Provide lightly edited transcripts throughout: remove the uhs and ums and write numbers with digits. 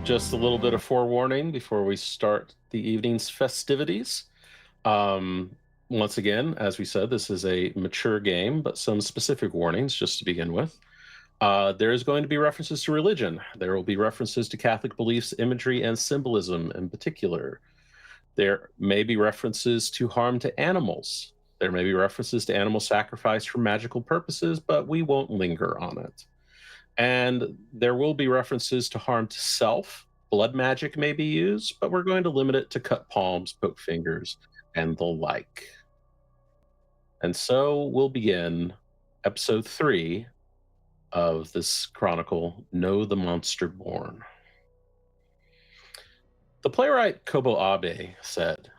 Just a little bit of forewarning before we start the evening's festivities. Um, Once again, as we said, this is a mature game, but some specific warnings just to begin with. There is going to be references to religion. There will be references to Catholic beliefs, imagery, and symbolism in particular. There may be references to harm to animals. There may be references to animal sacrifice for magical purposes, but we won't linger on it. And there will be references to harm to self. Blood magic may be used, but we're going to limit it to cut palms, poke fingers, and the like. And so we'll begin episode 3 of this chronicle, Know the Monster Born. The playwright Kobo Abe said,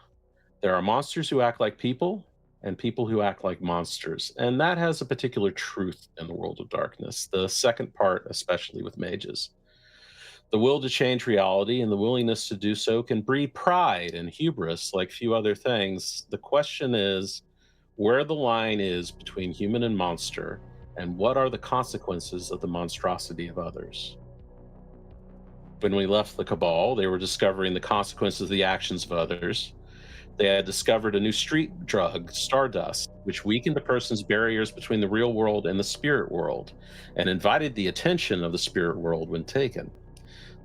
"There are monsters who act like people and people who act like monsters." And that has a particular truth in the world of darkness, the second part, especially with mages. The will to change reality and the willingness to do so can breed pride and hubris like few other things. The question is where the line is between human and monster, and what are the consequences of the monstrosity of others. When we left the Cabal, they were discovering the consequences of the actions of others. They had discovered a new street drug, stardust, which weakened a person's barriers between the real world and the spirit world and invited the attention of the spirit world when taken.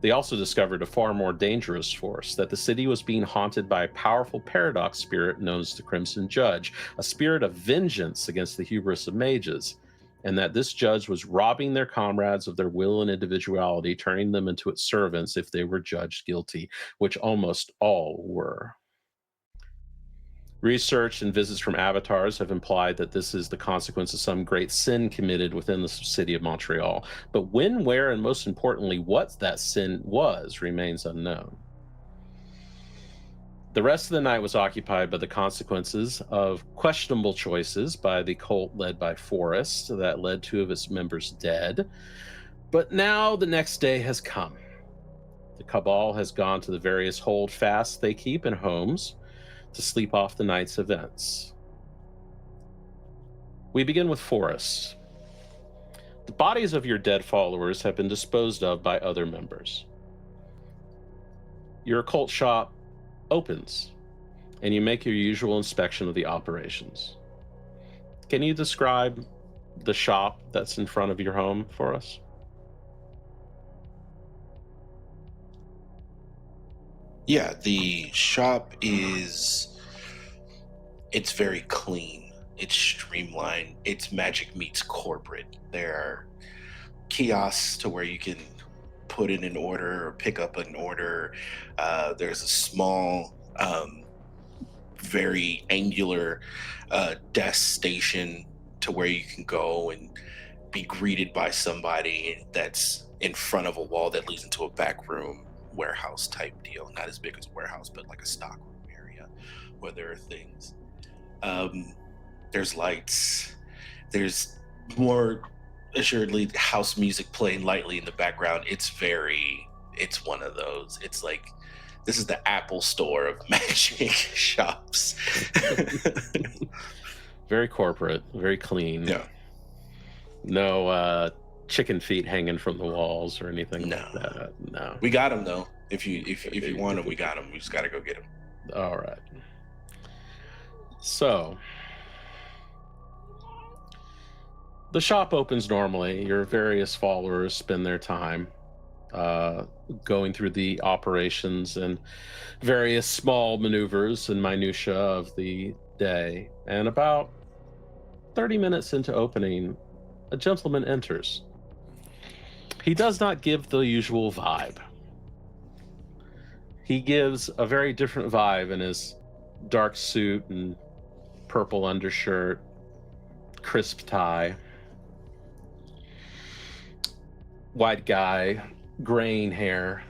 They also discovered a far more dangerous force, that the city was being haunted by a powerful paradox spirit known as the Crimson Judge, a spirit of vengeance against the hubris of mages, and that this judge was robbing their comrades of their will and individuality, turning them into its servants if they were judged guilty, which almost all were. Research and visits from avatars have implied that this is the consequence of some great sin committed within the city of Montreal. But when, where, and most importantly, what that sin was remains unknown. The rest of the night was occupied by the consequences of questionable choices by the cult led by Forrest that led two of its members dead. But now the next day has come. The Cabal has gone to the various hold fasts they keep in homes to sleep off the night's events. We begin with Forrest. The bodies of your dead followers have been disposed of by other members. Your occult shop opens, and you make your usual inspection of the operations. Can you describe the shop that's in front of your home for us? Yeah, the shop it's very clean. It's streamlined. It's magic meets corporate. There are kiosks to where you can put in an order or pick up an order. There's a small, very angular desk station to where you can go and be greeted by somebody that's in front of a wall that leads into a back room warehouse type deal. Not as big as a warehouse, but like a stock room area where there are things. Um, there's lights. There's more assuredly house music playing lightly in the background. It's one of those. It's like this is the Apple store of magic shops. Very corporate, very clean. Yeah. No chicken feet hanging from the walls or anything No. like that. No. We got them though. If you want them, we got them. We just got to go get them. All right. So, the shop opens normally. Your various followers spend their time uh, going through the operations and various small maneuvers and minutia of the day. And about 30 minutes into opening, a gentleman enters. He does not give the usual vibe. He gives a very different vibe in his dark suit and purple undershirt, crisp tie. White guy, graying hair.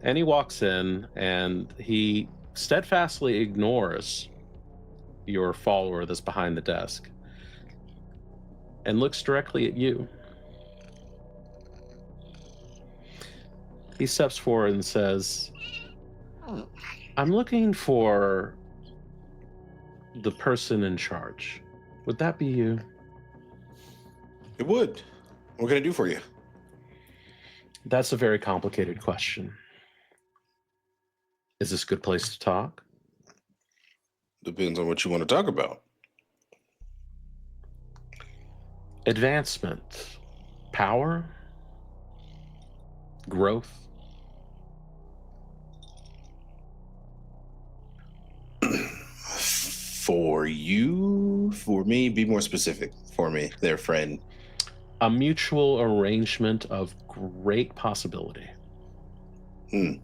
And he walks in and he steadfastly ignores your follower that's behind the desk and looks directly at you. He steps forward and says, "I'm looking for the person in charge. Would that be you?" It would. What can I do for you? That's a very complicated question. Is this a good place to talk? Depends on what you want to talk about. Advancement, power, growth. For you, for me, be more specific. For me, their friend. A mutual arrangement of great possibility. I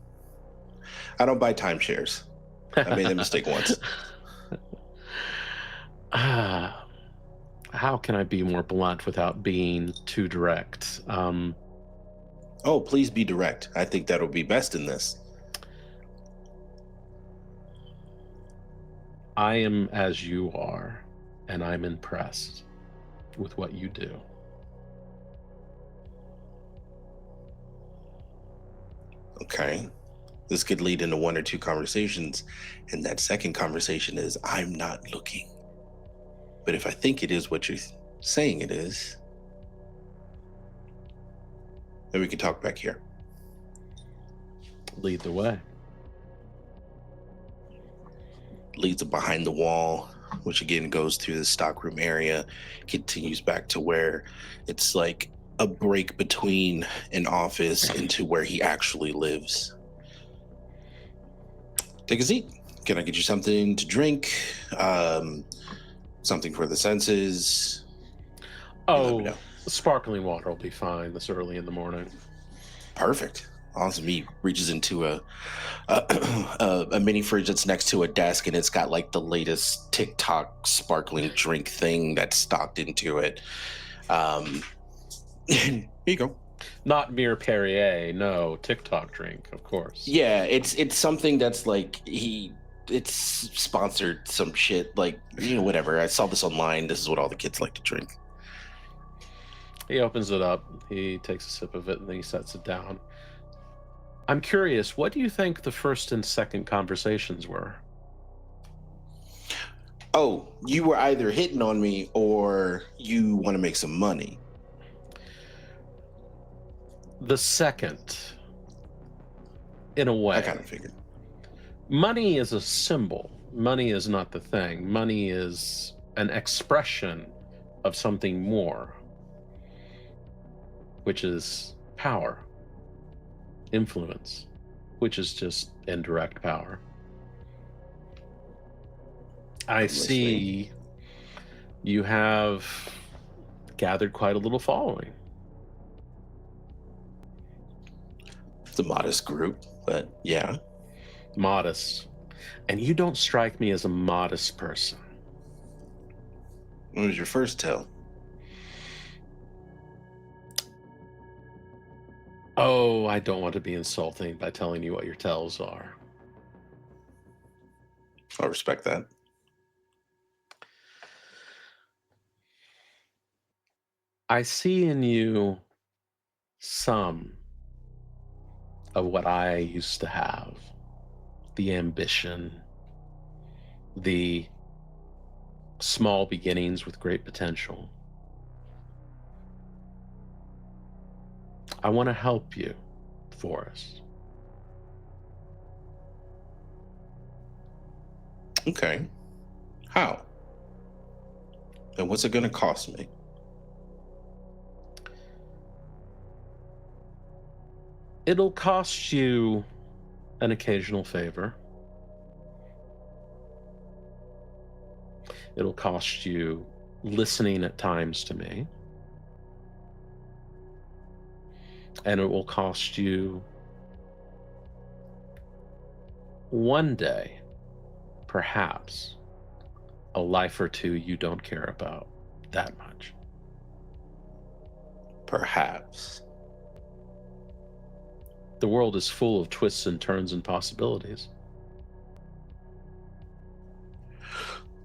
don't buy timeshares. I made that mistake once. How can I be more blunt without being too direct? Oh, please be direct. I think that'll be best in this. I am as you are, and I'm impressed with what you do. Okay. This could lead into one or two conversations. And that second conversation is, I'm not looking. But if I think it is what you're saying it is, then we can talk back here. Lead the way. Leads behind the wall, which again goes through the stockroom area, continues back to where it's like a break between an office into where he actually lives. Take a seat. Can I get you something to drink? Something for the senses? Oh, sparkling water will be fine this early in the morning. Perfect. Awesome. He reaches into a mini fridge that's next to a desk, and it's got like the latest TikTok sparkling drink thing that's stocked into it. Here you go. Not mere Perrier, no, TikTok drink, of course. Yeah, it's something that's like it's sponsored some shit, like, whatever. I saw this online. This is what all the kids like to drink. He opens it up, he takes a sip of it, and then he sets it down. I'm curious, what do you think the first and second conversations were? Oh, you were either hitting on me or you want to make some money. The second, in a way. I kind of figured. Money is a symbol. Money is not the thing. Money is an expression of something more, which is power, influence, which is just indirect power. I see you have gathered quite a little following. It's a modest group, but yeah. Modest. And you don't strike me as a modest person. What was your first tell? Oh, I don't want to be insulting by telling you what your tells are. I respect that. I see in you some of what I used to have. The ambition, the small beginnings with great potential. I want to help you, Forrest. Okay. How? And what's it going to cost me? It'll cost you an occasional favor. It'll cost you listening at times to me. And it will cost you one day, perhaps, a life or two you don't care about that much. Perhaps. The world is full of twists and turns and possibilities.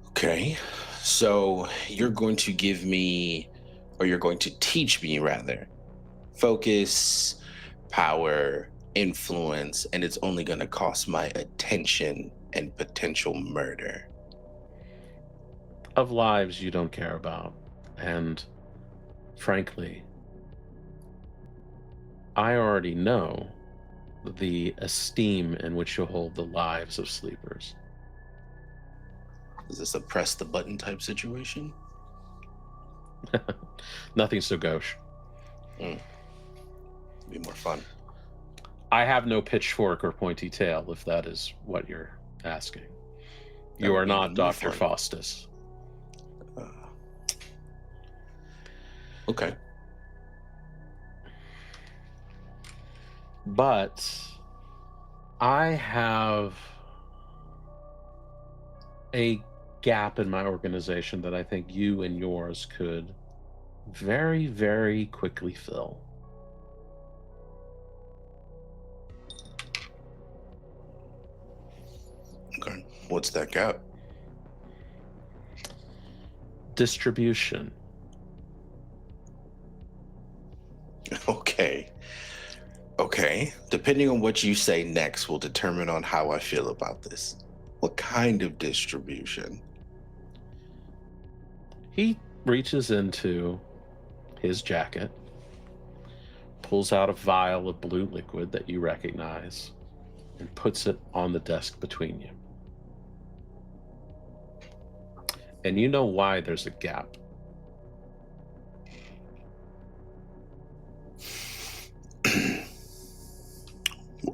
Okay. So you're going to give me, or you're going to teach me rather, focus, power, influence, and it's only going to cost my attention and potential murder. Of lives you don't care about. And frankly, I already know the esteem in which you hold the lives of sleepers. Is this a press the button type situation? Nothing so gauche. Be more fun. I have no pitchfork or pointy tail, if that is what you're asking. That You would are be even not more Dr. fun. Faustus. Okay. But I have a gap in my organization that I think you and yours could very, very quickly fill. Okay. What's that gap? Distribution. Okay. Okay. Depending on what you say next will determine on how I feel about this. What kind of distribution? He reaches into his jacket, pulls out a vial of blue liquid that you recognize, and puts it on the desk between you. And you know why there's a gap.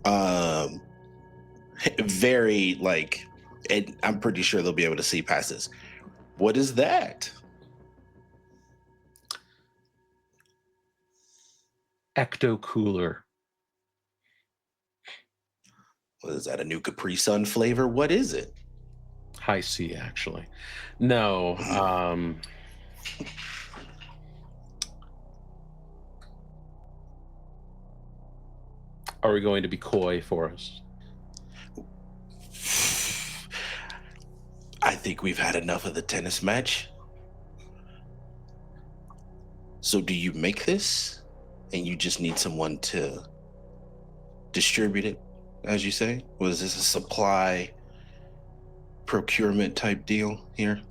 um Very like, and I'm pretty sure they'll be able to see past this. What is that? Ecto Cooler. What is that? A new Capri Sun flavor? What is it? High C, actually. No. Are we going to be coy for us? I think we've had enough of the tennis match. So do you make this and you just need someone to distribute it, as you say? Was this a supply procurement type deal here?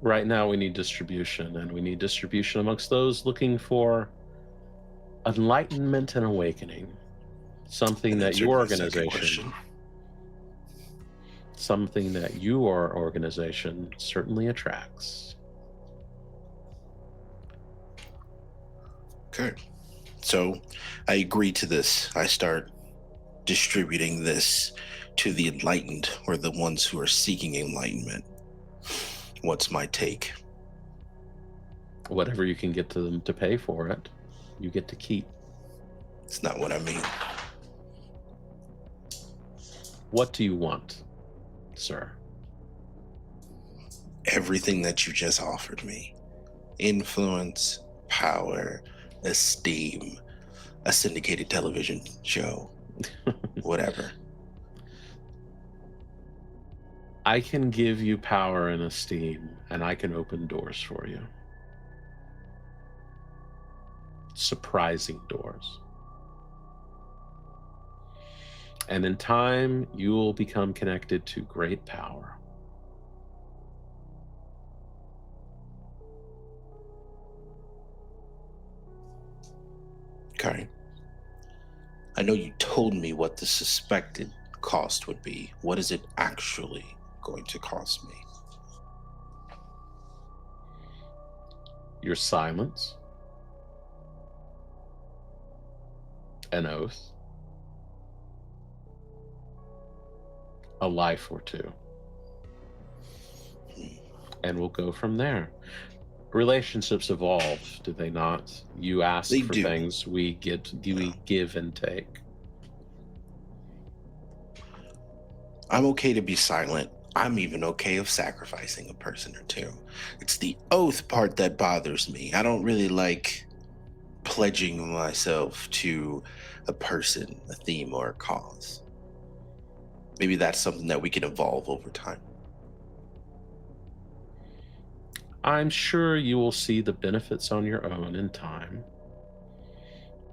Right now, we need distribution, and we need distribution amongst those looking for enlightenment and awakening. Something That that answered your my second organization, question. something that your organization certainly attracts. Okay. So I agree to this. I start distributing this to the enlightened or the ones who are seeking enlightenment. What's my take? Whatever you can get to them to pay for it, you get to keep. It's not what I mean. What do you want, sir? Everything that you just offered me: influence, power, esteem, a syndicated television show, whatever. I can give you power and esteem, and I can open doors for you. Surprising doors. And in time, you will become connected to great power. Okay. I know you told me what the suspected cost would be. What is it actually going to cost me? Your silence, an oath, a life or two. And we'll go from there. Relationships evolve, do they not? You ask They for do. things, we give and take. I'm okay to be silent. I'm even okay of sacrificing a person or two. It's the oath part that bothers me. I don't really like pledging myself to a person, a theme, or a cause. Maybe that's something that we can evolve over time. I'm sure you will see the benefits on your own in time,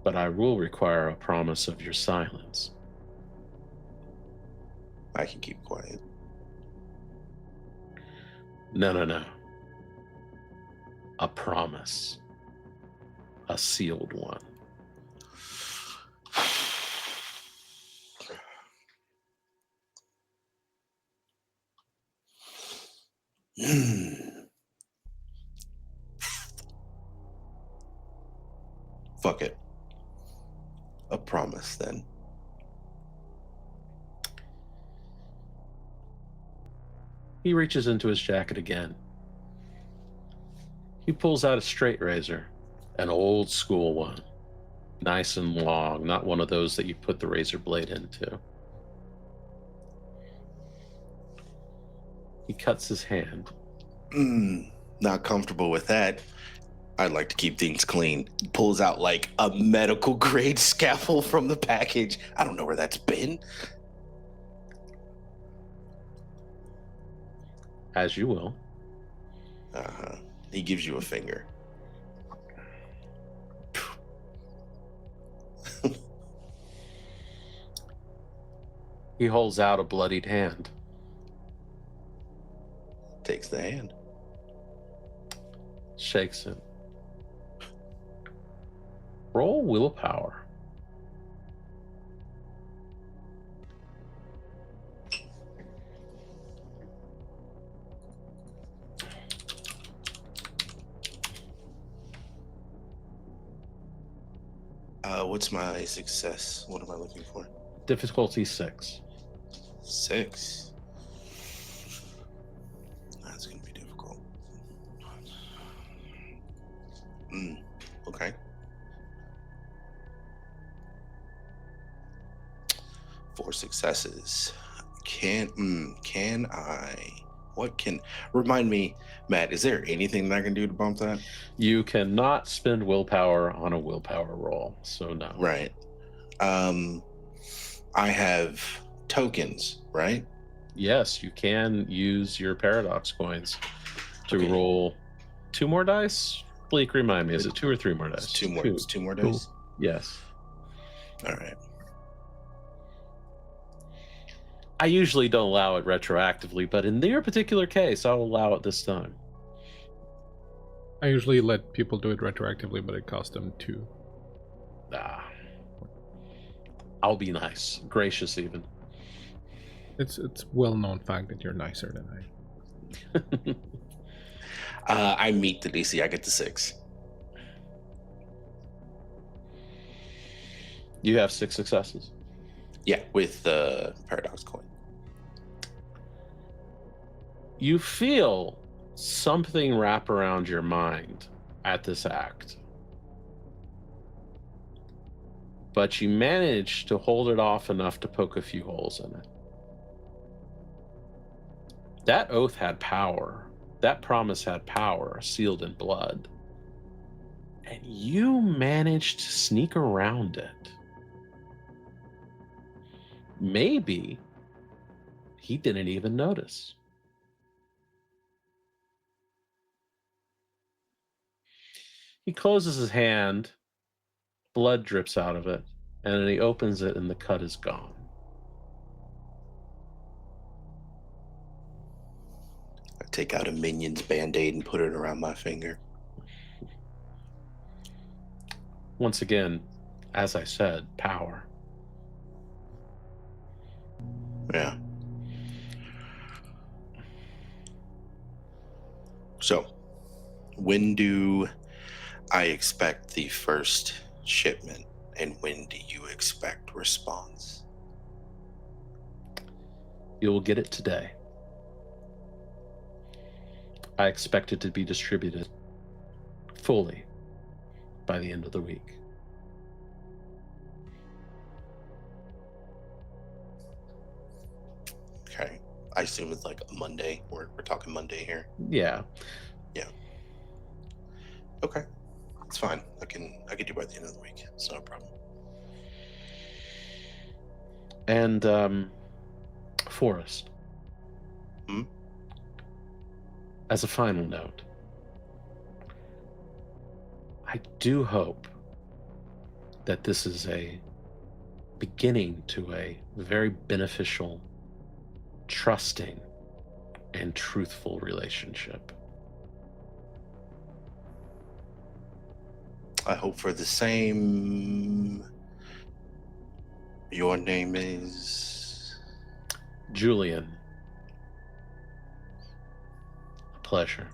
but I will require a promise of your silence. I can keep quiet. No, no, no. A promise, a sealed one. Fuck it. A promise then. He reaches into his jacket again. He pulls out a straight razor, an old school one, nice and long, not one of those that you put the razor blade into. He cuts his hand. Not comfortable with that. I'd like to keep things clean. Pulls out like a medical grade scalpel from the package. I don't know where that's been. As you will. He gives you a finger. He holds out a bloodied hand. Takes the hand. Shakes it. Roll willpower. What's my success? What am I looking for? Difficulty 6. 6. That's gonna be difficult. Okay. 4 successes. Can I? What can remind me, Matt? Is there anything that I can do to bump that? You cannot spend willpower on a willpower roll, so no. Right. I have tokens, right? Yes, you can use your paradox coins to roll 2 more dice. Bleak, remind me, is it 2 or 3 more dice? It's 2 more. It's 2 more dice. Cool. Yes. All right. I usually don't allow it retroactively, but in your particular case, I'll allow it this time. I usually let people do it retroactively, but it costs them 2. I'll be nice, gracious even. It's well-known fact that you're nicer than I. I meet the DC. I get the 6. You have 6 successes? Yeah, with the paradox coin. You feel something wrap around your mind at this act. But you manage to hold it off enough to poke a few holes in it. That oath had power. That promise had power, sealed in blood. And you managed to sneak around it. Maybe he didn't even notice. He closes his hand, blood drips out of it, and then he opens it and the cut is gone. I take out a Minion's Band-Aid and put it around my finger. Once again, as I said, power. Yeah. So, when do I expect the first shipment, and when do you expect response? You'll get it today. I expect it to be distributed fully by the end of the week. Okay. I assume it's like a Monday. We're talking Monday here. Yeah. Yeah. Okay. It's fine. I can do by the end of the week. It's not a problem. And Forrest. As a final note, I do hope that this is a beginning to a very beneficial, trusting, and truthful relationship. I hope for the same. Your name is? Julian. pleasure.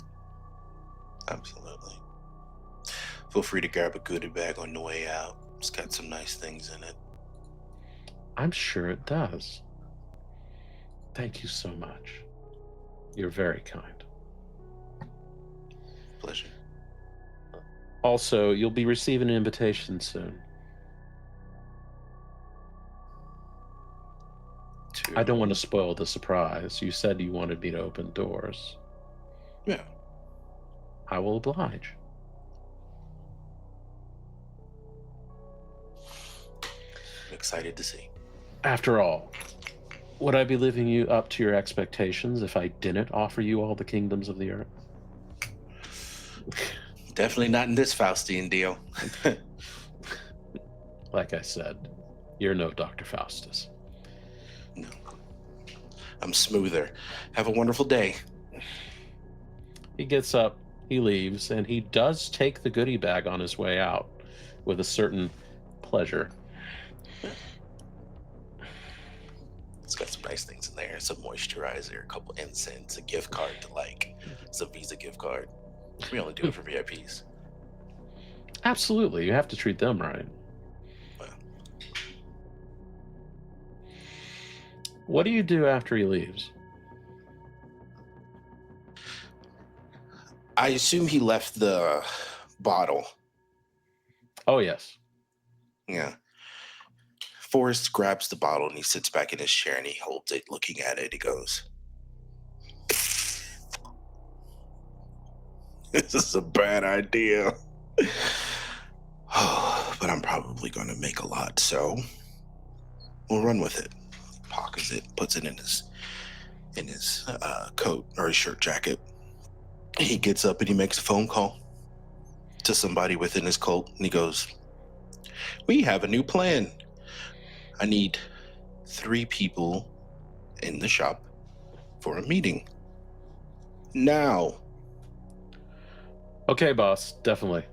Absolutely. Feel free to grab a goodie bag on the way out. It's got some nice things in it. I'm sure it does. Thank you so much. You're very kind. Pleasure. Also, you'll be receiving an invitation soon. I don't want to spoil the surprise. You said you wanted me to open doors. Yeah. I will oblige. I'm excited to see. After all, would I be living you up to your expectations if I didn't offer you all the kingdoms of the earth? Definitely not in this Faustian deal. Like I said, you're no Dr. Faustus. No. I'm smoother. Have a wonderful day. He gets up, he leaves, and he does take the goodie bag on his way out with a certain pleasure. It's got some nice things in there. Some moisturizer, a couple incense, a gift card to some Visa gift card. We only do it for VIPs. Absolutely. You have to treat them right. Well, what do you do after he leaves? I assume he left the bottle. Oh, yes. Yeah. Forrest grabs the bottle and he sits back in his chair and he holds it, looking at it. He goes, "This is a bad idea. But I'm probably going to make a lot, so we'll run with it." He pockets it, puts it in his coat or his shirt jacket. He gets up and he makes a phone call to somebody within his cult and he goes, "We have a new plan. I need 3 people in the shop for a meeting. Now." Okay, boss. Definitely.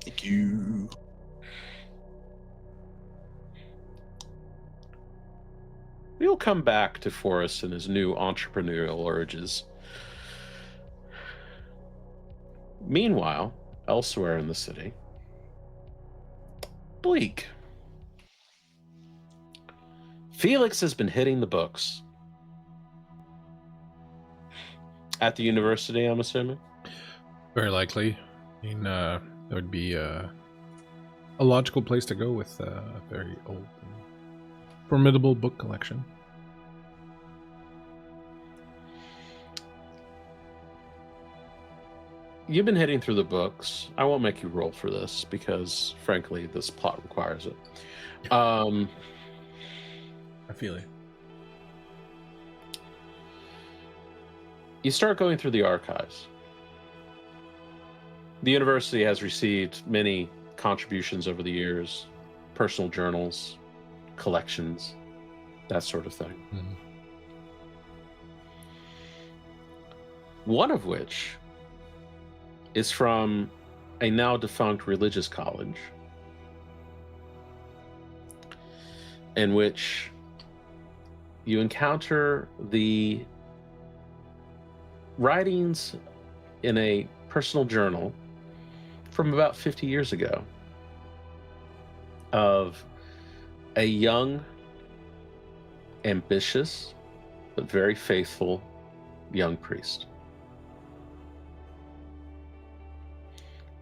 Thank you. We'll come back to Forrest and his new entrepreneurial urges. Meanwhile, elsewhere in the city, Bleak. Felix has been hitting the books. At the university, I'm assuming? Very likely. I mean, that would be a logical place to go with a very old and formidable book collection. You've been hitting through the books. I won't make you roll for this because, frankly, this plot requires it. I feel it. You start going through the archives. The university has received many contributions over the years, personal journals, collections, that sort of thing. Mm-hmm. One of which is from a now defunct religious college in which you encounter the writings in a personal journal from about 50 years ago of a young, ambitious, but very faithful young priest.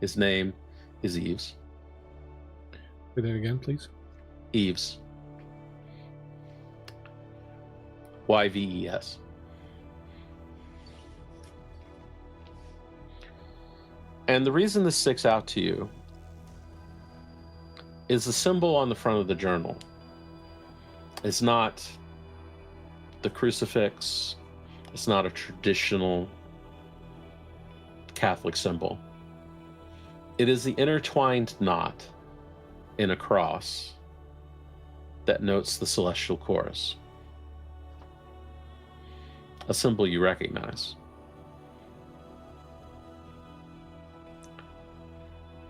His name is Yves. Say that again, please. Yves. Yves. And the reason this sticks out to you is the symbol on the front of the journal. It's not the crucifix. It's not a traditional Catholic symbol. It is the intertwined knot in a cross that notes the celestial chorus, a symbol you recognize.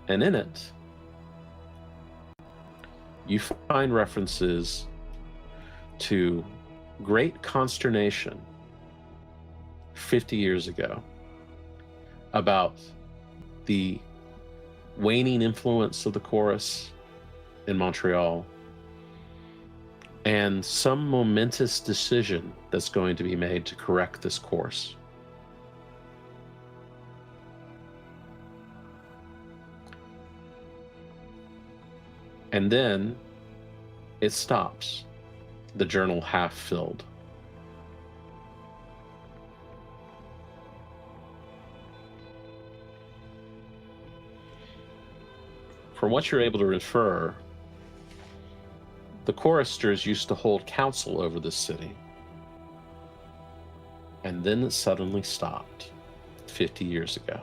And in it, you find references to great consternation 50 years ago about the waning influence of the chorus in Montreal and some momentous decision that's going to be made to correct this course. And then it stops, the journal half filled. From what you're able to infer, the choristers used to hold council over this city. And then it suddenly stopped 50 years ago.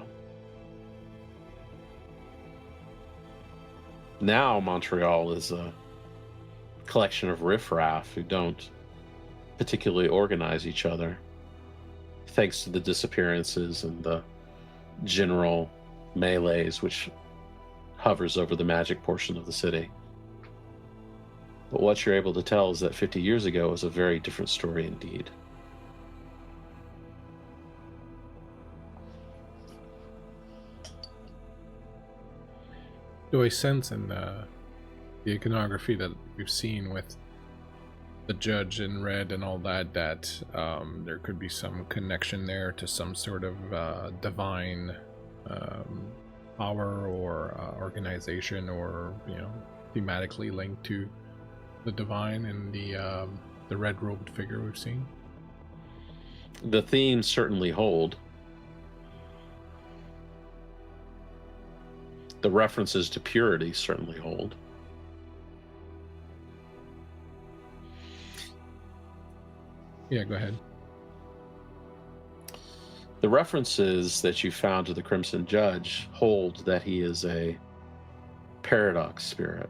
Now Montreal is a collection of riffraff who don't particularly organize each other, thanks to the disappearances and the general melees which hovers over the magic portion of the city. But what you're able to tell is that 50 years ago was a very different story indeed. Do I sense in the iconography that we've seen with the judge in red and all that, that there could be some connection there to some sort of divine power or organization, or, you know, thematically linked to the divine and the red-robed figure we've seen? The themes certainly hold. The references to purity certainly hold. Yeah, go ahead. The references that you found to the Crimson Judge hold that he is a paradox spirit,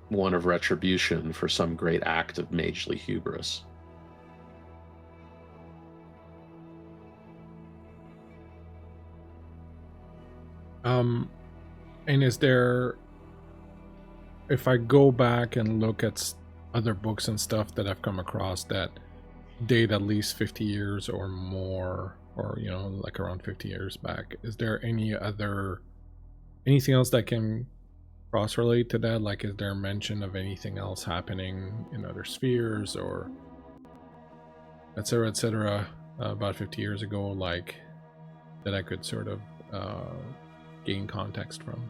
one of retribution for some great act of magely hubris. And is there, if I go back and look at other books and stuff that I've come across that date at least 50 years or more, or, you know, like around 50 years back, is there anything else that can cross-relate to that? Like, is there mention of anything else happening in other spheres, or etc., about 50 years ago, like, that I could sort of gain context from?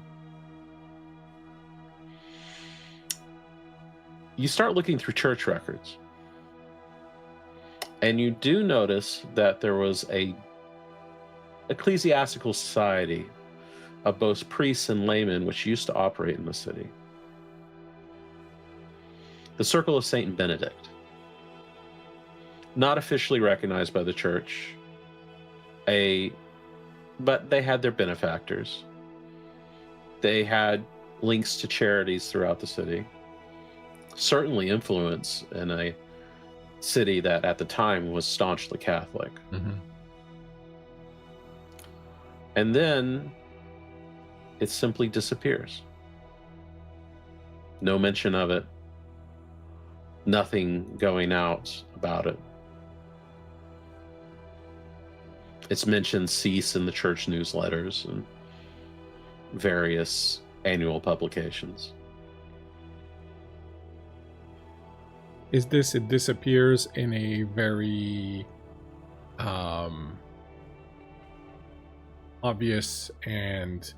You start looking through church records, and you do notice that there was a ecclesiastical society of both priests and laymen which used to operate in the city. The Circle of Saint Benedict, not officially recognized by the church, but they had their benefactors. They had links to charities throughout the city. Certainly influence in a city that at the time was staunchly Catholic. Mm-hmm. And then it simply disappears. No mention of it. Nothing going out about it. It's mentioned cease in the church newsletters and various annual publications. Is this, it disappears in a very obvious and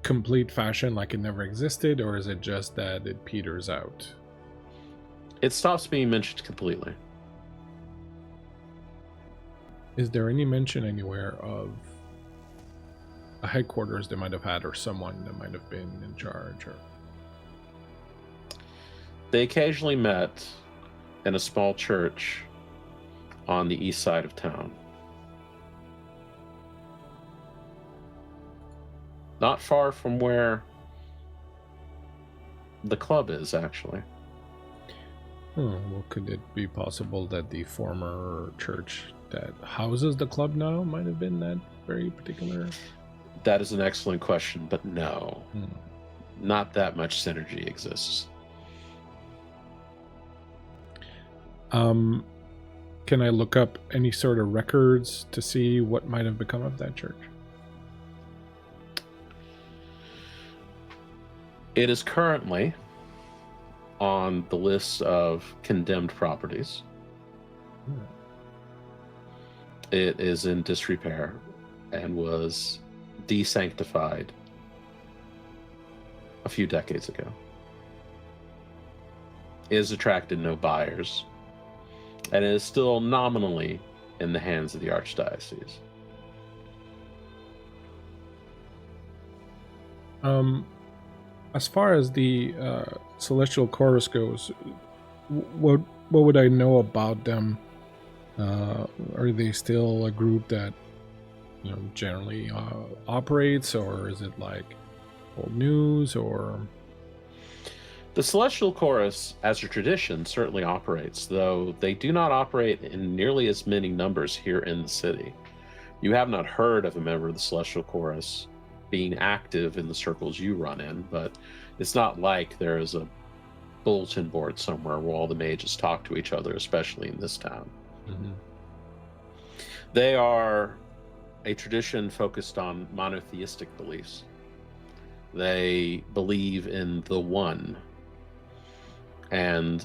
complete fashion, like it never existed, or is it just that it peters out? It stops being mentioned completely. Is there any mention anywhere of a headquarters they might have had, or someone that might have been in charge? Or they occasionally met in a small church on the east side of town. Not far from where the club is, actually. Well, could it be possible that the former church that houses the club now might have been that very particular? That is an excellent question, but no. Not that much synergy exists. can I look up any sort of records to see what might have become of that church? It is currently on the list of condemned properties. It is in disrepair and was desanctified a few decades ago. It has attracted no buyers, and it is still nominally in the hands of the Archdiocese. As far as the Celestial Chorus goes, what would I know about them? Are they still a group that generally operates, or is it like old news? Or the Celestial Chorus, as a tradition, certainly operates, though they do not operate in nearly as many numbers here in the city. You have not heard of a member of the Celestial Chorus being active in the circles you run in, but it's not like there is a bulletin board somewhere where all the mages talk to each other, especially in this town. Mm-hmm. They are a tradition focused on monotheistic beliefs. They believe in the one, and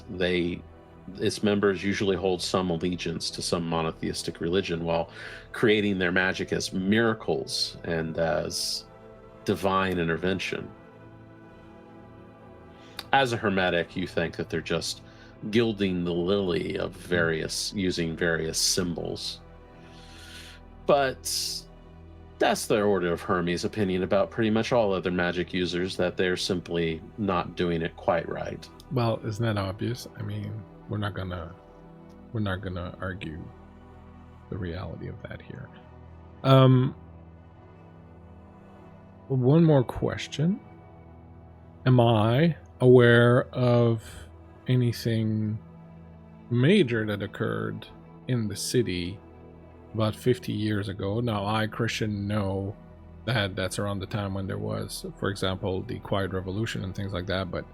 its members usually hold some allegiance to some monotheistic religion while creating their magic as miracles and as divine intervention. As a hermetic, you think that they're just gilding the lily of using various symbols. But that's the Order of Hermes' opinion about pretty much all other magic users, that they're simply not doing it quite right. Well, isn't that obvious? I mean, we're not gonna argue the reality of that here. One more question. Am I aware of anything major that occurred in the city about 50 years ago? Now, I, Christian, know that that's around the time when there was, for example, the Quiet Revolution and things like that, but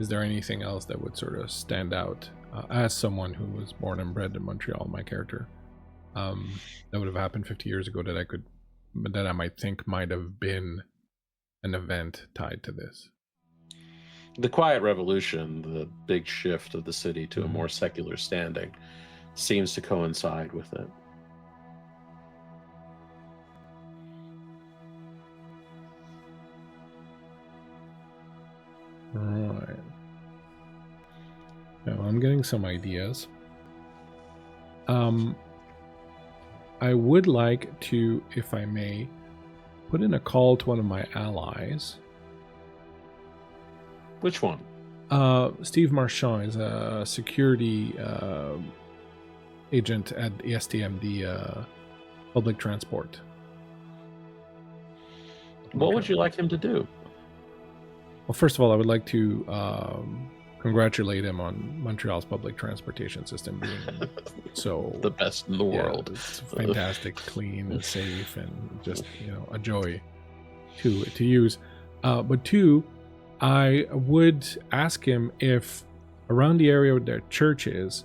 is there anything else that would sort of stand out as someone who was born and bred in Montreal, my character, that would have happened 50 years ago that I might think might have been an event tied to this? The Quiet Revolution, the big shift of the city to a more secular standing, seems to coincide with it. Right. Now I'm getting some ideas. I would like to, if I may, put in a call to one of my allies. Which one? Steve Marchand is a security agent at ESTM, the public transport. What would you like him to do? Well, first of all, I would like to congratulate him on Montreal's public transportation system being so the best in the world. It's fantastic, clean and safe, and just a joy to use. But two, I would ask him if around the area where their church is,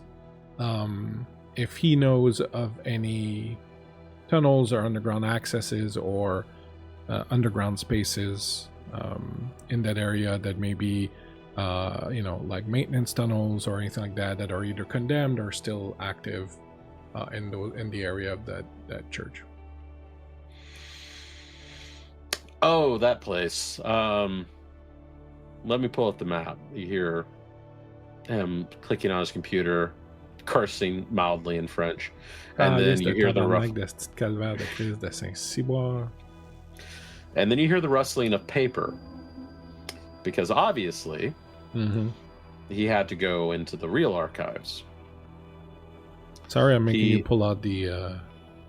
if he knows of any tunnels or underground accesses or underground spaces in that area that may be like maintenance tunnels or anything like that are either condemned or still active in the area of that church. Oh, that place. Let me pull up the map. You hear him clicking on his computer, cursing mildly in French, and then you hear the and then you hear the rustling of paper, because obviously he had to go into the real archives. Sorry, I'm making you pull out the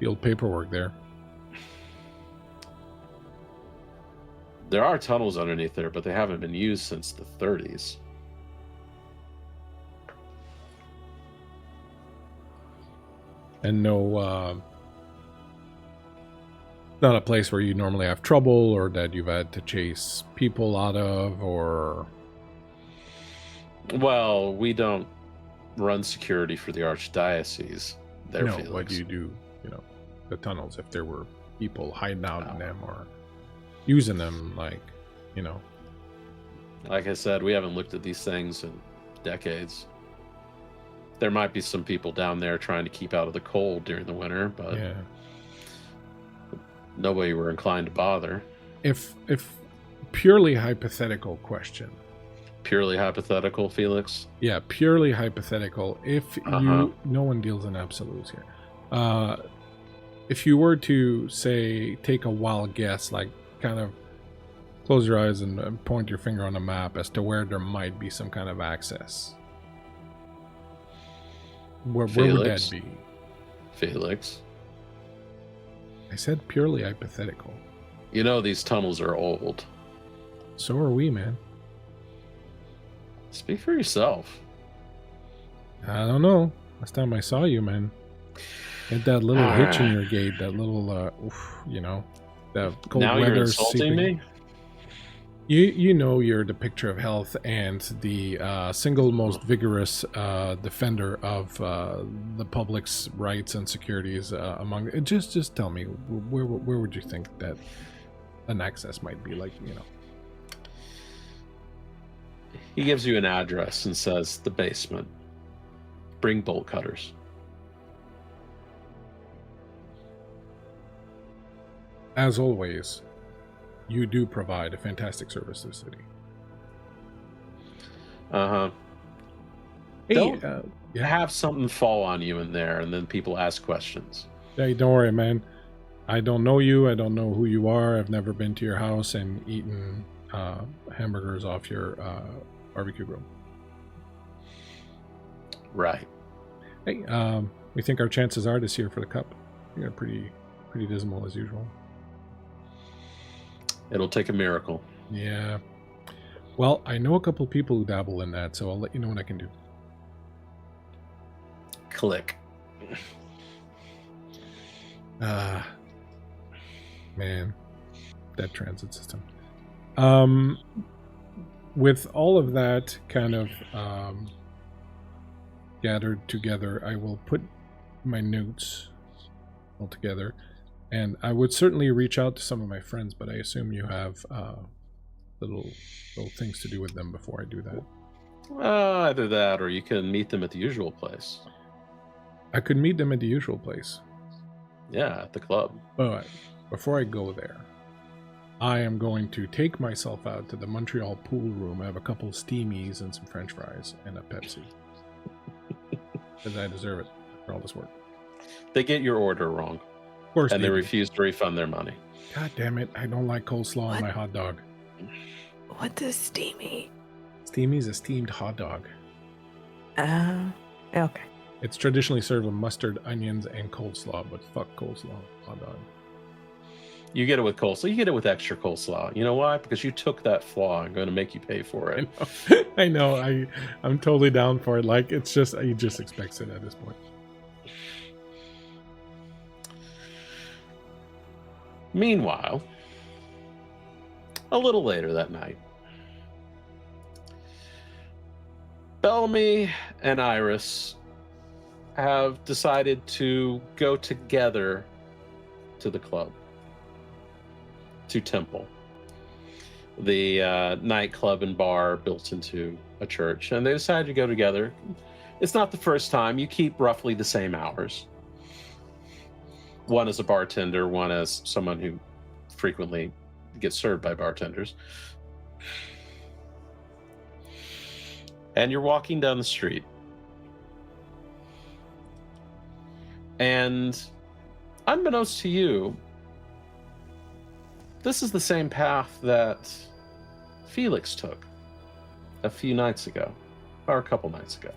old paperwork there. There are tunnels underneath there, but they haven't been used since the 30s. And no, not a place where you normally have trouble or that you've had to chase people out of, or... Well, we don't run security for the Archdiocese. there, No, Felix. but you do, the tunnels, if there were people hiding out in them or using them, like, Like I said, we haven't looked at these things in decades. There might be some people down there trying to keep out of the cold during the winter, but yeah. nobody were inclined to bother. If purely hypothetical question. Purely hypothetical, Felix? Yeah, purely hypothetical. If Uh-huh. no one deals in absolutes here. If you were to, say, take a wild guess, like kind of close your eyes and point your finger on a map as to where there might be some kind of access, where would that be? Felix? I said purely hypothetical. You know these tunnels are old. So are we, man. Speak for yourself. I don't know. Last time I saw you, man, had that little hitch in your gait, that little, the cold Now weather you're insulting seeping. me? You know you're the picture of health and the single most vigorous defender of the public's rights and securities among. Just tell me, where would you think that an access might be? Like, He gives you an address and says, the basement. Bring bolt cutters. As always, you do provide a fantastic service to the city. Uh-huh. Hey, Don't have something fall on you in there, and then people ask questions. Hey, don't worry, man. I don't know you. I don't know who you are. I've never been to your house and eaten hamburgers off your barbecue grill. Right. Hey, we think our chances are this year for the cup. You're pretty dismal as usual. It'll take a miracle. Yeah. Well, I know a couple people who dabble in that, so I'll let you know what I can do. Click. Man, that transit system. With all of that kind of gathered together, I will put my notes all together, and I would certainly reach out to some of my friends, but I assume you have little things to do with them before I do that. Either that, or you can meet them at the usual place. I could meet them at the usual place. Yeah, at the club. But before I go there, I am going to take myself out to the Montreal pool room. I have a couple of steamies and some French fries and a Pepsi. Because I deserve it for all this work. They get your order wrong. Of course, and they do. refuse to refund their money. God damn it, I don't like coleslaw on my hot dog. What does steamy? Steamy is a steamed hot dog. Okay. It's traditionally served with mustard, onions, and coleslaw, but fuck coleslaw hot dog. You get it with coleslaw. You get it with extra coleslaw. You know why? Because you took that flaw. I'm going to make you pay for it. I know. I'm totally down for it. Like, it's just, he just expects it at this point. Meanwhile, a little later that night, Bellamy and Iris have decided to go together to the club, to Temple, the nightclub and bar built into a church, and they decided to go together. It's not the first time. You keep roughly the same hours. One as a bartender, one as someone who frequently gets served by bartenders. And you're walking down the street. And unbeknownst to you, this is the same path that Felix took a few nights ago, or a couple nights ago.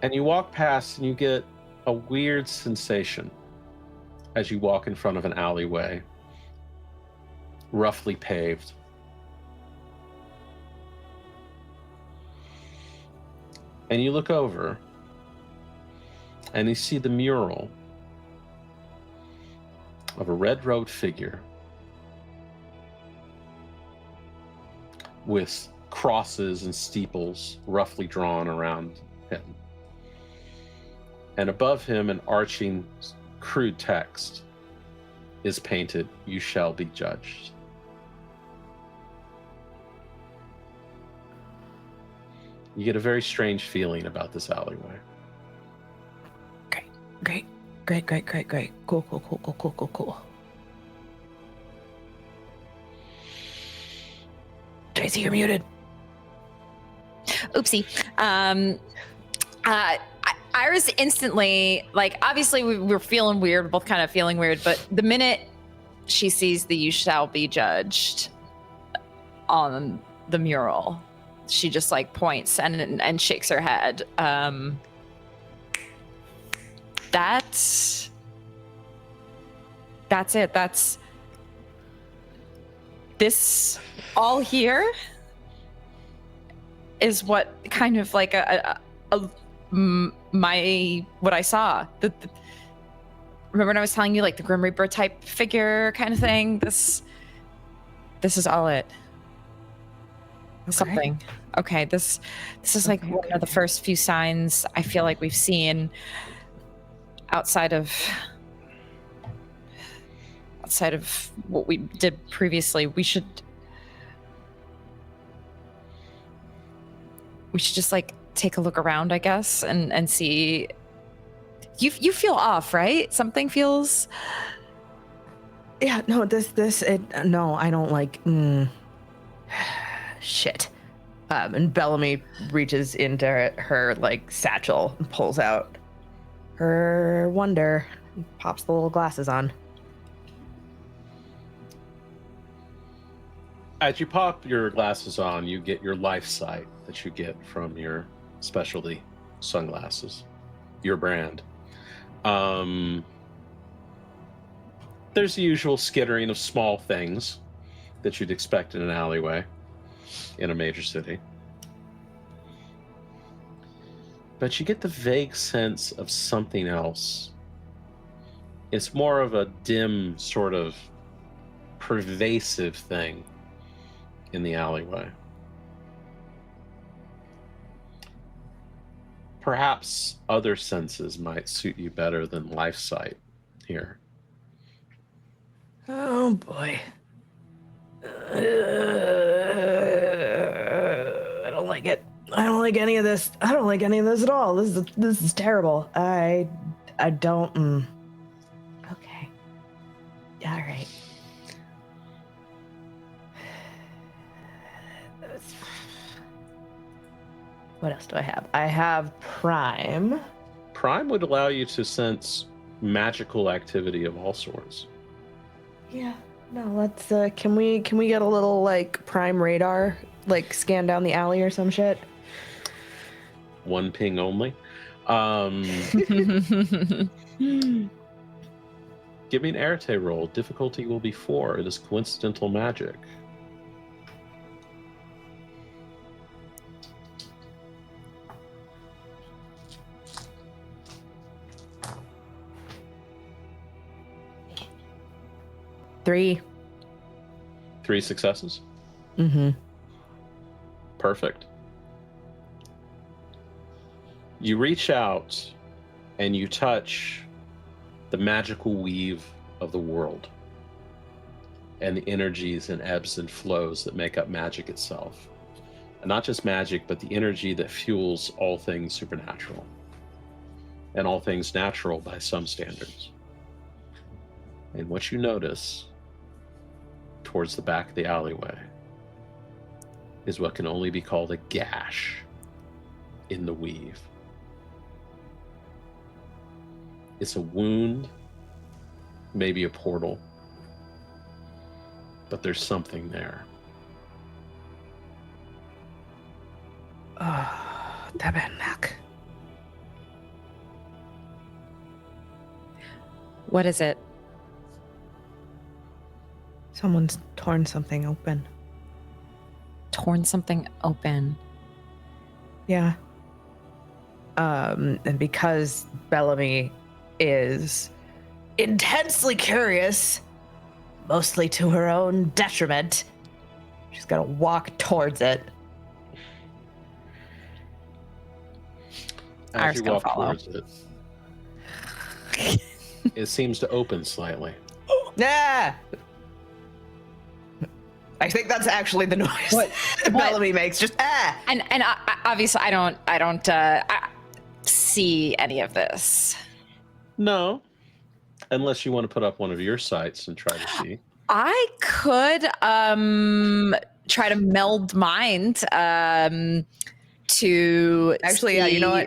And you walk past and you get a weird sensation as you walk in front of an alleyway, roughly paved. And you look over and you see the mural of a red-robed figure with crosses and steeples roughly drawn around him. And above him, an arching, crude text is painted, "You shall be judged." You get a very strange feeling about this alleyway. Great. Cool. Tracy, you're muted. Oopsie. Iris instantly, like, obviously we're feeling weird, both kind of feeling weird, but the minute she sees the "You shall be judged" on the mural, she just like points and shakes her head. That's it. That's this all here is what kind of like what I saw. Remember when I was telling you, like, the Grim Reaper type figure kind of thing? This is all it. Something. Okay, this is like one of the first few signs I feel like we've seen outside of what we did previously. We should just like take a look around, I guess, and see. You feel off, right? Something feels. Yeah, no, no, I don't like. Shit. And Bellamy reaches into her like satchel and pulls out her wonder, and pops the little glasses on. As you pop your glasses on, you get your life sight that you get from your specialty sunglasses, your brand. There's the usual skittering of small things that you'd expect in an alleyway in a major city. But you get the vague sense of something else. It's more of a dim, sort of pervasive thing in the alleyway. Perhaps other senses might suit you better than life sight here. Oh boy. I don't like it. I don't like any of this. I don't like any of this at all. This is terrible. I don't. Okay. All right. What else do I have? I have Prime. Prime would allow you to sense magical activity of all sorts. Yeah. No, let's can we get a little like Prime radar, like scan down the alley or some shit? One ping only. Give me an Arete roll. Difficulty will be 4. It is coincidental magic. Three successes? Mm-hmm. Perfect. You reach out and you touch the magical weave of the world and the energies and ebbs and flows that make up magic itself. And not just magic, but the energy that fuels all things supernatural and all things natural by some standards. And what you notice towards the back of the alleyway is what can only be called a gash in the weave. It's a wound, maybe a portal, but there's something there. Tabernacle. What is it? Someone's torn something open. Torn something open. Yeah. And because Bellamy is intensely curious, mostly to her own detriment, she's gonna walk towards it As Iris you gonna walk follow. towards it, it seems to open slightly. Ah! I think that's actually the noise What? Bellamy makes. Just ah. And obviously, I don't see any of this. No, unless you want to put up one of your sites and try to see. I could try to meld mind to Actually, yeah, you know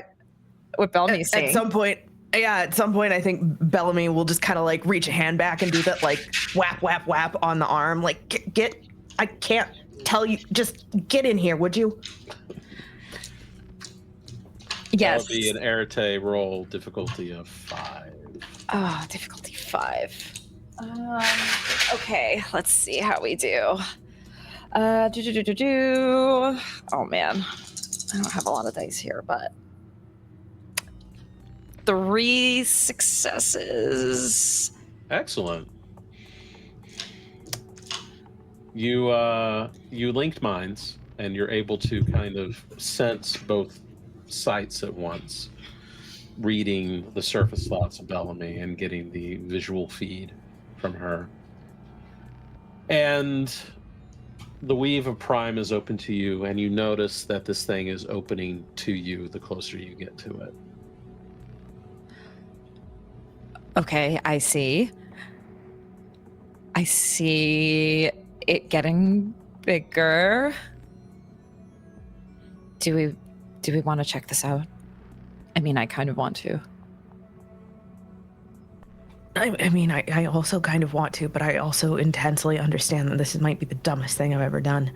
what Bellamy's saying. At some point, I think Bellamy will just kind of like reach a hand back and do that like whap, whap, whap on the arm. Like, get, I can't tell you, just get in here, would you? Yes. That would be an Arete roll, difficulty of 5. Oh, difficulty 5. Okay, let's see how we do. Oh man, I don't have a lot of dice here, but 3 successes. Excellent. You linked minds, and you're able to kind of sense both sights at once, reading the surface thoughts of Bellamy and getting the visual feed from her. And the weave of Prime is open to you, and you notice that this thing is opening to you the closer you get to it. Okay, I see it getting bigger. Do we want to check this out? I mean, I kind of want to. I mean, I also kind of want to, but I also intensely understand that this might be the dumbest thing I've ever done.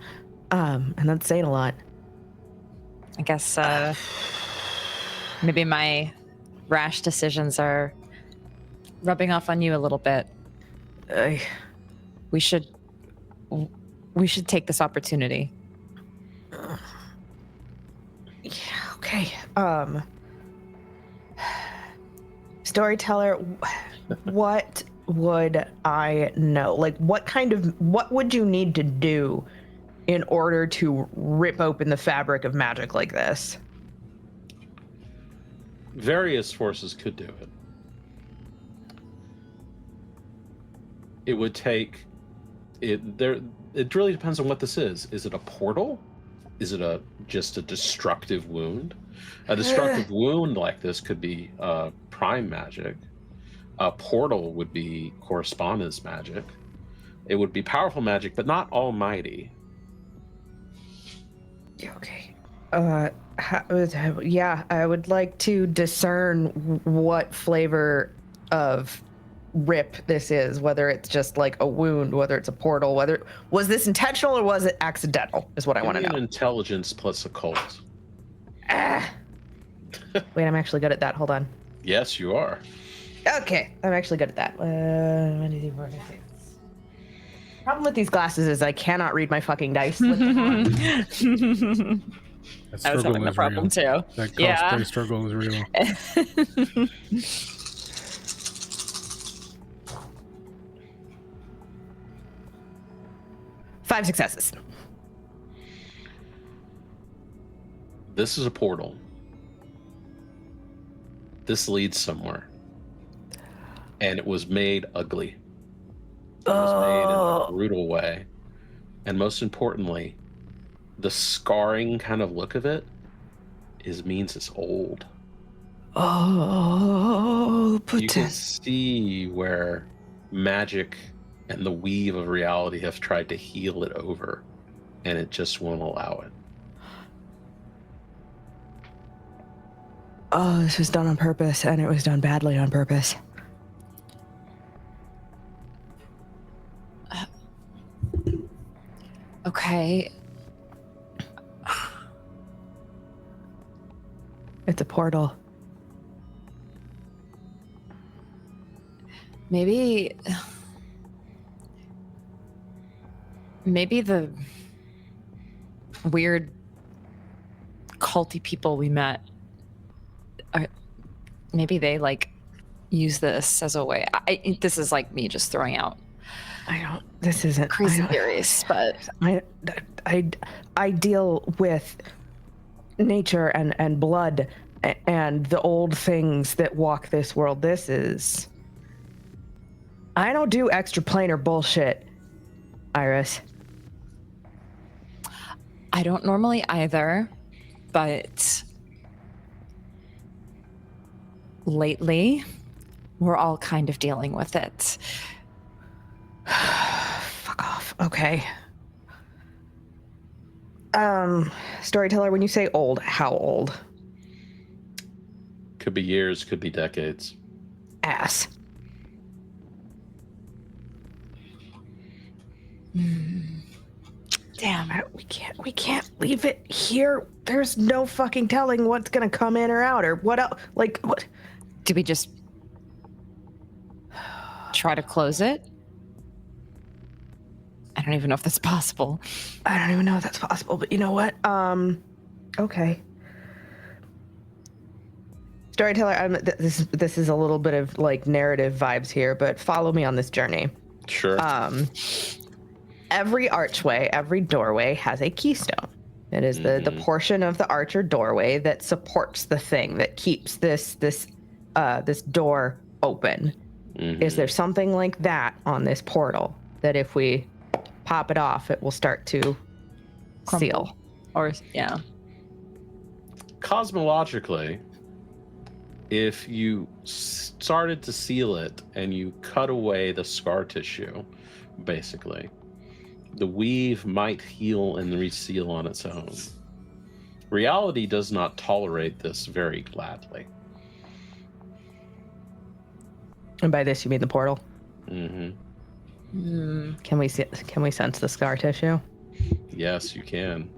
And that's saying a lot. I guess maybe my rash decisions are rubbing off on you a little bit. We should take this opportunity. Yeah, okay. Storyteller, what would I know? Like, what would you need to do in order to rip open the fabric of magic like this? Various forces could do it. It would take it there. It really depends on what this is. Is it a portal? Is it just a destructive wound? A destructive wound like this could be prime magic. A portal would be correspondence magic. It would be powerful magic, but not almighty. Okay. Yeah, I would like to discern what flavor of rip this is, whether it's just like a wound, whether it's a portal, was this intentional or was it accidental, is what I want to know. Intelligence plus occult. Wait, I'm actually good at that. Hold on. Yes, you are. Okay, I'm actually good at that. 1, 2, 3, 4, 5, 6. Problem with these glasses is I cannot read my fucking dice with them on. That I was having the problem too. That cosplay struggle is real. 5 successes. This is a portal. This leads somewhere. And it was made ugly. It was made in a brutal way. And most importantly, the scarring kind of look of it means it's old. Oh, you can see where magic and the weave of reality have tried to heal it over, and it just won't allow it. Oh, this was done on purpose, and it was done badly on purpose. Okay. It's a portal. Maybe the weird culty people we met, maybe they like use this as a way. This is like me just throwing out. This isn't crazy theories, but I deal with nature and blood and the old things that walk this world. I don't do extraplanar bullshit, Iris. I don't normally either, but lately, we're all kind of dealing with it. Fuck off. Okay. Storyteller, when you say old, how old? Could be years, could be decades. Ass. Damn it, we can't leave it here. There's no fucking telling what's gonna come in or out or what else. Like, what? Do we just try to close it? I don't even know if that's possible. I don't even know if that's possible, but you know what? Okay. Storyteller, this is a little bit of like narrative vibes here, but follow me on this journey. Sure. Every archway, every doorway has a keystone. It is the portion of the arch or doorway that supports the thing that keeps this door open. Is there something like that on this portal that if we pop it off, it will start to seal? Or, yeah. Cosmologically, if you started to seal it and you cut away the scar tissue, basically, the weave might heal and reseal on its own. Reality does not tolerate this very gladly. And by this, you mean the portal? Mm-hmm. Can we sense the scar tissue? Yes, you can.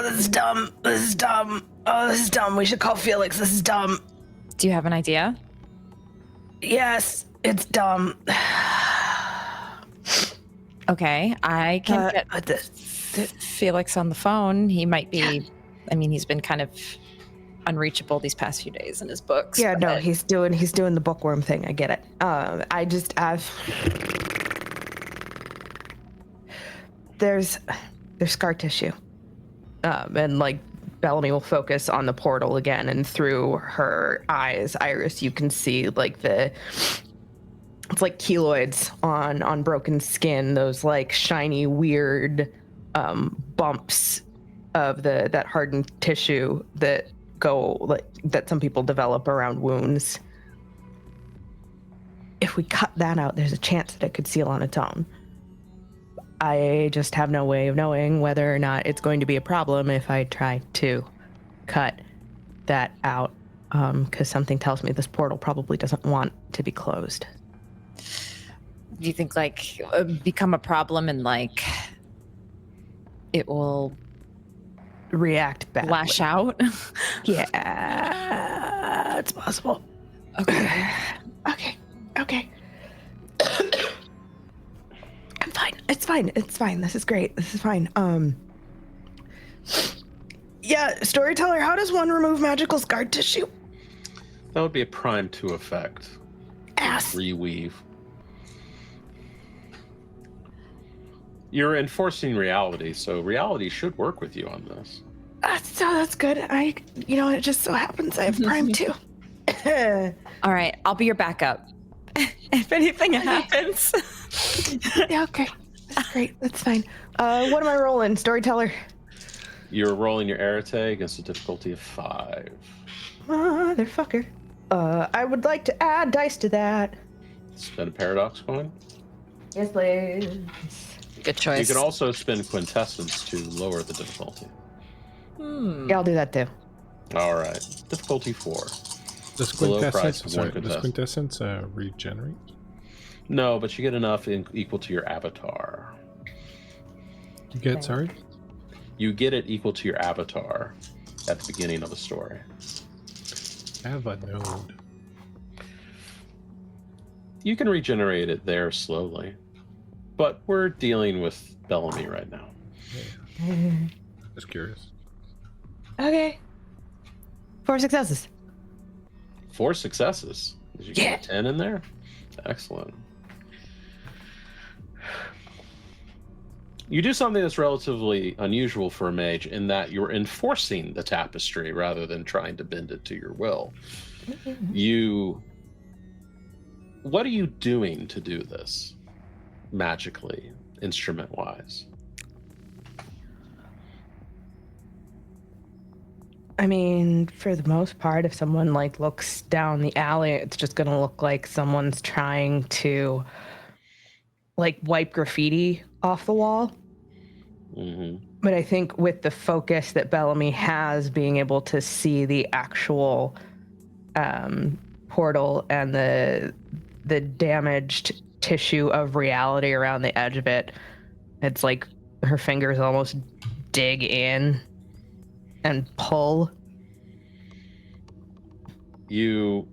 This is dumb. This is dumb. Oh, this is dumb. We should call Felix. This is dumb. Do you have an idea? Yes, it's dumb. Okay, I can get Felix on the phone. He might be, I mean, he's been kind of unreachable these past few days in his books. Yeah, no, he's doing the bookworm thing. I get it. There's scar tissue. And like Bellamy will focus on the portal again, and through her eyes, Iris, you can see like it's like keloids on broken skin, those like shiny, weird bumps of that hardened tissue that some people develop around wounds. If we cut that out, there's a chance that it could seal on its own. I just have no way of knowing whether or not it's going to be a problem if I try to cut that out, because something tells me this portal probably doesn't want to be closed. Do you think like become a problem and like it will react badly? Lash out? Yeah, it's possible. Okay. Okay. I'm fine. It's fine. This is great. This is fine. Yeah, Storyteller, how does one remove magical scar tissue? That would be a prime 2 effect. Ass. Reweave. You're enforcing reality, so reality should work with you on this. That's good. It just so happens I have prime 2. All right, I'll be your backup. If anything happens. Yeah, okay. That's great. That's fine. What am I rolling, Storyteller? You're rolling your arete against a difficulty of 5. Motherfucker. I would like to add dice to that. Spin a paradox coin. Yes, please. Good choice. You can also spin quintessence to lower the difficulty. Yeah, I'll do that too. All right. Difficulty 4. Does Below price, quintessence regenerate? No, but you get enough equal to your avatar. You get, sorry? You get it equal to your avatar at the beginning of the story. Have a node. You can regenerate it there slowly, but we're dealing with Bellamy right now. Yeah. Just curious. Okay. 4 successes. 4 successes. Did you get a 10 in there? Excellent. You do something that's relatively unusual for a mage in that you're enforcing the tapestry rather than trying to bend it to your will. What are you doing to do this magically, instrument-wise? I mean, for the most part, if someone like looks down the alley, it's just going to look like someone's trying to like wipe graffiti off the wall. Mm-hmm. But I think with the focus that Bellamy has, being able to see the actual portal and the damaged tissue of reality around the edge of it, it's like her fingers almost dig in and pull. You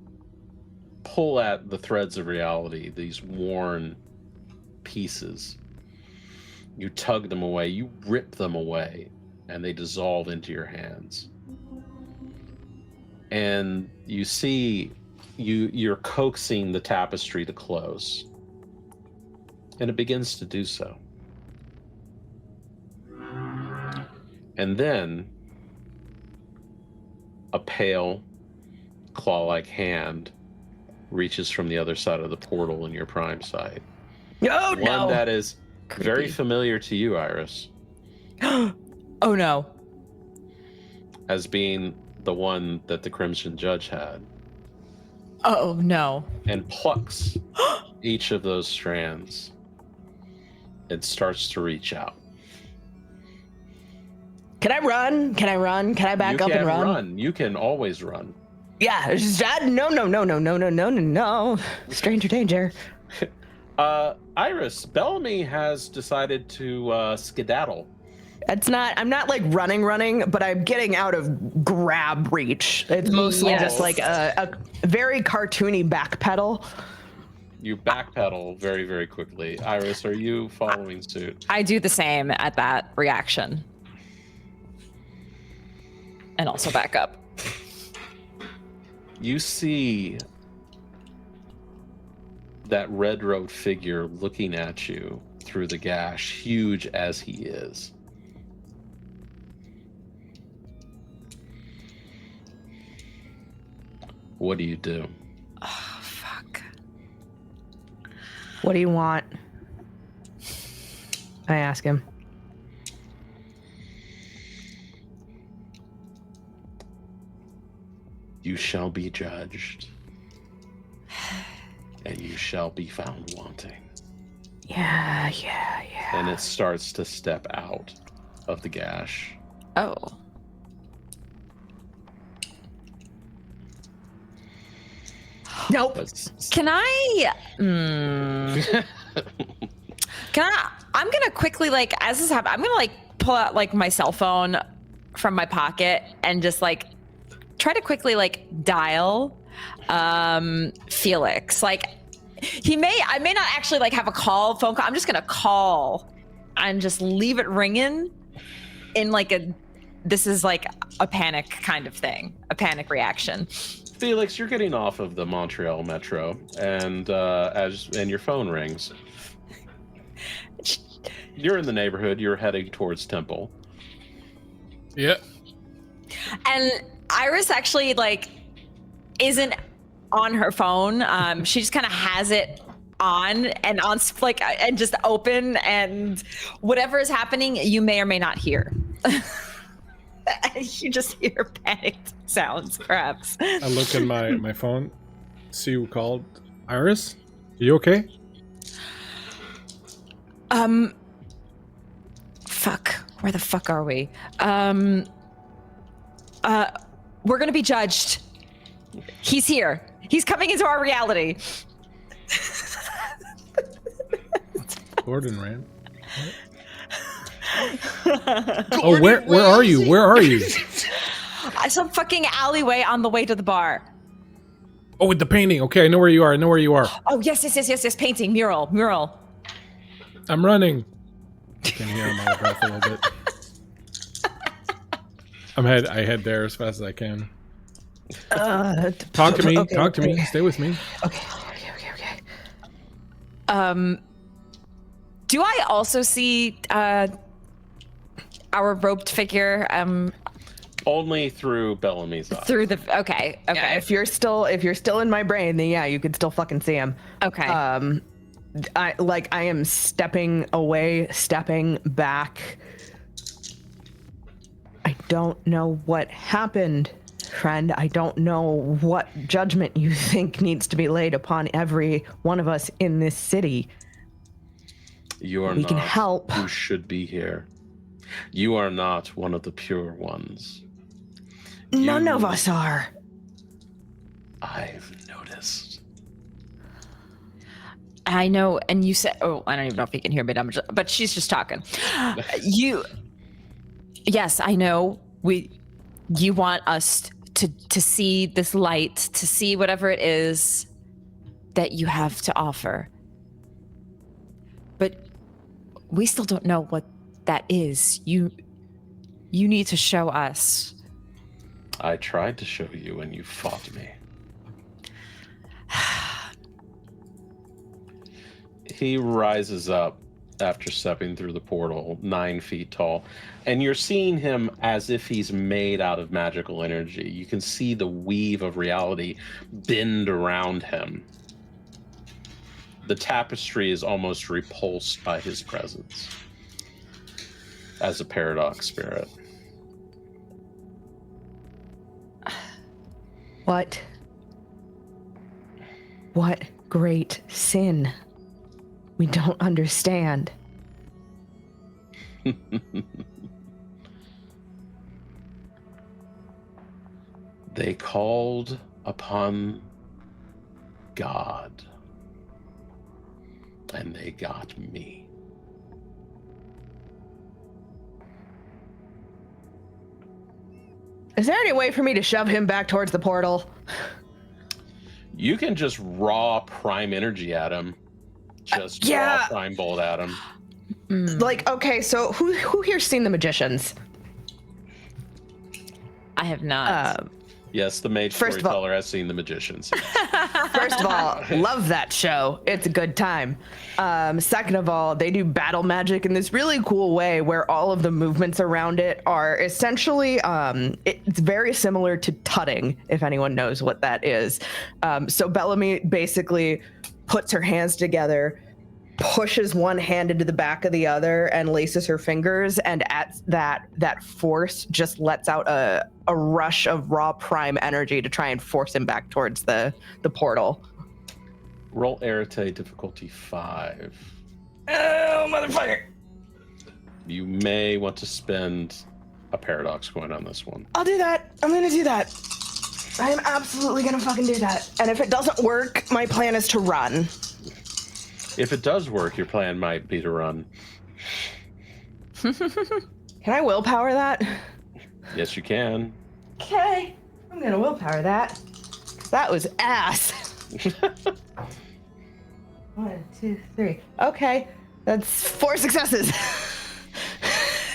pull at the threads of reality, these worn pieces. You tug them away, you rip them away, and they dissolve into your hands. And you see you're coaxing the tapestry to close. And it begins to do so. And then a pale, claw-like hand reaches from the other side of the portal in your prime sight. Oh, One no. that is very Creepy. familiar to you, Iris, Oh no. as being the one that the Crimson Judge had, Oh no. and plucks each of those strands and starts to reach out. Can I run? Can I run? Can I back up and run? You can always run. Yeah. It's just, no. Stranger danger. Iris, Bellamy has decided to skedaddle. I'm not like running, but I'm getting out of grab reach. It's mostly Yes. just like a very cartoony backpedal. You backpedal very, very quickly. Iris, are you following suit? I do the same at that reaction. And also back up. You see that red-robed figure looking at you through the gash, huge as he is. What do you do? Oh, fuck. What do you want? I ask him. You shall be judged, and you shall be found wanting. Yeah. And it starts to step out of the gash. Oh. Nope. Can I? I'm gonna quickly, like, as this happens, I'm gonna like pull out like my cell phone from my pocket and just like try to quickly like dial Felix. Like, I may not actually like have a phone call. I'm just gonna call and just leave it ringing in like this is like a panic kind of thing, a panic reaction. Felix, you're getting off of the Montreal Metro, and your phone rings. You're in the neighborhood. You're heading towards Temple. Yeah. And Iris actually like isn't on her phone. She just kind of has it on like and just open, and whatever is happening, you may or may not hear. You just hear panicked sounds, perhaps. I look at my phone, see who called. Iris, you okay? Fuck. Where the fuck are we? We're gonna be judged. He's here. He's coming into our reality. Gordon ran. Oh, where are you? Where are you? Some fucking alleyway on the way to the bar. Oh, with the painting. Okay, I know where you are. Oh, yes. Painting, mural. I'm running. I can hear him out of breath a little bit. I head there as fast as I can. Talk to me. Talk to me. Stay with me. Okay. Do I also see our roped figure Only through Bellamy's eyes. through the? Okay. Yeah, if you're still in my brain, then yeah, you could still fucking see him. Okay. I am stepping away, stepping back. I don't know what happened, friend. I don't know what judgment you think needs to be laid upon every one of us in this city. You are We not can help. who should be here. You are not one of the pure ones. None of us are. I've noticed. I know, and you said, oh, I don't even know if you can hear me, but she's just talking. Yes, I know. You want us to see this light, to see whatever it is that you have to offer. But we still don't know what that is. You need to show us. I tried to show you and you fought me. He rises up after stepping through the portal, 9 feet tall, and you're seeing him as if he's made out of magical energy. You can see the weave of reality bend around him. The tapestry is almost repulsed by his presence as a paradox spirit. What great sin? We don't understand. They called upon God, and they got me. Is there any way for me to shove him back towards the portal? You can just raw prime energy at him. Just yeah. raw prime bolt at him. Like, okay, so who here's seen The Magicians? I have not. Yes, the Mage First of all- Storyteller has seen The Magicians. First of all, love that show. It's a good time. Second of all, they do battle magic in this really cool way where all of the movements around it are essentially, it's very similar to tutting, if anyone knows what that is. So Bellamy basically puts her hands together, pushes one hand into the back of the other, and laces her fingers, and at that force just lets out a rush of raw prime energy to try and force him back towards the portal. Roll Arete difficulty 5. Oh, motherfucker! You may want to spend a paradox coin on this one. I'll do that. I'm gonna do that. I am absolutely gonna fucking do that. And if it doesn't work, my plan is to run. If it does work, your plan might be to run. Can I willpower that? Yes, you can. Okay. I'm gonna willpower that. That was ass. 1, 2, 3. Okay. That's 4 successes.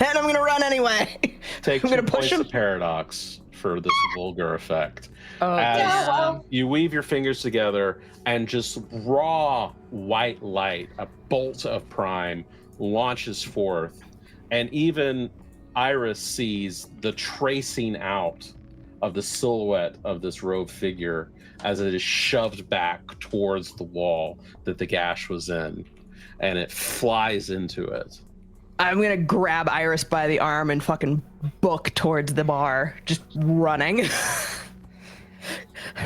And I'm gonna run anyway. Take I'm 2 gonna push points him. of paradox for this vulgar effect. Oh, As yeah. you weave your fingers together and just raw white light, a bolt of prime, launches forth. And even Iris sees the tracing out of the silhouette of this robed figure as it is shoved back towards the wall that the gash was in. And it flies into it. I'm gonna grab Iris by the arm and fucking book towards the bar, just running.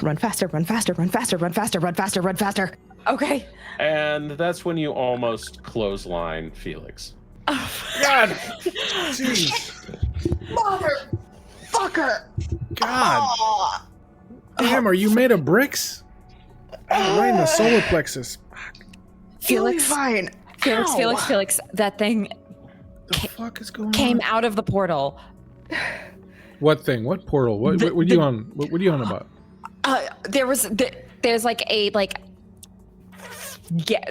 Run faster, run faster, run faster, run faster, run faster, run faster. Okay. And that's when you almost clothesline Felix. God! Jeez. Motherfucker! God! Oh, Damn, are you made of bricks? Right in the solar plexus. you'll be Felix, fine. Felix, Ow. Felix, that thing The fuck is going came on? out of the portal. What thing? What portal? What are you on? What are you on about? There's like a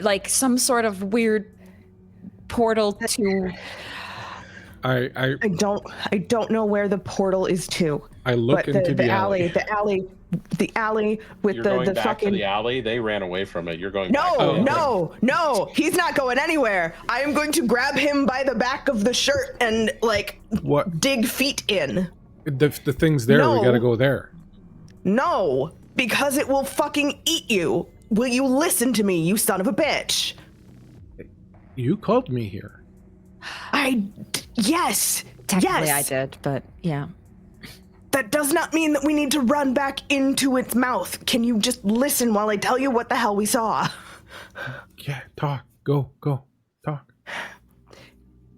like some sort of weird portal to I don't know where the portal is to. look But into the alley. the alley with You're the going the back fucking. to the alley. They ran away from it. You're going back to the alley. No, he's not going anywhere. I am going to grab him by the back of the shirt and like What? dig feet in. The thing's there. We No. gotta go there. No, because it will fucking eat you. Will you listen to me, you son of a bitch? You called me here. Yes. Technically, yes. I did, but yeah. That does not mean that we need to run back into its mouth. Can you just listen while I tell you what the hell we saw? Yeah, talk. Go. Talk.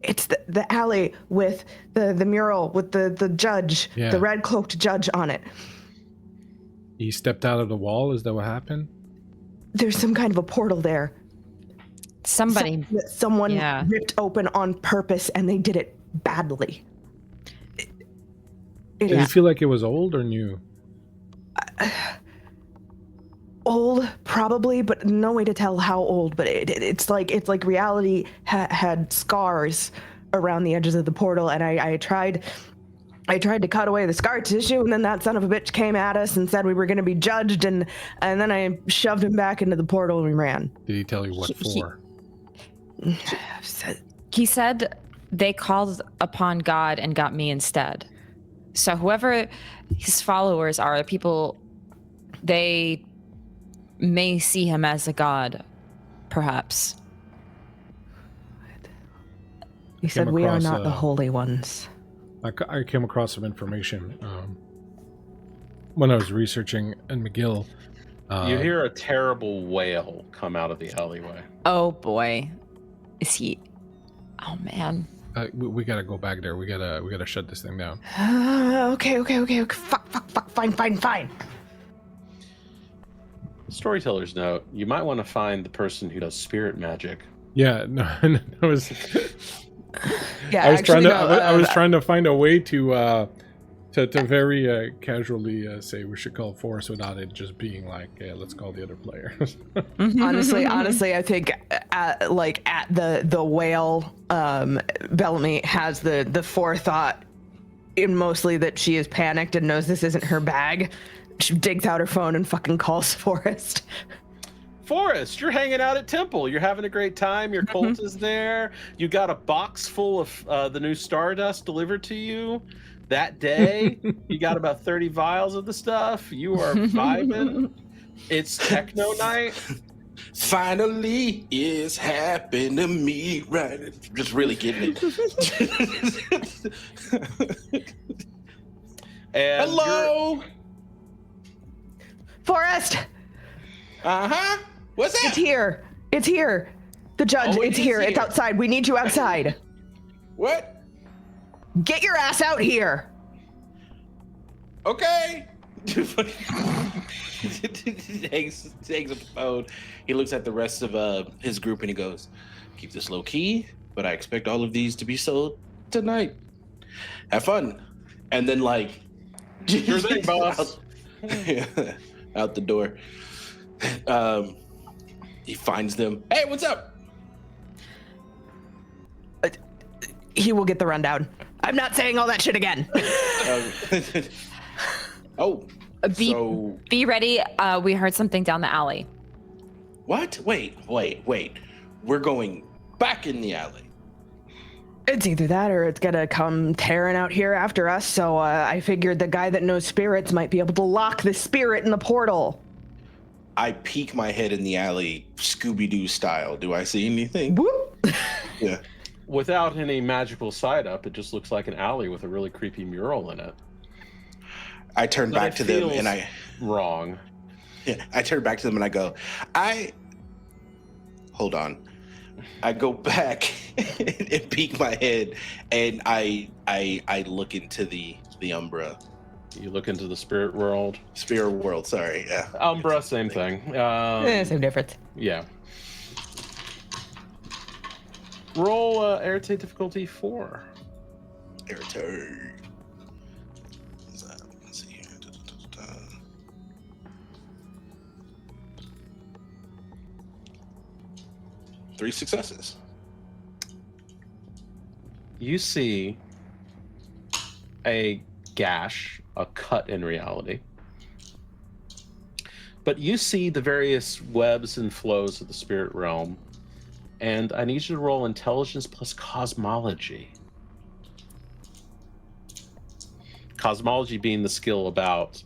It's the alley with the mural with the judge, Yeah. the red cloaked judge on it. He stepped out of the wall. Is that what happened? There's some kind of a portal there. Someone Yeah. ripped open on purpose, and they did it badly. Did you feel like it was old or new? Old, probably, but no way to tell how old. But it's like reality had scars around the edges of the portal, and I tried to cut away the scar tissue, and then that son of a bitch came at us and said we were going to be judged, and then I shoved him back into the portal and we ran. Did he tell you what for? He said they called upon God and got me instead. So whoever his followers are, people, they may see him as a god, perhaps. He said we are not the holy ones. I came across some information when I was researching in McGill. You hear a terrible wail come out of the alleyway. Oh boy, is he? Oh man. We gotta go back there. We gotta shut this thing down. Okay. Fuck. Fine. Storyteller's note: you might want to find the person who does spirit magic. Yeah, no, it was. Yeah, I was trying to find a way to very casually say we should call Force without it just being like, yeah, let's call the other player. honestly, I think at the whale, Bellamy has the forethought in mostly that she is panicked and knows this isn't her bag. She digs out her phone and fucking calls Forrest. Forrest, you're hanging out at Temple. You're having a great time. Your cult is there. You got a box full of the new Stardust delivered to you that day. You got about 30 vials of the stuff. You are vibing. It's techno night. Finally, it's happened to me, right? Just really getting it. And Hello. Forrest, Uh-huh. What's that? it's here. The judge, Oh, it it's is here. here. It's outside. We need you outside. What? Get your ass out here. Okay. hangs up the phone. He looks at the rest of his group and he goes, "Keep this low key, but I expect all of these to be sold tonight. Have fun." And then like, Sure thing, boss. out the door. He finds them. Hey, what's up? He will get the rundown. I'm not saying all that shit again. Oh, so Be ready. We heard something down the alley. what? Wait. We're going back in the alley. It's either that or it's gonna come tearing out here after us, so I figured the guy that knows spirits might be able to lock the spirit in the portal. I peek my head in the alley, Scooby-Doo style. Do I see anything? Whoop. Yeah. Without any magical side up, it just looks like an alley with a really creepy mural in it. I turn But back it to them feels and I wrong. turn back to them and I go, hold on. I go back and peek my head and I look into the Umbra. You look into the spirit world. Spirit world, sorry. Yeah. Umbra, same thing. Same difference. Yeah. Roll Arete difficulty 4. Irritate. Let's see here. 3 successes. you see a gash, a cut in reality. But you see the various webs and flows of the spirit realm, and I need you to roll intelligence plus cosmology. Cosmology being the skill about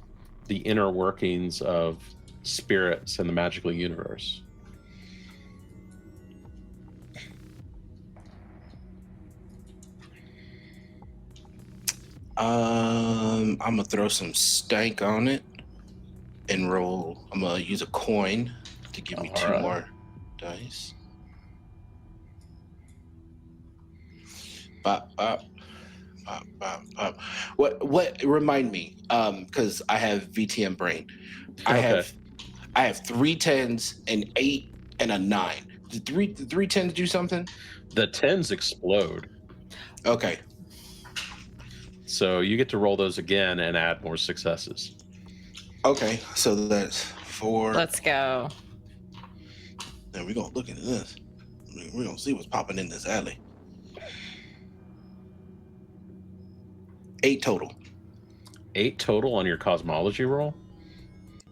the inner workings of spirits and the magical universe. I'm gonna throw some stank on it and roll. I'm gonna use a coin to give me All 2 right. more dice. Bop, bop, bop, bop, bop. What? Remind me, because I have VTM brain. I Okay. have 3 10s, an 8, and a 9. Did three 10s do something? The 10s explode. Okay. So you get to roll those again and add more successes. Okay. So that's 4. Let's go. Now we're gonna look into this. We're gonna see what's popping in this alley. 8 total. 8 total on your cosmology roll?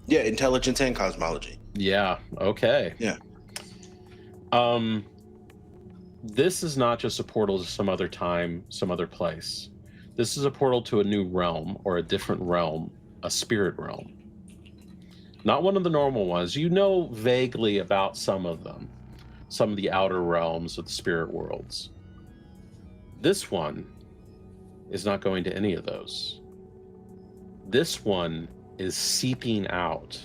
Yeah, intelligence and cosmology. Yeah, okay. Yeah. This is not just a portal to some other time, some other place. This is a portal to a new realm or a different realm, a spirit realm. Not one of the normal ones. You know vaguely about some of them, some of the outer realms of the spirit worlds. This one is not going to any of those. This one is seeping out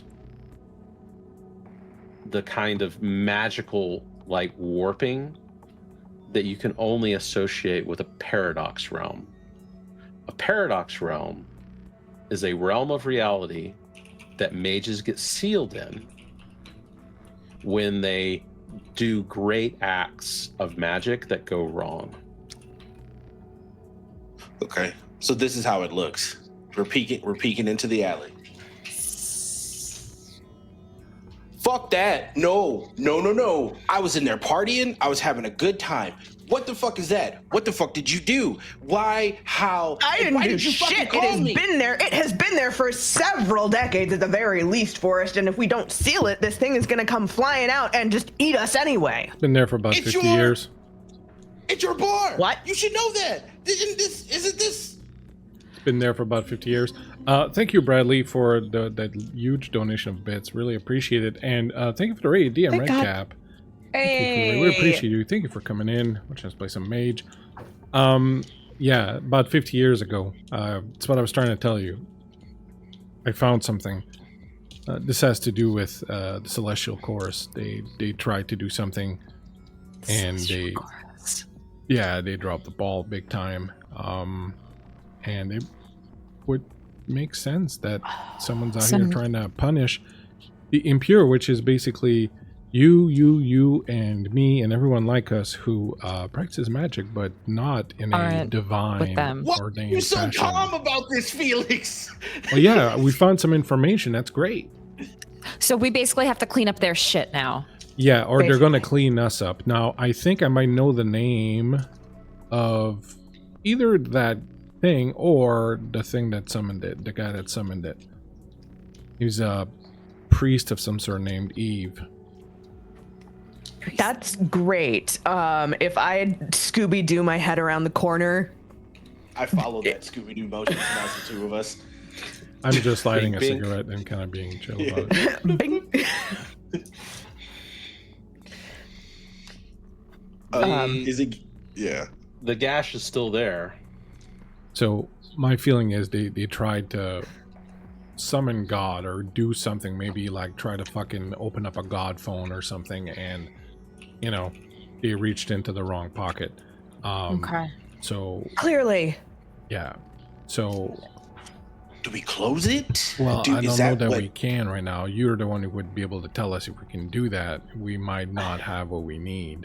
the kind of magical like warping that you can only associate with a paradox realm. A paradox realm is a realm of reality that mages get sealed in when they do great acts of magic that go wrong. Okay. So this is how it looks. We're peeking into the alley. Fuck that. No. I was in there partying. I was having a good time. What the fuck is that? What the fuck did you do? Why? How? I And didn't why do did you fucking shit. It call has me? been there. It has been there for several decades at the very least, Forrest. And if we don't seal it, this thing is gonna come flying out and just eat us anyway. Been there for about It's 50 your- years. It's your bar. What? You should know that. Isn't this? Been there for about 50 years. Thank you, Bradley, for that huge donation of bits. Really appreciate it. And thank you for the raid, DM Thank God. Redcap. We appreciate you. Thank you for coming in. Watching us play some Mage. Yeah, about 50 years ago. That's what I was trying to tell you. I found something. This has to do with the Celestial Chorus. They tried to do something, and they dropped the ball big time. And it would make sense that someone's out here trying to punish the impure, which is basically you, and me, and everyone like us who practices magic, but not in a Aren't divine with them. What? ordained You're so fashion. calm about this, Felix. Well, yeah, we found some information. That's great. So we basically have to clean up their shit now. Yeah, or they're going to Basically. clean us up. Now, I think I might know the name of either that thing or the thing that summoned it, the guy that summoned it. He's a priest of some sort named Eve. That's great. If I had Scooby-Doo my head around the corner, I follow that Scooby-Doo motion. Now it's the 2 of us. I'm just lighting a Bink. cigarette and kind of being chill about it. bing. Is it? Yeah. The gash is still there. So my feeling is they tried to summon God or do something, maybe like try to fucking open up a God phone or something, and you know, they reached into the wrong pocket. Okay. So Clearly. yeah. So Do we close it? well, I is don't know that what- we can right now. You're the one who would be able to tell us if we can do that. We might not have what we need.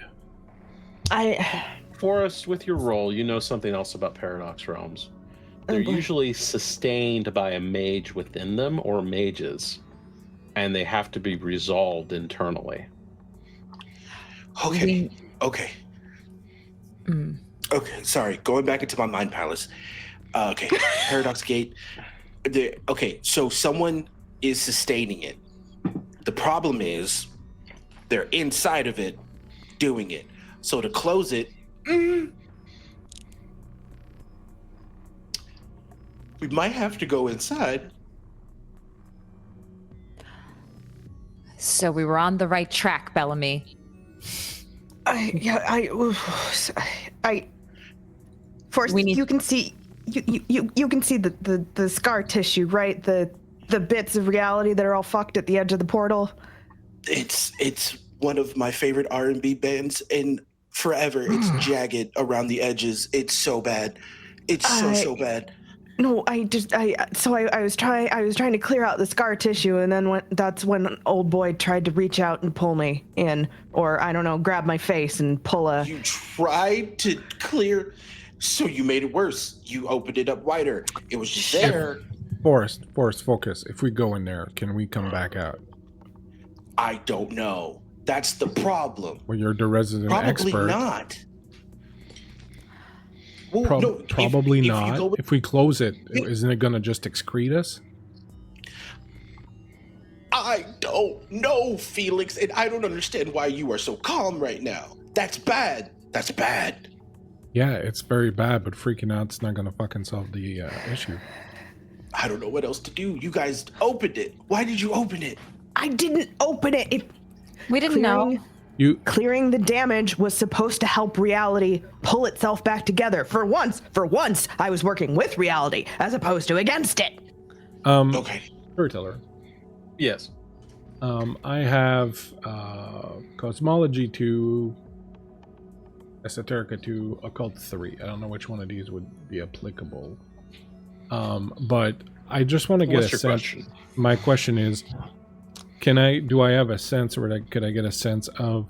Forrest, with your role, you know something else about paradox realms. They're boy. usually sustained by a mage within them or mages, and they have to be resolved internally. Okay. Okay. Okay, sorry. Going back into my mind palace. Okay, Paradox Gate. Okay, so someone is sustaining it. The problem is they're inside of it doing it. So to close it, we might have to go inside. So we were on the right track, Bellamy. Forrest, you can see you can see the scar tissue, right? The bits of reality that are all fucked at the edge of the portal. It's one of my favorite R&B bands in forever. It's jagged around the edges. It's so bad. It's so bad. No, I was trying to clear out the scar tissue, and then that's when old boy tried to reach out and pull me in, or I don't know, grab my face and pull a. You tried to clear, so you made it worse. You opened it up wider. It was just there. Forrest, focus. If we go in there, can we come back out? I don't know. That's the problem. Well, you're the resident expert. Probably not. Well, no, probably if not. If we close it, isn't it going to just excrete us? I don't know, Felix, and I don't understand why you are so calm right now. That's bad. That's bad. Yeah, it's very bad, but freaking out's not going to fucking solve the issue. I don't know what else to do. You guys opened it. Why did you open it? I didn't open it. We didn't know. Clearing the damage was supposed to help reality pull itself back together. For once, I was working with reality as opposed to against it. Okay. Storyteller. Yes. I have Cosmology 2, Esoterica 2, Occult 3. I don't know which one of these would be applicable. But I just want to get a sense. Question? My question is, do I have a sense, or could I get a sense of,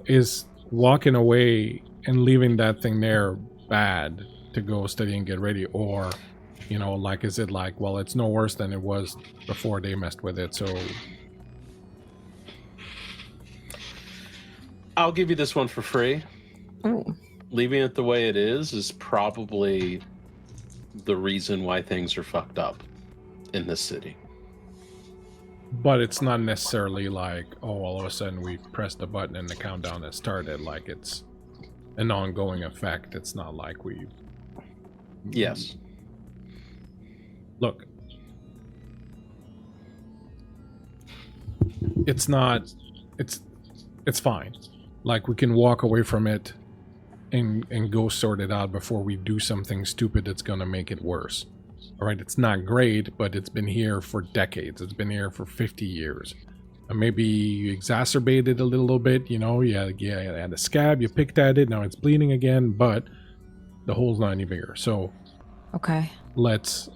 is walking away and leaving that thing there bad to go study and get ready? Or, is it like, well, it's no worse than it was before they messed with it, so... I'll give you this one for free. Ooh. Leaving it the way it is probably the reason why things are fucked up in this city. But it's not necessarily like, all of a sudden we pressed the button and the countdown has started. Like, it's an ongoing effect. It's not like we... Yes. Look. It's not... It's fine. Like, we can walk away from it and go sort it out before we do something stupid that's going to make it worse. All right, it's not great, but it's been here for decades. It's been here for 50 years. And maybe you exacerbated a little bit, you had a scab, you picked at it, now it's bleeding again, but the hole's not any bigger. So, okay, let's,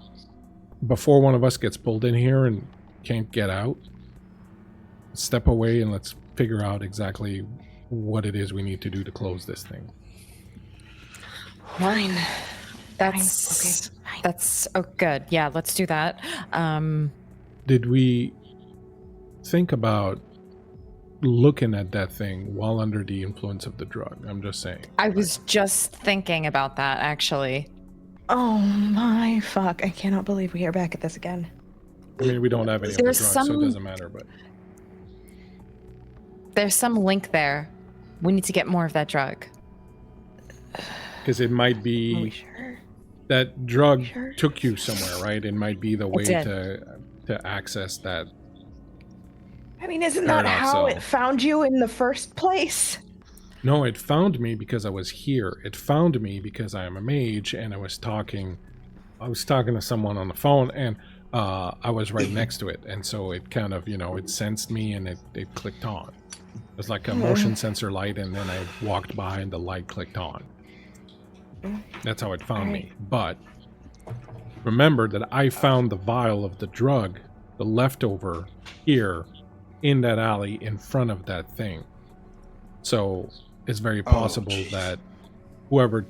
before one of us gets pulled in here and can't get out, step away and let's figure out exactly what it is we need to do to close this thing. Fine. That's good. Yeah, let's do that. Did we think about looking at that thing while under the influence of the drug? I'm just saying. I was just thinking about that, actually. Oh my fuck. I cannot believe we are back at this again. I mean, we don't have any of the drugs, so it doesn't matter, but... There's some link there. We need to get more of that drug. Because it might be... That drug took you somewhere, right? It might be the way to access that. I mean, isn't that how it found you in the first place? No, it found me because I was here. It found me because I am a mage, and I was talking to someone on the phone, and I was right next to it, and so it kind of, it sensed me, and it clicked on. It was like a motion sensor light, and then I walked by, and the light clicked on. That's how it found me. But remember that I found the vial of the drug, the leftover, here in that alley in front of that thing. So it's very possible that whoever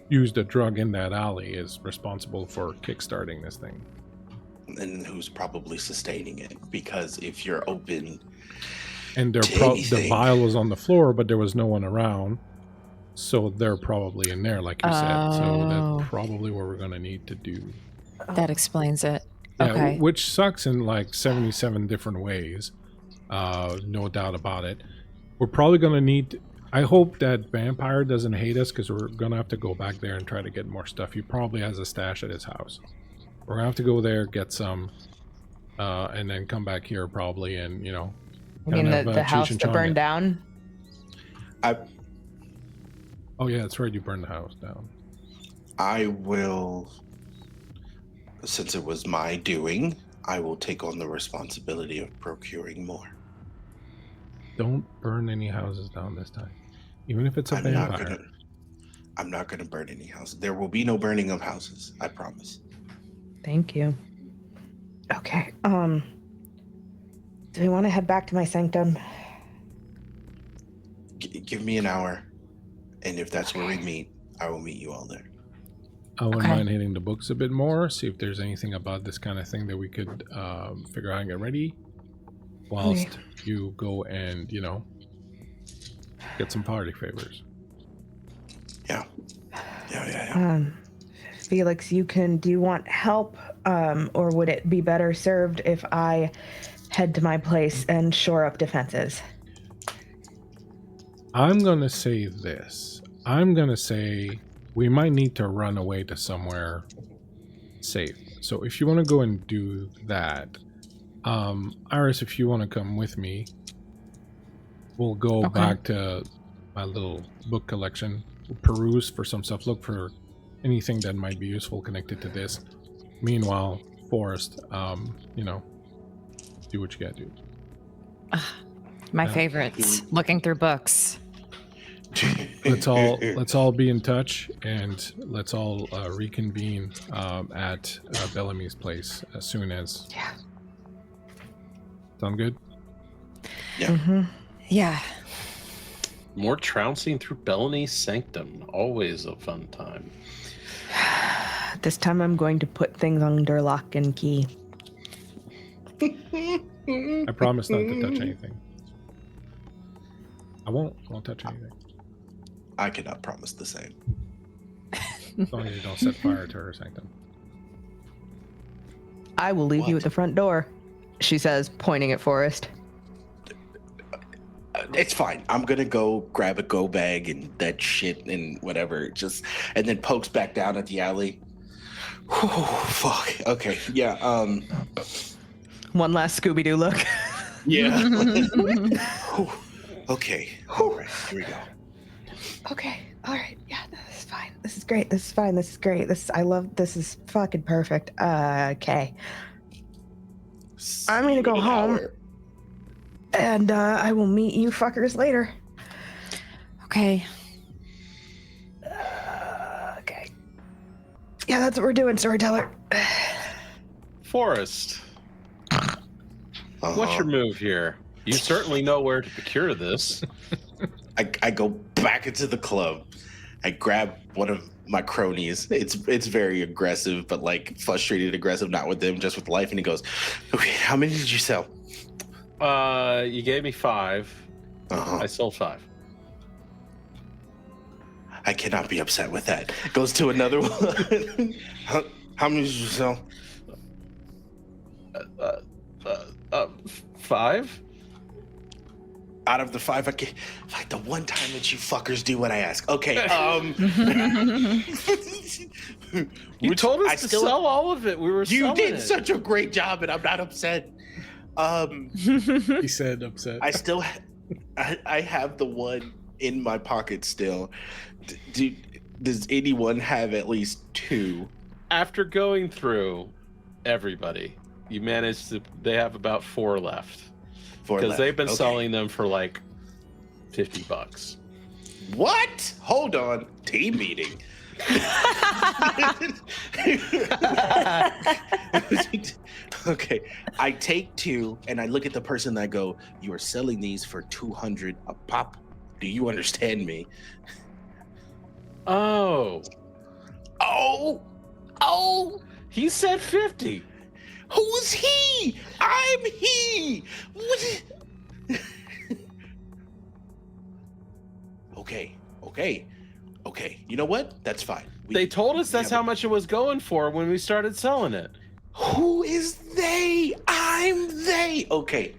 used the drug in that alley is responsible for kickstarting this thing. And who's probably sustaining it, because if you're open and the vial was on the floor, but there was no one around. So they're probably in there, like you said. So Oh. that's probably what we're going to need to do. That explains it. Yeah, Okay. which sucks in like 77 different ways. No doubt about it. We're probably going to need... I hope that Vampire doesn't hate us, because we're going to have to go back there and try to get more stuff. He probably has a stash at his house. We're going to have to go there, get some, and then come back here probably, and, you know... I mean, kind of, the Cheech house and that Chong burned it. down? Oh, yeah, that's right. You burned the house down. I will, since it was my doing, I will take on the responsibility of procuring more. Don't burn any houses down this time. Even if it's a I'm vampire. not gonna burn any houses. There will be no burning of houses. I promise. Thank you. Okay. Do we want to head back to my sanctum? Give me an hour, and if that's where we meet, I will meet you all there. I wouldn't Okay. mind hitting the books a bit more, see if there's anything about this kind of thing that we could figure out and get ready, whilst you go and, you know, get some party favors. Yeah. Felix, do you want help? Or would it be better served if I head to my place and shore up defenses? I'm going to say this. I'm going to say we might need to run away to somewhere safe. So if you want to go and do that, Iris, if you want to come with me, we'll go back to my little book collection, we'll peruse for some stuff, look for anything that might be useful connected to this. Meanwhile, Forrest, you know, do what you gotta do. My Yeah. favorites. Looking through books. Let's all be in touch, and let's all reconvene at Bellamy's place as soon as. Yeah. Sound good? Yeah. Mm-hmm. Yeah. More trouncing through Bellamy's sanctum. Always a fun time. This time I'm going to put things under lock and key. I promise not to touch anything. I won't touch anything. I cannot promise the same. As long as you don't set fire to her sanctum. I will leave you What? at the front door, she says, pointing at Forrest. It's fine. I'm gonna go grab a go bag and that shit and whatever. And then pokes back down at the alley. Whew, fuck. Okay. Yeah. One last Scooby-Doo look. Yeah. Whew. Okay. All right. Here we go. Okay. All right. Yeah, this is fine. This is great. This is fine. This is great. This is fucking perfect. Okay. I'm gonna go An home. hour. And I will meet you fuckers later. Okay. Okay. Yeah, that's what we're doing, Storyteller. Forrest, what's your move here? You certainly know where to procure this. I go back into the club. I grab one of my cronies. It's very aggressive, but like frustrated aggressive, not with them, just with life. And he goes, "Okay, how many did you sell?" You gave me 5. Uh-huh. I sold 5. I cannot be upset with that. Goes to another one. How many did you sell? 5? Out of the 5, I can, like the one time that you fuckers do what I ask. Okay. You told us to sell all of it. We were You selling did it. such a great job, and I'm not upset. He said upset. I still, I have the one in my pocket still. Does anyone have at least 2? After going through everybody, you managed to. They have about 4 left because they've been selling them for like $50. What? Hold on. Team meeting. Okay, I take 2 and I look at the person and I go, "You are selling these for 200 a pop. Do you understand me?" Oh, Oh, he said 50. who's he? I'm he. What? Okay. Okay, you know what? That's fine. They told us that's how much it was going for when we started selling it. Who is they? I'm they. Okay.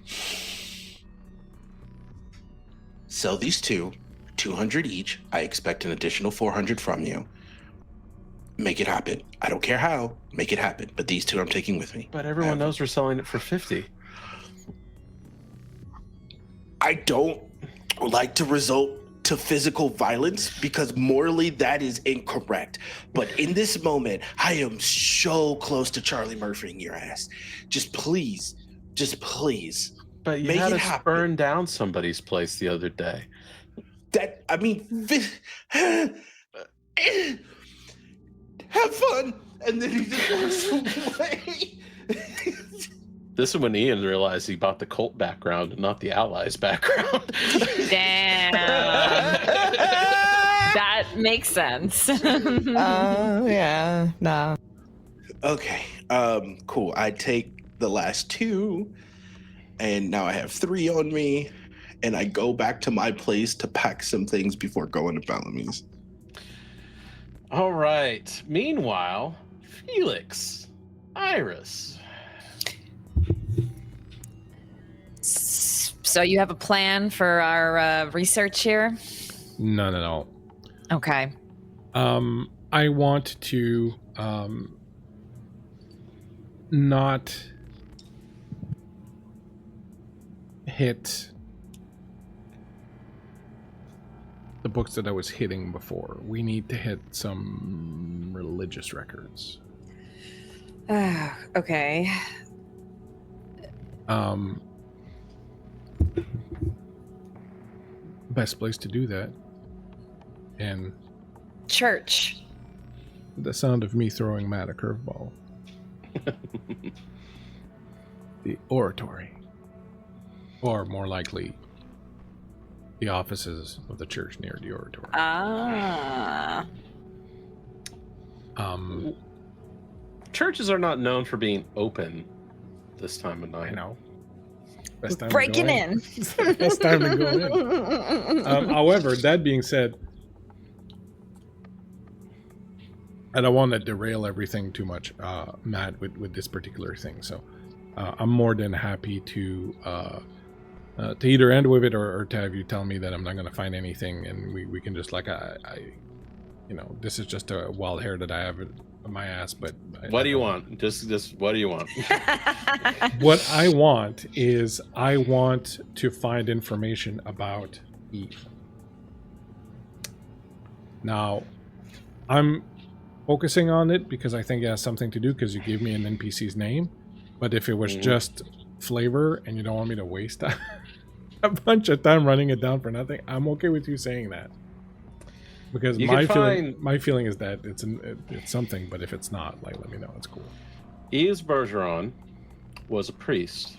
Sell these two, 200 each. I expect an additional 400 from you. Make it happen. I don't care how. Make it happen. But these two I'm taking with me. But everyone knows we're selling it for 50. I don't like to resort to physical violence because morally that is incorrect. But in this moment, I am so close to Charlie Murphying your ass. Just please. But you make had it us happen. burn down somebody's place the other day. Have fun. And then he just walks away. This is when Ian realized he bought the cult background and not the Allies background. Damn. That makes sense. Yeah, nah. Okay, cool. I take the last two, and now I have 3 on me, and I go back to my place to pack some things before going to Bellamy's. All right. Meanwhile, Felix, Iris. So you have a plan for our research here? None at all. Okay. I want to not hit the books that I was hitting before. We need to hit some religious records. Okay. Best place to do that, and Church. the sound of me throwing Matt a curveball. The oratory, or more likely, the offices of the church near the oratory. Churches are not known for being open this time of night. No. Best time Breaking to go in. Best time to go in. However, that being said, I don't want to derail everything too much, Matt, with this particular thing. So I'm more than happy to either end with it or to have you tell me that I'm not going to find anything, and we can just this is just a wild hair that I have in my ass. But What do you want? Just what do you want? What I want is I want to find information about Eve. Now, I'm focusing on it because I think it has something to do because you gave me an NPC's name. But if it was just flavor and you don't want me to waste a bunch of time running it down for nothing, I'm okay with you saying that. Because my feeling is that it's something, but if it's not, let me know. It's cool. Yves Bergeron was a priest.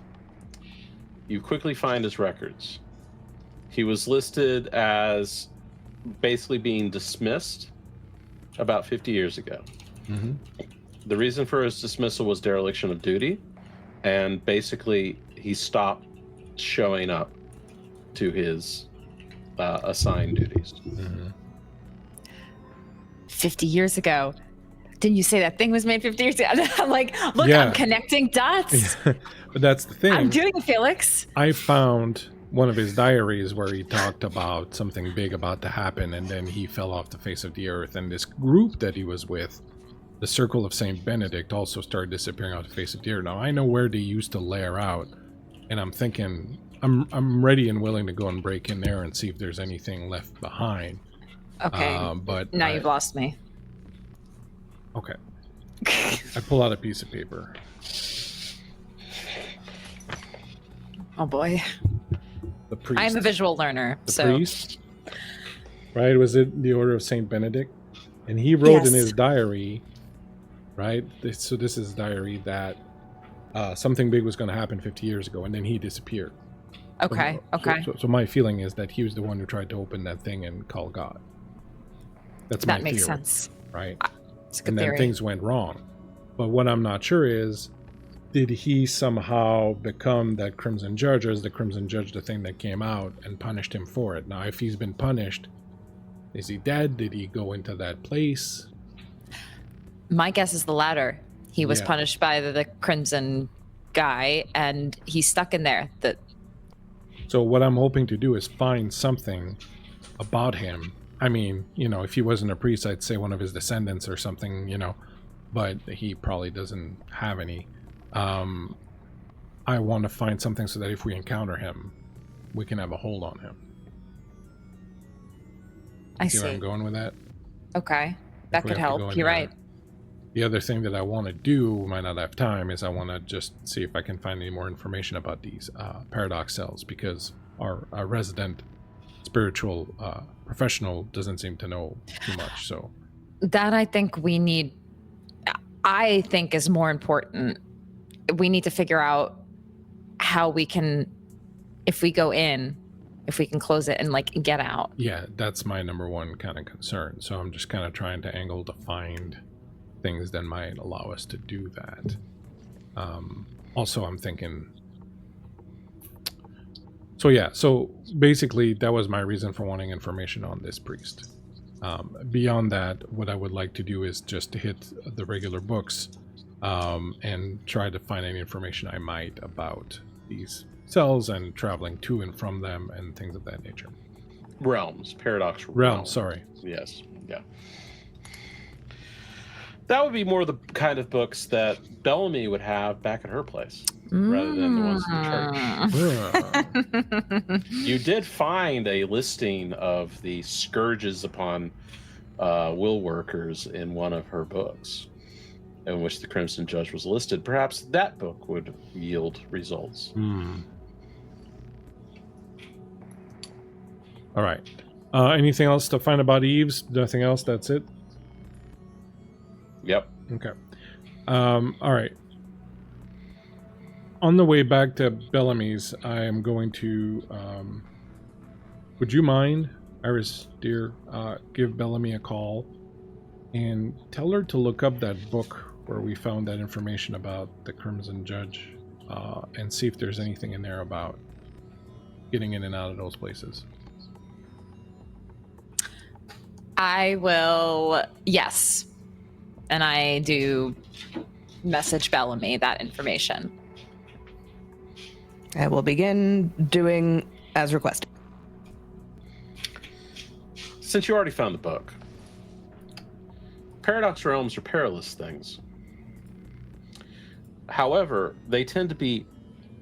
You quickly find his records. He was listed as basically being dismissed about 50 years ago. Mm-hmm. The reason for his dismissal was dereliction of duty, and basically he stopped showing up to his assigned duties. Mm-hmm. 50 years ago. Didn't you say that thing was made 50 years ago? I'm like, look, Yeah. I'm connecting dots. But that's the thing. I'm doing it, Felix. I found one of his diaries where he talked about something big about to happen, and then he fell off the face of the earth. And this group that he was with, the Circle of Saint Benedict, also started disappearing off the face of the earth. Now I know where they used to lair out, and I'm thinking I'm ready and willing to go and break in there and see if there's anything left behind. Okay. But now you've lost me. Okay. I pull out a piece of paper. Oh boy. The priest. I'm a visual learner. The priest. Right? Was it the Order of Saint Benedict? And he wrote in his diary, right? So this is his diary that something big was going to happen 50 years ago, and then he disappeared. Okay. So my feeling is that he was the one who tried to open that thing and call God. That's my that makes theory, sense. right? It's a good And then theory. things went wrong. But what I'm not sure is, did he somehow become that Crimson Judge, or is the Crimson Judge the thing that came out and punished him for it? Now, if he's been punished, Is he dead? Did he go into that place? My guess is the latter. He was Yeah. punished by the Crimson guy, and he's stuck in there. So what I'm hoping to do is find something about him. I mean, if he wasn't a priest, I'd say one of his descendants or something, but he probably doesn't have any. I want to find something so that if we encounter him, we can have a hold on him. I See see. where I'm going with that? Okay, that If we could have to go help. in You're there. right. The other thing that I want to do, might not have time, is I want to just see if I can find any more information about these paradox cells, because our resident spiritual professional doesn't seem to know too much. So That I think is more important. We need to figure out how we can, if we go in, if we can close it and get out. yeah, that's my number one kind of concern. So I'm just kind of trying to angle to find things that might allow us to do that. Also, I'm thinking... So basically, that was my reason for wanting information on this priest. Beyond that, what I would like to do is just to hit the regular books and try to find any information I might about these cells and traveling to and from them and things of that nature. Realms, paradox Realms, sorry. Yes, yeah. That would be more the kind of books that Bellamy would have back at her place, rather than the ones in the church. You did find a listing of the scourges upon will workers in one of her books, in which the Crimson Judge was listed. Perhaps that book would yield results. All right. Anything else to find about Eves? Nothing else? That's it? Yep. Okay. All right. On the way back to Bellamy's, I am going to... would you mind, Iris, dear, give Bellamy a call and tell her to look up that book where we found that information about the Crimson Judge and see if there's anything in there about getting in and out of those places. I will, yes. And I do message Bellamy that information. I will begin doing as requested. Since you already found the book, paradox realms are perilous things. However, they tend to be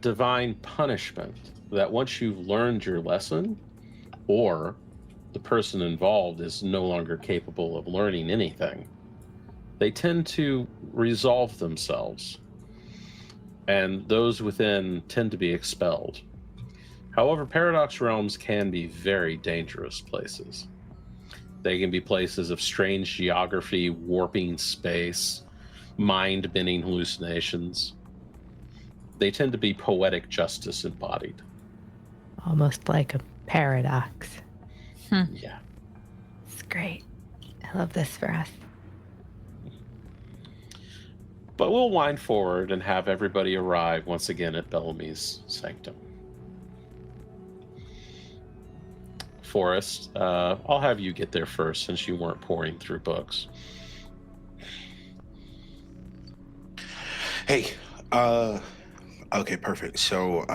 divine punishment that once you've learned your lesson, or the person involved is no longer capable of learning anything, they tend to resolve themselves, and those within tend to be expelled. However, paradox realms can be very dangerous places. They can be places of strange geography, warping space, mind-bending hallucinations. They tend to be poetic justice embodied. Almost like a paradox. Yeah. It's great. I love this for us. But we'll wind forward and have everybody arrive once again at Bellamy's sanctum. Forrest, I'll have you get there first since you weren't pouring through books. Hey, okay, perfect. So,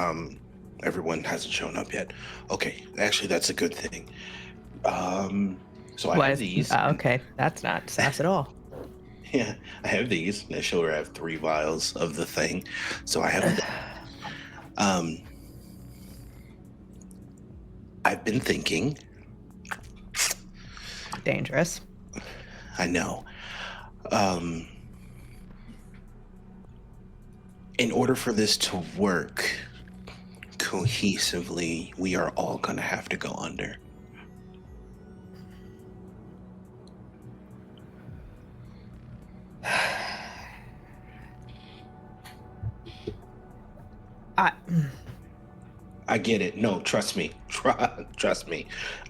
everyone hasn't shown up yet. Okay, actually, that's a good thing. So I have these. Okay, that's not sass at all. Yeah, I have these. I show her I have 3 vials of the thing. So I have I've been thinking. Dangerous. I know. In order for this to work cohesively, we are all going to have to go under. I get it. No, trust me. Trust me.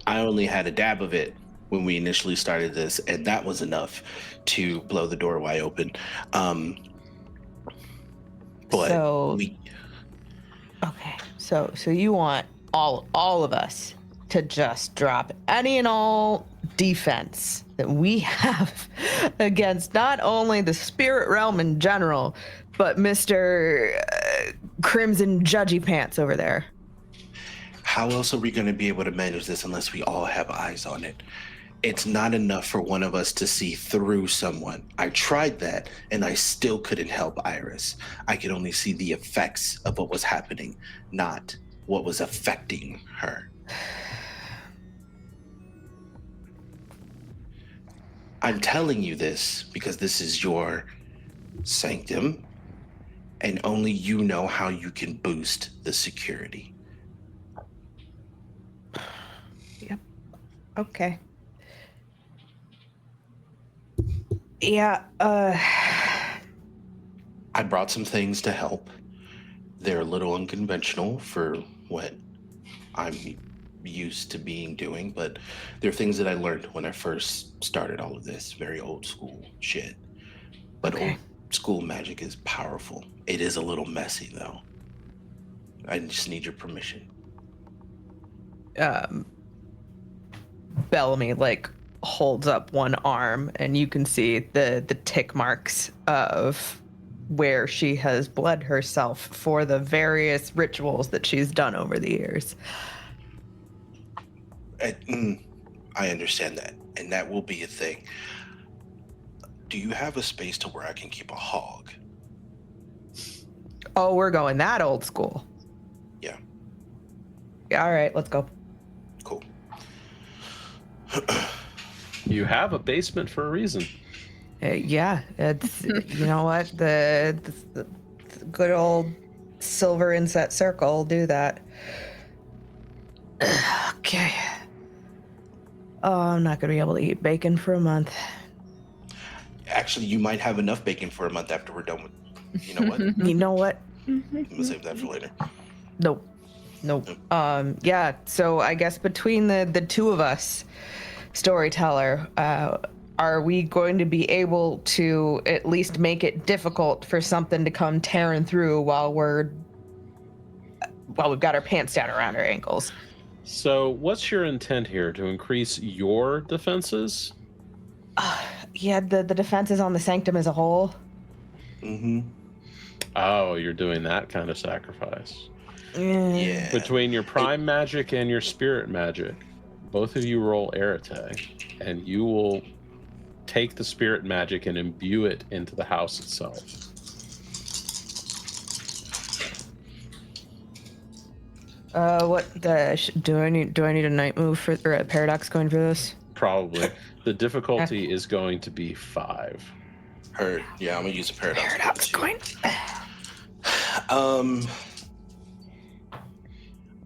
I only had a dab of it when we initially started this, and that was enough to blow the door wide open. But So- we... Okay, so you want all of us to just drop any and all defense that we have against not only the spirit realm in general, but Mr. Crimson Judgy Pants over there. How else are we going to be able to manage this unless we all have eyes on it? It's not enough for one of us to see through someone. I tried that, and I still couldn't help Iris. I could only see the effects of what was happening, not what was affecting her. I'm telling you this because this is your sanctum, and only you know how you can boost the security. Yep. Okay. Yeah, I brought some things to help. They're a little unconventional for what I'm used to doing, but they're things that I learned when I first started all of this. Very old school shit. But Okay. old school magic is powerful. It is a little messy, though. I just need your permission. Bellamy holds up one arm, and you can see the tick marks of where she has bled herself for the various rituals that she's done over the years. I understand that, and that will be a thing. Do you have a space to where I can keep a hog? Oh, we're going that old school. Yeah. Yeah, all right, let's go. Cool. You have a basement for a reason. Yeah, it's you know what, the good old silver inset circle will do that. Okay. Oh, I'm not gonna be able to eat bacon for a month. Actually, you might have enough bacon for a month after we're done with. You know what? You know what? I'm gonna save that for later. Nope. Yeah, so I guess between the two of us, Storyteller, are we going to be able to at least make it difficult for something to come tearing through while we've got our pants down around our ankles? So, what's your intent here? To increase your defenses? Yeah, the defenses on the sanctum as a whole. Mm-hmm. Oh, you're doing that kind of sacrifice. Yeah. Between your prime magic and your spirit magic, both of you roll Arete, and you will take the spirit magic and imbue it into the house itself. Do I need a night move or a paradox going for this? Probably. The difficulty is going to be 5. Heard. Yeah, I'm gonna use a paradox. Paradox coin.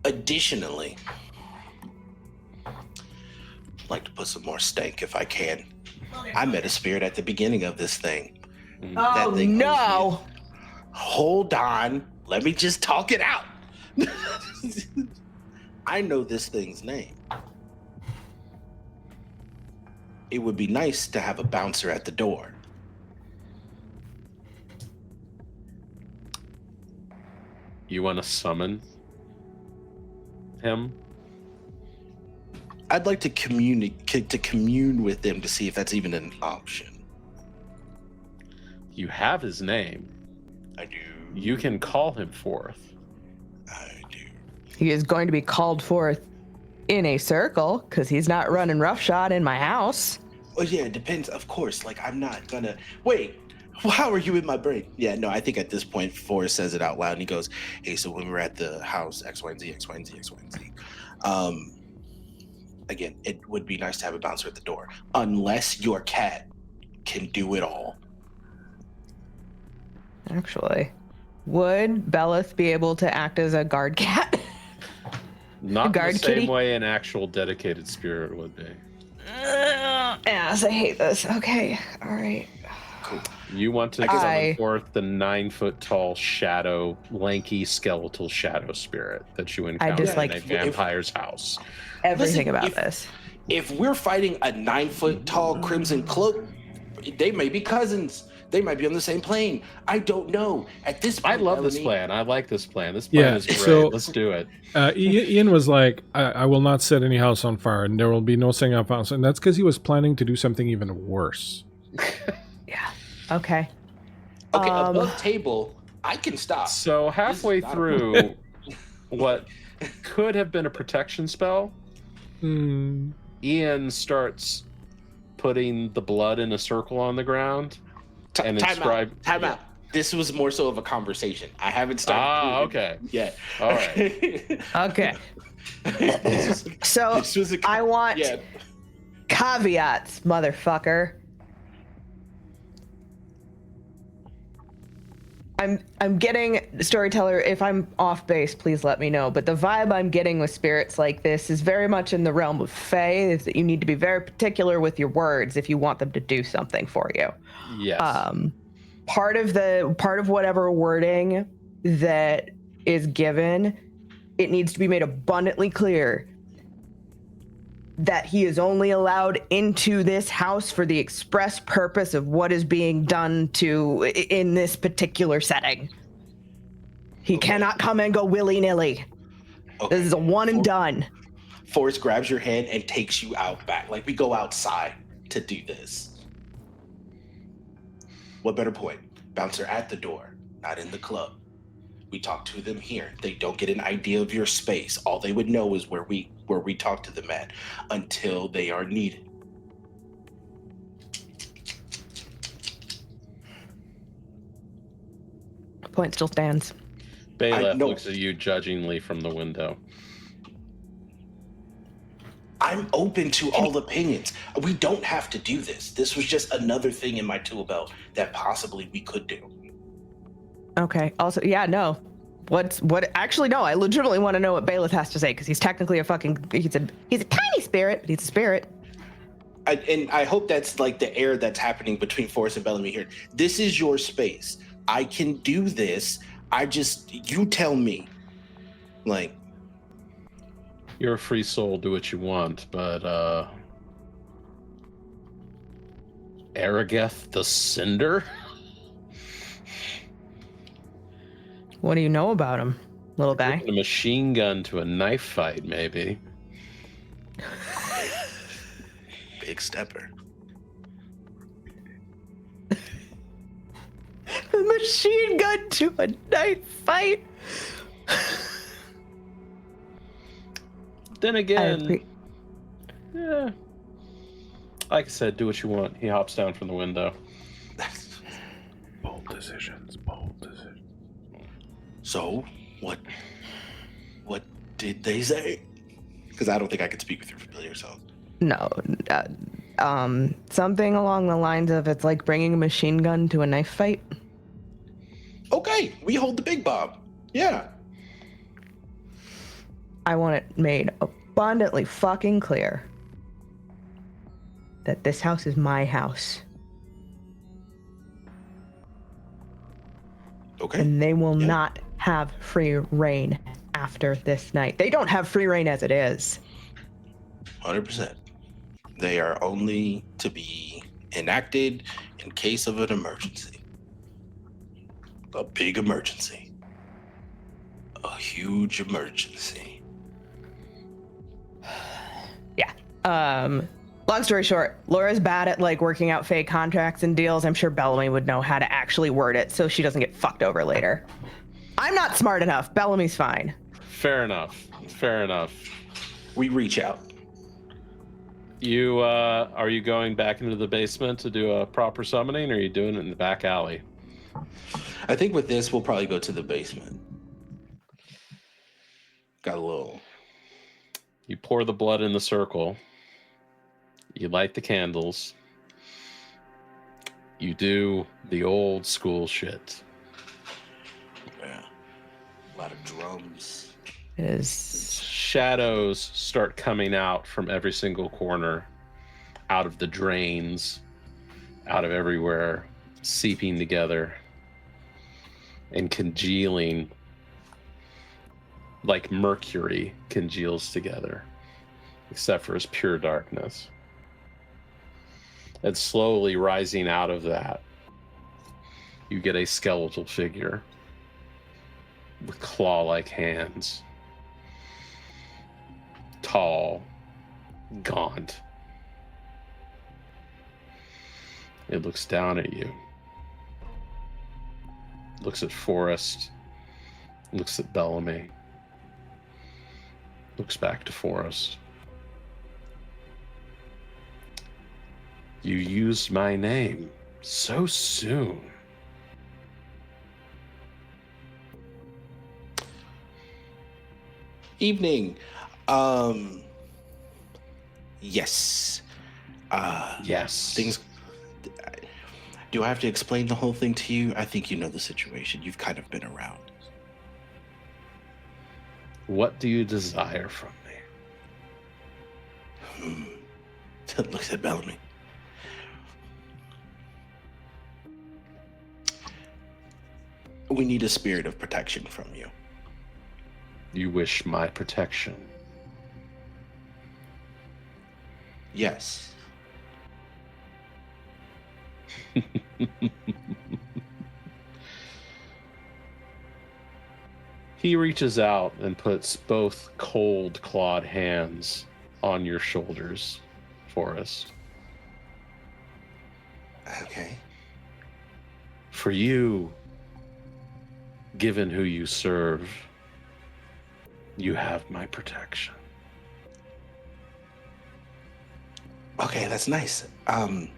Additionally, I'd like to put some more stank if I can. I met a spirit at the beginning of this thing. Oh no! Hold on. Let me just talk it out. I know this thing's name. It would be nice to have a bouncer at the door. You want to summon him? I'd like to commune with them to see if that's even an option. You have his name. I do. You can call him forth. I do. He is going to be called forth in a circle because he's not running roughshod in my house. Well, yeah, it depends. Of course, I'm not gonna wait. How are you in my brain? Yeah, no, I think at this point, Forrest says it out loud and he goes, "Hey, so when we were at the house, X, Y, and Z, X, Y, and Z, X, Y, and Z. Again, it would be nice to have a bouncer at the door, unless your cat can do it all." Actually, would Belith be able to act as a guard cat? Not guard the same kitty? way an actual dedicated spirit would be. Ass, I hate this. Okay, all right. Cool. You want to summon forth the 9-foot tall shadow, lanky skeletal shadow spirit that you encounter in a vampire's house. Everything about this. If we're fighting a 9-foot tall crimson cloak, they may be cousins. They might be on the same plane. I don't know. At this point, I love this Bellamy, plan. I like this plan. This plan is great. so- Let's do it. Ian was like, I will not set any house on fire, and there will be no setting up house. And that's because he was planning to do something even worse. Yeah. Okay. Okay, above table, I can stop. So halfway not a through what could have been a protection spell, Ian starts putting the blood in a circle on the ground and Time out. This was more so of a conversation. I haven't started. Okay. yet. All right. Okay. So This was a, I want yeah. caveats, motherfucker. I'm getting Storyteller. If I'm off base, please let me know. But the vibe I'm getting with spirits like this is very much in the realm of Fae. Is that you need to be very particular with your words if you want them to do something for you. Yes. Part of whatever wording that is given, it needs to be made abundantly clear that he is only allowed into this house for the express purpose of what is being done in this particular setting. He cannot come and go willy-nilly. Okay. This is a one and done. Forrest grabs your hand and takes you out back. Like, we go outside to do this. What better point? Bouncer at the door, not in the club. We talk to them here. They don't get an idea of your space. All they would know is where we talk to them at until they are needed. Point still stands. Bailiff know. looks at you judgingly from the window. I'm open to all opinions. We don't have to do this. This was just another thing in my tool belt that possibly we could do. Okay. Also, yeah, no. Actually, no. I legitimately want to know what Bailiff has to say because he's technically he's a tiny spirit, but he's a spirit. And I hope that's like the air that's happening between Forrest and Bellamy here. This is your space. I can do this. You tell me. Like, You're a free soul, do what you want, but Arageth the Cinder? What do you know about him, little guy? A machine gun to a knife fight, maybe. big stepper. A machine gun to a knife fight. Then again, yeah. Like I said, do what you want. He hops down from the window. Bold decisions. So, what did they say? Because I don't think I could speak with your familiar self. No, something along the lines of it's like bringing a machine gun to a knife fight. Okay, we hold the big bomb. Yeah. I want it made abundantly fucking clear that this house is my house. Okay. And they will not have free reign after this night. They don't have free reign as it is. 100%. They are only to be enacted in case of an emergency. A big emergency. A huge emergency. Yeah. Long story short, Laura's bad at like working out fake contracts and deals. I'm sure Bellamy would know how to actually word it so she doesn't get fucked over later. I'm not smart enough. Bellamy's fine. Fair enough. We reach out. You are you going back into the basement to do a proper summoning, or are you doing it in the back alley? I think with this, we'll probably go to the basement. Got a little. You pour the blood in the circle. You light the candles. You do the old school shit. Yeah. A lot of drums. Shadows start coming out from every single corner, out of the drains, out of everywhere, seeping together and congealing like mercury congeals together, except for its pure darkness. And slowly rising out of that you get a skeletal figure with claw-like hands. Tall, gaunt. It looks down at you. Looks at Forrest. Looks at Bellamy. Looks back to Forrest. You used my name so soon. Evening. Yes. Yes. Things. Do I have to explain the whole thing to you? I think you know the situation. You've kind of been around. What do you desire from me? Looks at Bellamy. We need a spirit of protection from you. You wish my protection. Yes. He reaches out and puts both cold, clawed hands on your shoulders, Forrest. Okay. For you, given who you serve, you have my protection. Okay, that's nice. I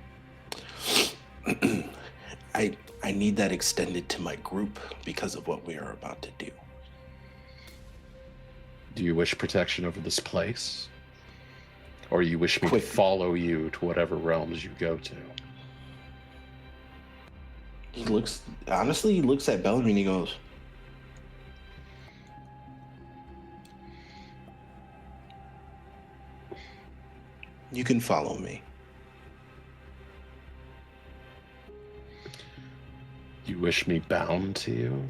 need that extended to my group because of what we are about to do. Do you wish protection over this place? Or you wish me Quick. to follow you to whatever realms you go to? He looks at Bellamy and he goes, you can follow me. You wish me bound to you?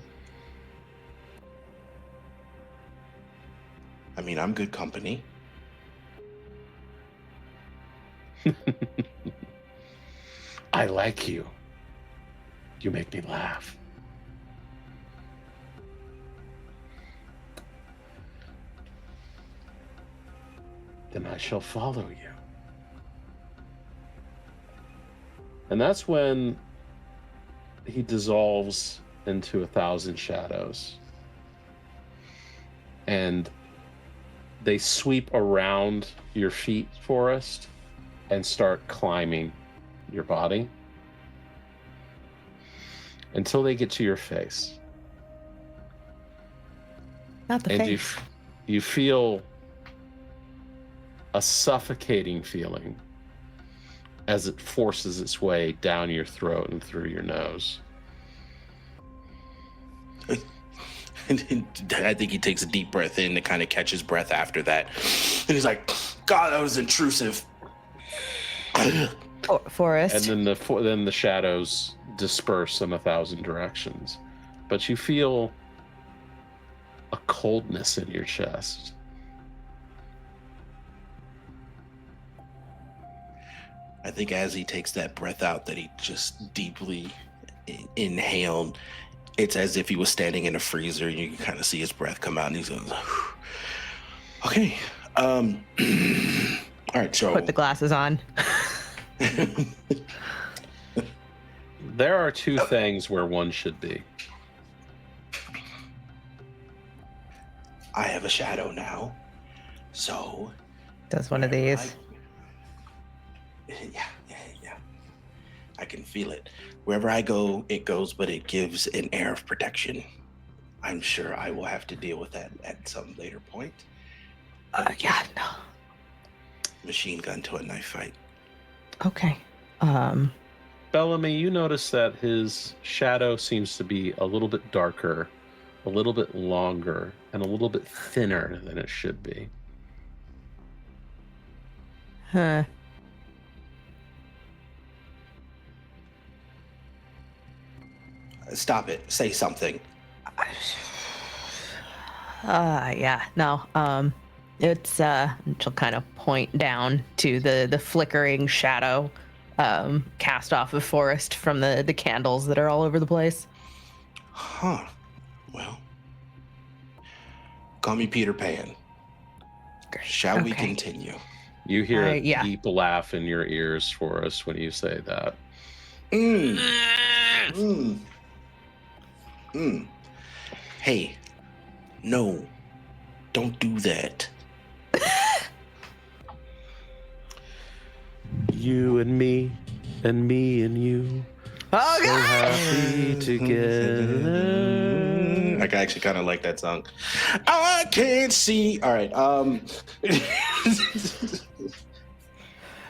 I mean, I'm good company. I like you. You make me laugh. Then I shall follow you. And that's when he dissolves into 1,000 shadows. And they sweep around your feet, Forrest, and start climbing your body until they get to your face. Not the And face. you feel a suffocating feeling as it forces its way down your throat and through your nose. I think he takes a deep breath in to kind of catch his breath after that. And he's like, God, that was intrusive. Forrest. And then the shadows disperse in 1,000 directions. But you feel a coldness in your chest. I think as he takes that breath out that he just deeply inhaled, it's as if he was standing in a freezer and you can kind of see his breath come out and he's going, okay. All right, so Put the glasses on. There are two things where one should be. I have a shadow now. So Does one of these. Yeah. I can feel it. Wherever I go, it goes, but it gives an air of protection. I'm sure I will have to deal with that at some later point. Yeah, no. Machine gun to a knife fight. Okay. Bellamy, you notice that his shadow seems to be a little bit darker, a little bit longer, and a little bit thinner than it should be. Huh. Stop it. Say something. Yeah, no. It's she'll kind of point down to the flickering shadow cast off of Forest from the candles that are all over the place. Huh. Well, call me Peter Pan. Shall we Okay. continue? You hear a yeah. deep laugh in your ears, Forrest, when you say that. Hey, no, don't do that. You and me and you. Oh, So God! happy together. I actually kind of like that song. I can't see. All right.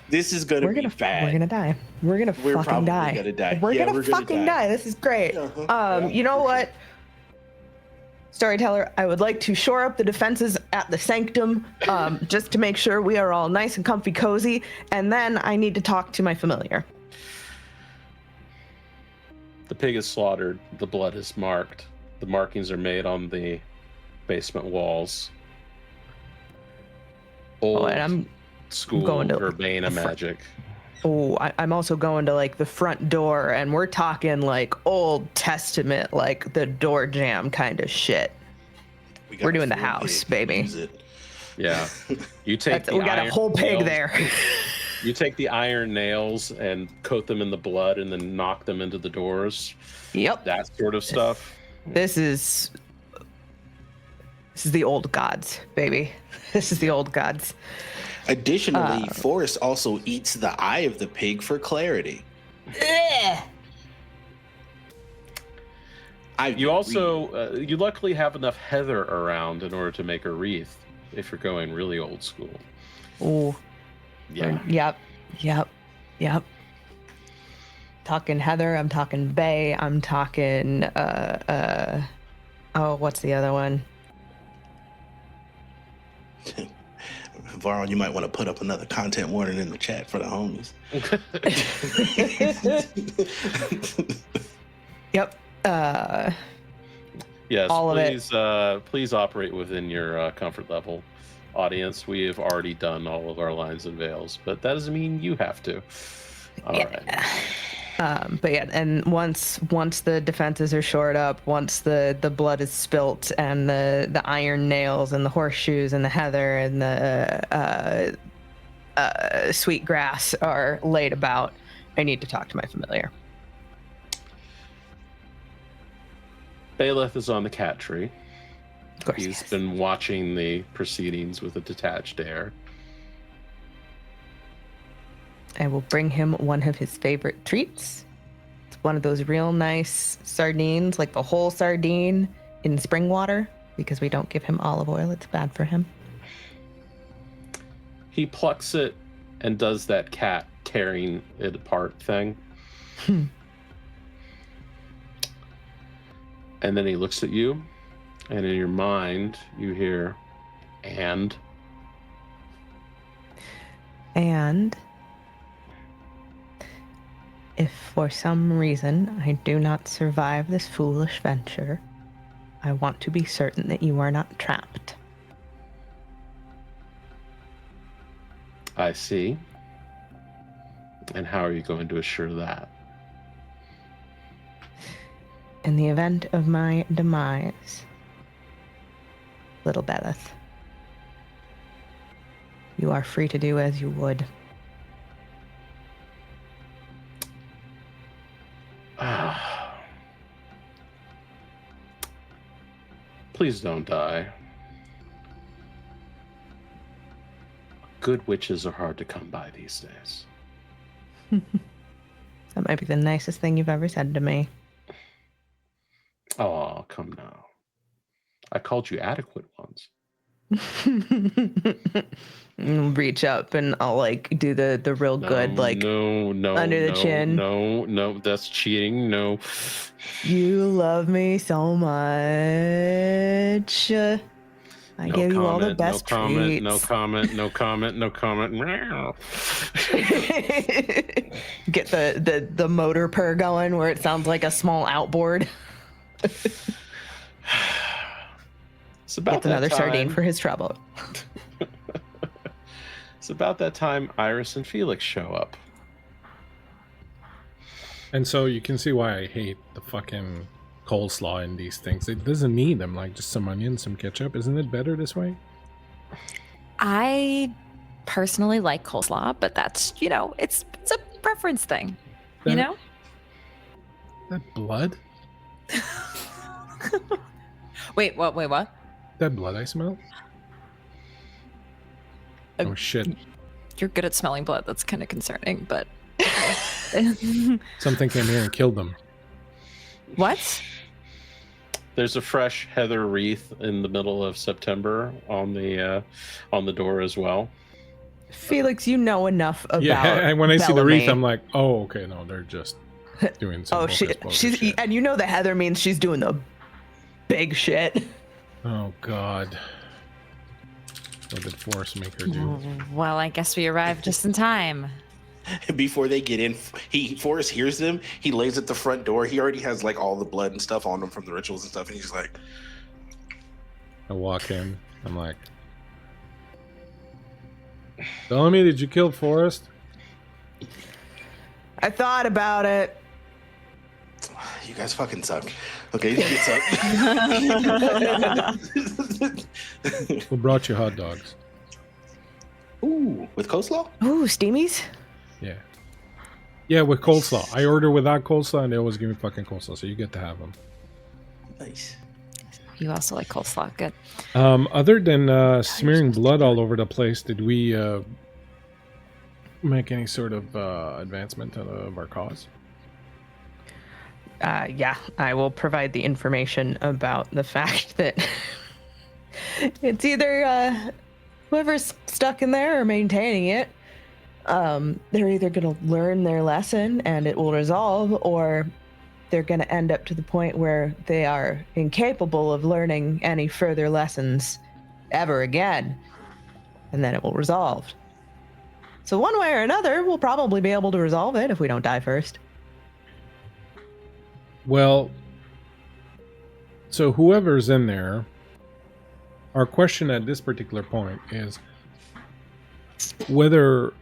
This is gonna be bad. We're gonna die. We're fucking probably die. gonna die. We're Yeah, gonna we're gonna fucking die. die. This is great. Yeah. You know what? Storyteller, I would like to shore up the defenses at the sanctum, just to make sure we are all nice and comfy cozy, and then I need to talk to my familiar. The pig is slaughtered. The blood is marked. The markings are made on the basement walls. Old And I'm school going to Urbana the front. magic. Oh, I'm also going to like the front door, and we're talking like Old Testament, like the door jam kind of shit. We're doing the house, baby. Use it. Yeah. You take We got a whole pig nails- there. You take the iron nails and coat them in the blood and then knock them into the doors. Yep. That sort of stuff. This is the old gods, baby. This is the old gods. Additionally, Forrest also eats the eye of the pig for clarity. You also, you luckily have enough heather around in order to make a wreath if you're going really old school. Ooh. Yeah. Yep. Talking heather, I'm talking bay, I'm talking what's the other one? Varl, you might want to put up another content warning in the chat for the homies. Yep. Yes, all please, please operate within your comfort level. Audience, we have already done all of our lines and veils, but that doesn't mean you have to. All right. But yeah, and once the defenses are shored up, once the blood is spilt and the iron nails and the horseshoes and the heather and the sweet grass are laid about, I need to talk to my familiar. Oh, Bailiff is on the cat tree. Of course, He's yes. been watching the proceedings with a detached air. I will bring him one of his favorite treats. It's one of those real nice sardines, like the whole sardine in spring water, because we don't give him olive oil. It's bad for him. He plucks it and does that cat tearing it apart thing. And then he looks at you, and in your mind, you hear, and if for some reason I do not survive this foolish venture, I want to be certain that you are not trapped. I see. And how are you going to assure that? In the event of my demise, little Belith, you are free to do as you would. Please don't die. Good witches are hard to come by these days. That might be the nicest thing you've ever said to me. Oh, come now. I called you adequate once. Reach up and I'll like do the real good, like no, under the chin. No, that's cheating. No. You love me so much. I give you all the best treats. No comment. Get the motor purr going where it sounds like a small outboard. It's about Gets another that sardine time. for his trouble. It's about that time Iris and Felix show up. And so you can see why I hate the fucking coleslaw in these things. It doesn't need them, like just some onions, some ketchup. Isn't it better this way? I personally like coleslaw, but that's, it's a preference thing, you know? That blood? Wait, what? That blood I smell? Oh shit. You're good at smelling blood. That's kind of concerning, but... Something came here and killed them. What? There's a fresh heather wreath in the middle of September on the door as well. Felix, you know enough about. Yeah, and when I see the wreath, Bellamy. I'm like, oh, okay, no, they're just doing some. she's shit. and you know the heather means she's doing the big shit. Oh God. What did Forest Maker do? Well, I guess we arrived just in time. Before they get in, Forrest hears them. He lays at the front door. He already has like all the blood and stuff on him from the rituals and stuff, and he's like, I walk in. I'm like, Bellamy, did you kill Forrest? I thought about it. "You guys fucking suck." Okay, he gets up. Who brought you hot dogs? Ooh, with coleslaw? Ooh, steamies. Yeah. Yeah, with coleslaw. I order without coleslaw, and they always give me fucking coleslaw, so you get to have them. Nice. You also like coleslaw. Good. Other than smearing blood all over the place, did we make any sort of advancement of our cause? Yeah, I will provide the information about the fact that it's either whoever's stuck in there or maintaining it. They're either going to learn their lesson and it will resolve, or they're going to end up to the point where they are incapable of learning any further lessons ever again, and then it will resolve. So one way or another, we'll probably be able to resolve it if we don't die first. Well, so whoever's in there, our question at this particular point is whether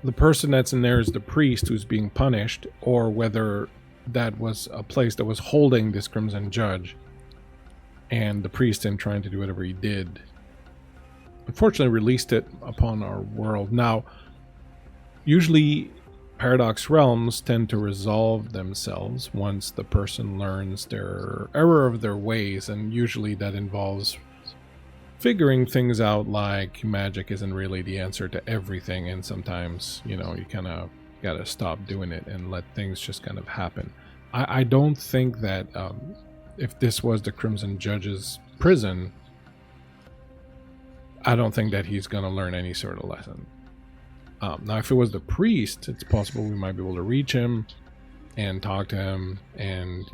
the person that's in there is the priest who's being punished, or whether that was a place that was holding this Crimson Judge, and the priest, in trying to do whatever he did, unfortunately released it upon our world. Now, usually Paradox Realms tend to resolve themselves once the person learns their error of their ways, and usually that involves figuring things out, like magic isn't really the answer to everything, and sometimes, you kind of gotta stop doing it and let things just kind of happen. I don't think that if this was the Crimson Judge's prison, I don't think that he's gonna learn any sort of lesson. Now, if it was the priest, it's possible we might be able to reach him and talk to him and,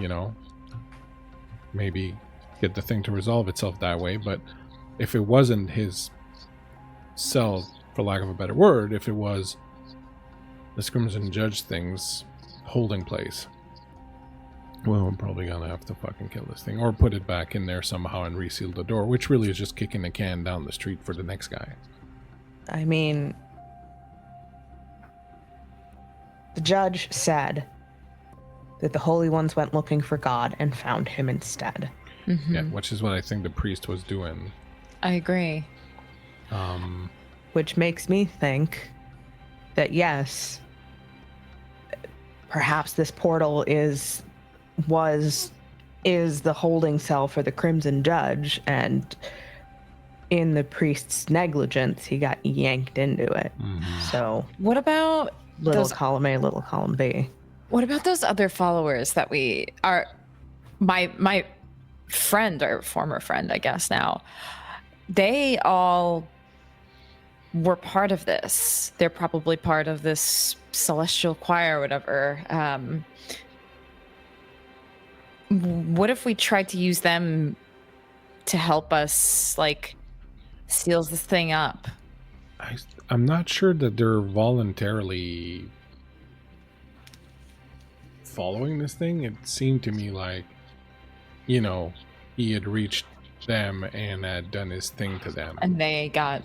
maybe get the thing to resolve itself that way. But if it wasn't his cell, for lack of a better word, if it was the Crimson Judge thing's holding place, well, I'm probably gonna have to fucking kill this thing, or put it back in there somehow and reseal the door, which really is just kicking the can down the street for the next guy. I mean, the judge said that the Holy Ones went looking for God and found him instead. Mm-hmm. Yeah, which is what I think the priest was doing. I agree. Which makes me think that, yes, perhaps this portal is the holding cell for the Crimson Judge, and in the priest's negligence, he got yanked into it. Mm-hmm. So What about little those? column A, little column B. What about those other followers that we are? My friend, or former friend, I guess now, they all were part of this. They're probably part of this celestial choir or whatever. What if we tried to use them to help us, like, seal this thing up? I'm not sure that they're voluntarily following this thing. It seemed to me like, he had reached them and had done his thing to them, And they got,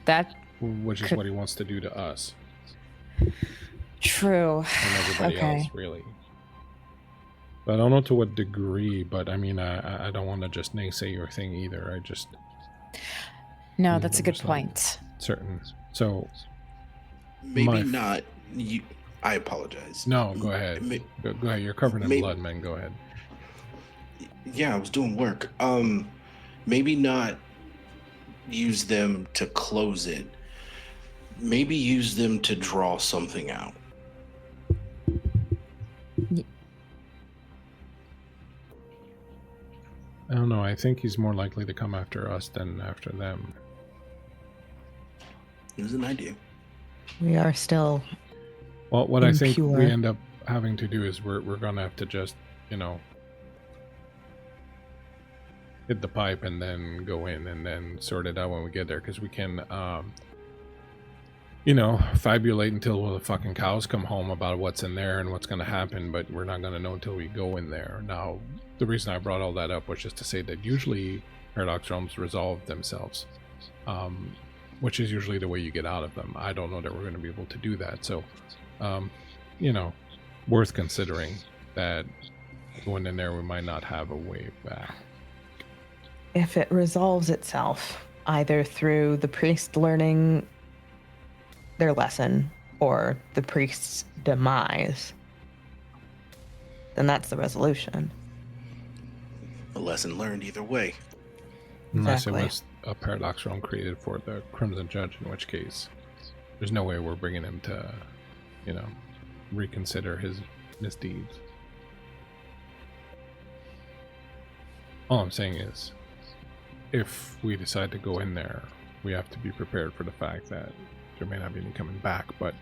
that which is what he wants to do to us. True. and everybody Okay. else, really. But I don't know to what degree, but I mean, I don't want to just naysay your thing either. I just... No, Mm, that's a good there's not point. certain. So, Maybe My f- not. You. I apologize. no, go ahead. Ma- Go ahead. You're covered in Maybe- blood, man. Go ahead. Yeah, I was doing work. Maybe not use them to close it. Maybe use them to draw something out. I don't know. I think he's more likely to come after us than after them. It was an idea. We are still Well, what I think Impure. we end up having to do is we're gonna have to just, you know, hit the pipe and then go in and then sort it out when we get there, because we can, you know, fabulate until the fucking cows come home about what's in there and what's gonna happen, but we're not gonna know until we go in there. Now, the reason I brought all that up was just to say that usually paradox realms resolve themselves, which is usually the way you get out of them. I don't know that we're going to be able to do that, so you know, worth considering that going in there we might not have a way back. if it resolves itself either through the priest learning their lesson or the priest's demise, then that's the resolution. A lesson learned either way. Unless Exactly. it was a paradox realm created for the Crimson Judge, in which case there's no way we're bringing him to, you know, reconsider his misdeeds. All I'm saying is, if we decide to go in there, we have to be prepared for the fact that there may not be any coming back. But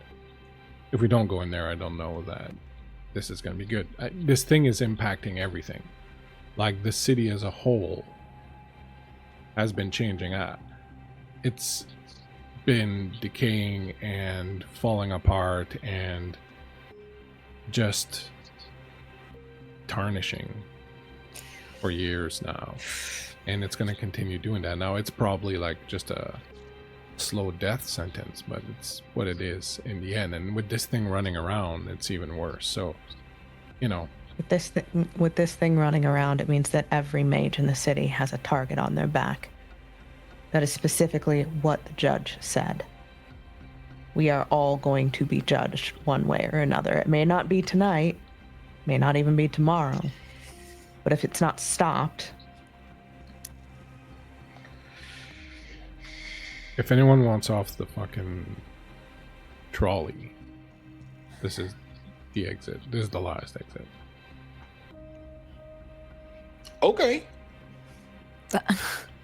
if we don't go in there, I don't know that this is going to be good. This thing is impacting everything. Like, the city as a whole has been changing. It's been decaying and falling apart and just tarnishing for years now, and it's going to continue doing that. Now, it's probably like just a slow death sentence, but it's what it is in the end. And with this thing running around, it's even worse. So, you know, With this thing running around, it means that every mage in the city has a target on their back. That is specifically what the judge said. We are all going to be judged one way or another. It may not be tonight, may not even be tomorrow, but if it's not stopped, if anyone wants off the fucking trolley, this is the exit. This is the last exit. Okay.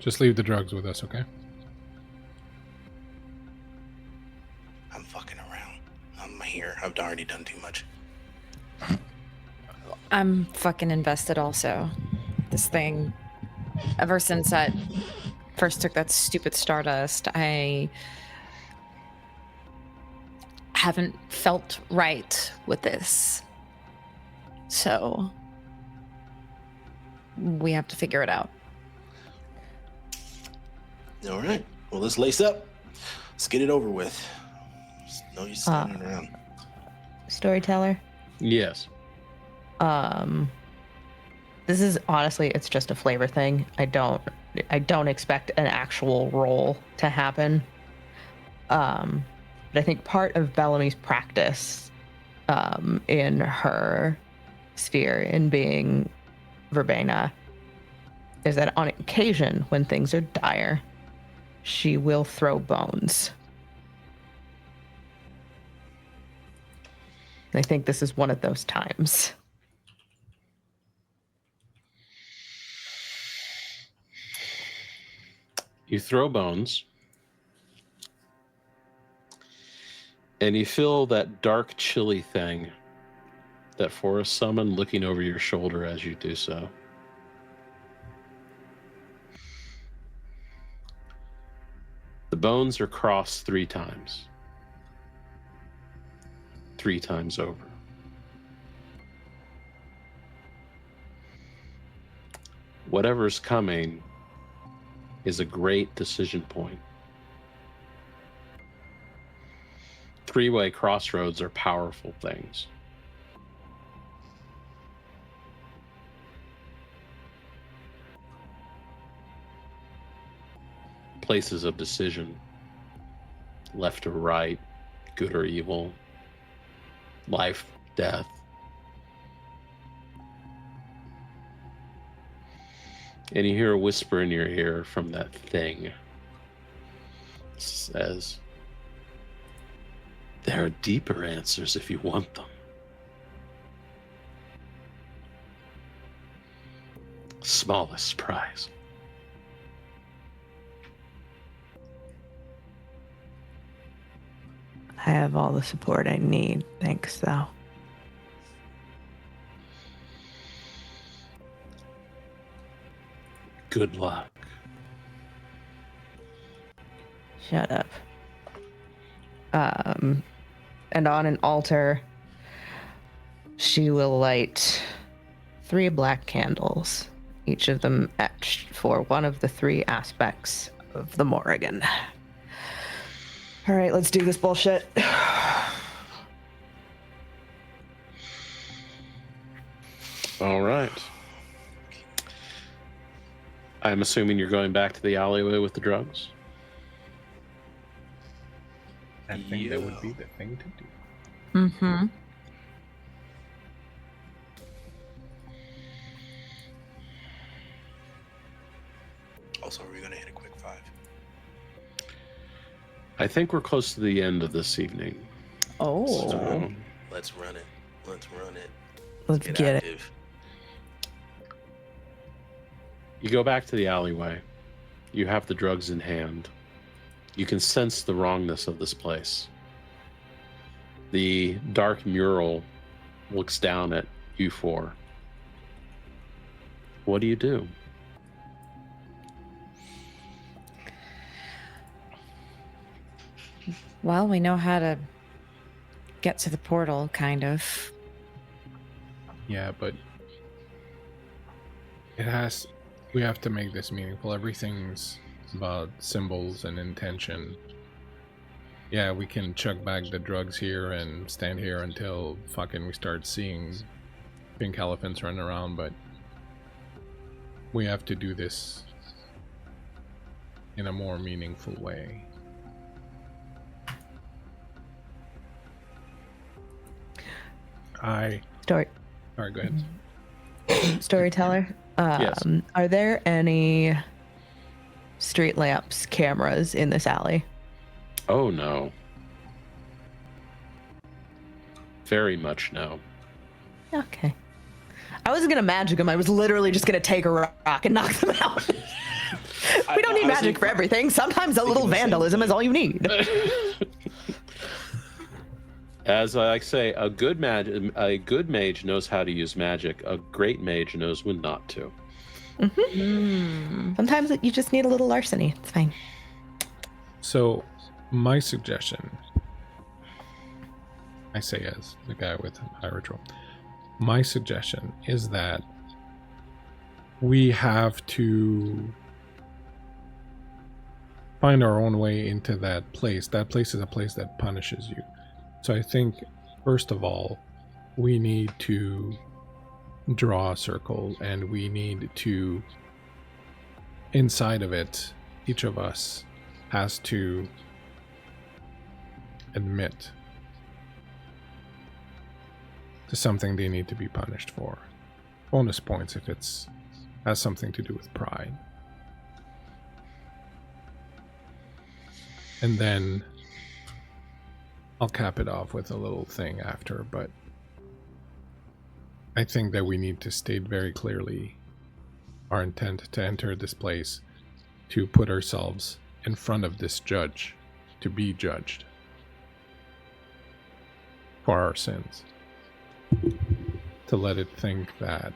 Just leave the drugs with us, okay? I'm fucking around. I'm here. I've already done too much. I'm fucking invested also. This thing, ever since I first took that stupid stardust, I haven't felt right with this. So we have to figure it out. All right. Well, let's lace up. Let's get it over with. There's no use standing around. Storyteller, Yes. this is honestly, it's just a flavor thing. I don't expect an actual roll to happen. But I think part of Bellamy's practice in her sphere in being Verbena is that on occasion when things are dire, she will throw bones. I think this is one of those times. You throw bones, and you feel that dark, chilly thing, that forest summon looking over your shoulder as you do so. The bones are crossed 3 times. 3 times over. Whatever's coming is a great decision point. three-way crossroads are powerful things. Places of decision, left or right, good or evil, life, death. And you hear a whisper in your ear from that thing. It says, there are deeper answers if you want them. Smallest prize. I have all the support I need. Thanks, though. Good luck. Shut up. And on an altar, she will light 3 black candles, each of them etched for one of the 3 aspects of the Morrigan. All right, let's do this bullshit. All right. I'm assuming you're going back to the alleyway with the drugs? I think that would be the thing to do. Mm-hmm. Also, are we gonna hit a quick 5? I think we're close to the end of this evening. Oh. So, Let's run it. Let's run it. Let's get it. active. you go back to the alleyway. You have the drugs in hand. You can sense the wrongness of this place. The dark mural looks down at you 4. What do you do? Well, we know how to get to the portal, kind of. Yeah, but we have to make this meaningful. Everything's about symbols and intention. Yeah, we can chuck back the drugs here and stand here until fucking we start seeing pink elephants running around, but we have to do this in a more meaningful way. Story. Alright, go ahead. Storyteller. Yes. Are there any street lamps, cameras in this alley? Oh, no. Very much no. Okay. I wasn't gonna magic them. I was literally just gonna take a rock and knock them out. We don't need magic for everything. Sometimes a little vandalism is all you need. As I like to say, a good mage knows how to use magic. A great mage knows when not to. Sometimes you just need a little larceny. It's fine. So, my suggestion, I say as the guy with high ritual, my suggestion is that we have to find our own way into that place. That place is a place that punishes you. So I think, first of all, we need to draw a circle, and we need to, inside of it, each of us has to admit to something they need to be punished for. Bonus points if it's has something to do with pride. And then I'll cap it off with a little thing after, but I think that we need to state very clearly our intent to enter this place, to put ourselves in front of this judge, to be judged for our sins. To let it think that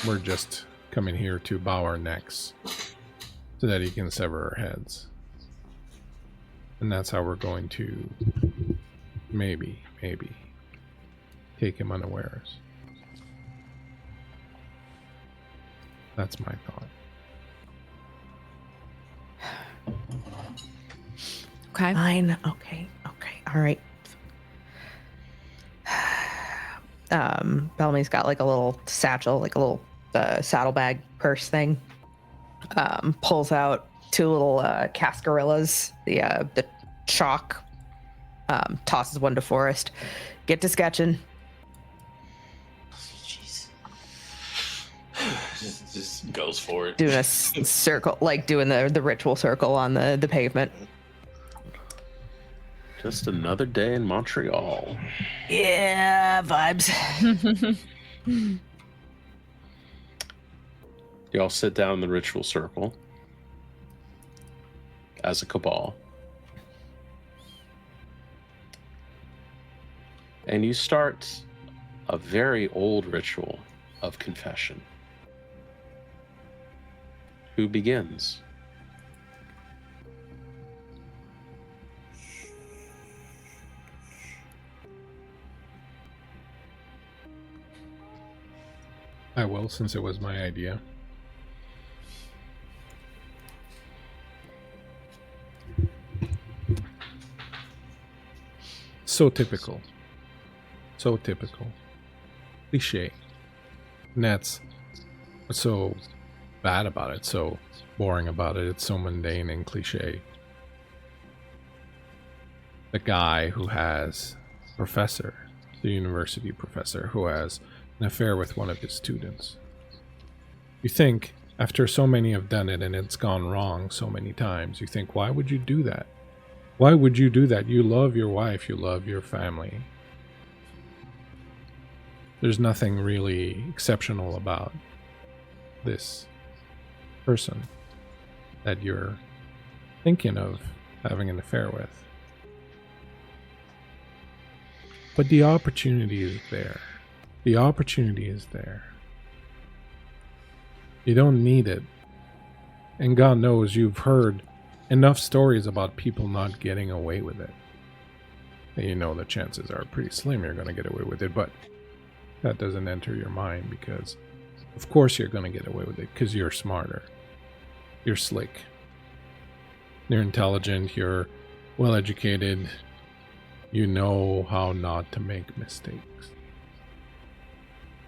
we're just coming here to bow our necks so that he can sever our heads. And that's how we're going to maybe take him unawares. That's my thought. Okay. Fine. Okay. All right. Bellamy's got like a little satchel, like a little saddlebag purse thing. Pulls out 2 little cascarillas, the chalk. Tosses one to Forrest. Get to sketching. Jeez. just goes for it. Doing a circle, like doing the ritual circle on the pavement. Just another day in Montreal. Yeah, vibes. Y'all sit down in the ritual circle as a cabal. And you start a very old ritual of confession. Who begins? I will, since it was my idea. So typical. So typical. Cliche. And that's what's so bad about it, so boring about it. It's so mundane and cliche. The guy who has professor, the university professor, who has an affair with one of his students. You think, after so many have done it and it's gone wrong so many times, you think, why would you do that? Why would you do that? You love your wife, you love your family. There's nothing really exceptional about this person that you're thinking of having an affair with. But the opportunity is there. The opportunity is there. You don't need it. And God knows you've heard enough stories about people not getting away with it. And you know the chances are pretty slim you're going to get away with it, but that doesn't enter your mind because of course you're going to get away with it because you're smarter. You're slick. You're intelligent. You're well educated. You know how not to make mistakes.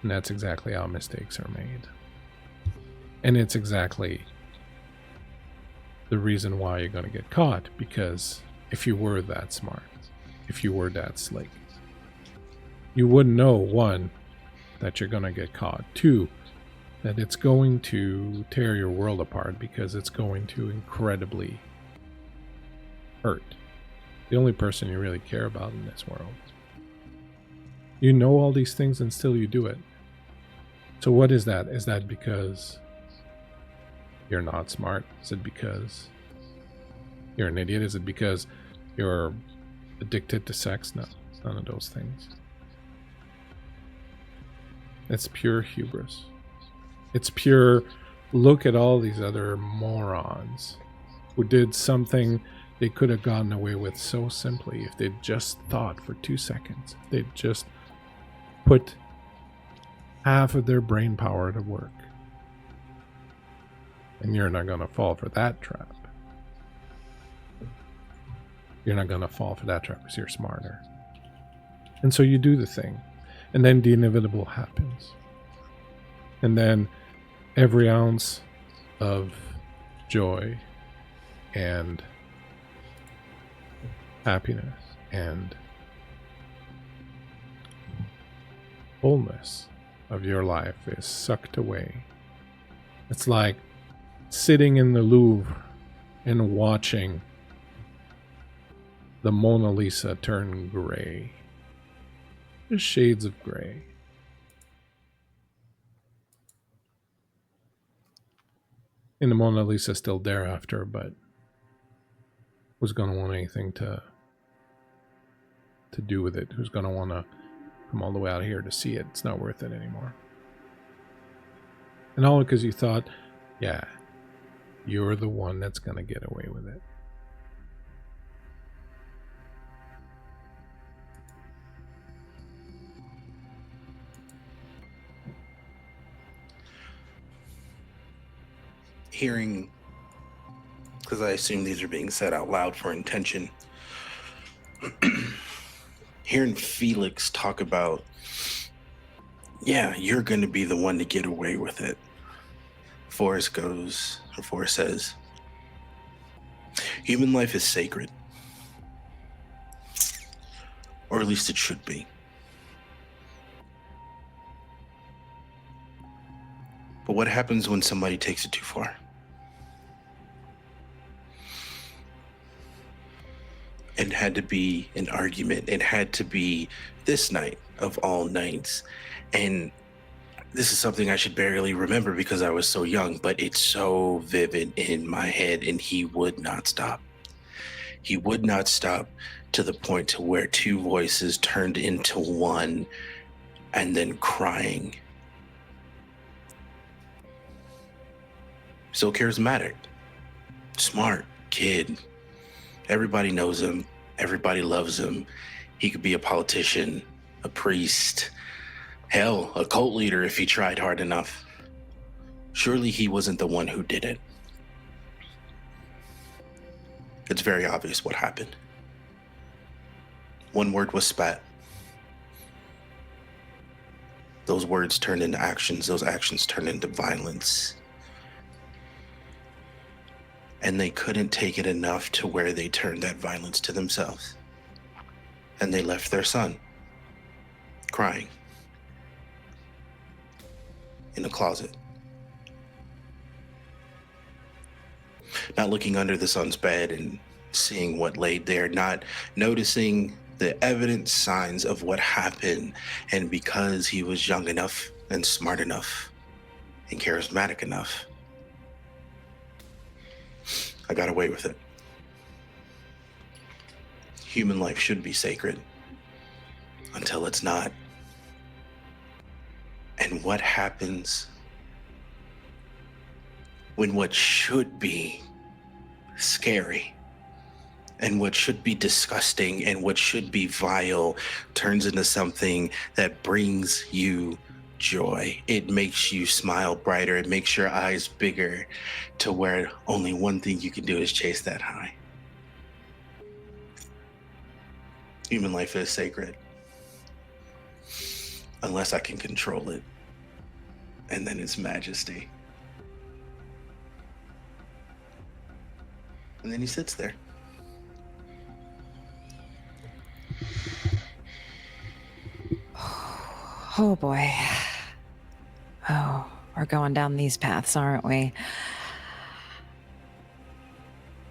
And that's exactly how mistakes are made. And it's exactly the reason why you're going to get caught, because if you were that smart, if you were that slick, you wouldn't know, 1, that you're going to get caught, 2, that it's going to tear your world apart because it's going to incredibly hurt the only person you really care about in this world. You know all these things and still you do it. So what is that? Is that because you're not smart? Is it because you're an idiot? Is it because you're addicted to sex? No, it's none of those things. It's pure hubris. It's pure, look at all these other morons who did something they could have gotten away with so simply if they'd just thought for 2 seconds. If they'd just put half of their brain power to work. And you're not going to fall for that trap. You're not going to fall for that trap because you're smarter. And so you do the thing. And then the inevitable happens. And then every ounce of joy and happiness and fullness of your life is sucked away. It's like sitting in the Louvre and watching the Mona Lisa turn gray. Just shades of gray. And the Mona Lisa still there after, but who's going to want anything to do with it? Who's going to want to come all the way out here to see it? It's not worth it anymore. And all because you thought, yeah, you're the one that's going to get away with it. Hearing, because I assume these are being said out loud for intention, hearing Felix talk about yeah, you're going to be the one to get away with it. Forrest says, human life is sacred. Or at least it should be. But what happens when somebody takes it too far? It had to be an argument. It had to be this night of all nights. And this is something I should barely remember because I was so young, but it's so vivid in my head, and he would not stop. He would not stop to the point to where two voices turned into one and then crying. So charismatic, smart kid. Everybody knows him. Everybody loves him. He could be a politician, a priest, hell, a cult leader if he tried hard enough. Surely he wasn't the one who did it. It's very obvious what happened. One word was spat. Those words turned into actions. Those actions turned into violence. And they couldn't take it enough to where they turned that violence to themselves. And they left their son crying in a closet. Not looking under the son's bed and seeing what laid there, not noticing the evident signs of what happened. And because he was young enough and smart enough and charismatic enough, I got away with it. Human life should be sacred until it's not. And what happens when what should be scary and what should be disgusting and what should be vile turns into something that brings you joy? It makes you smile brighter. It makes your eyes bigger to where only one thing you can do is chase that high. Human life is sacred unless I can control it, and then it's majesty. And then he sits there. Oh boy. Oh, we're going down these paths, aren't we?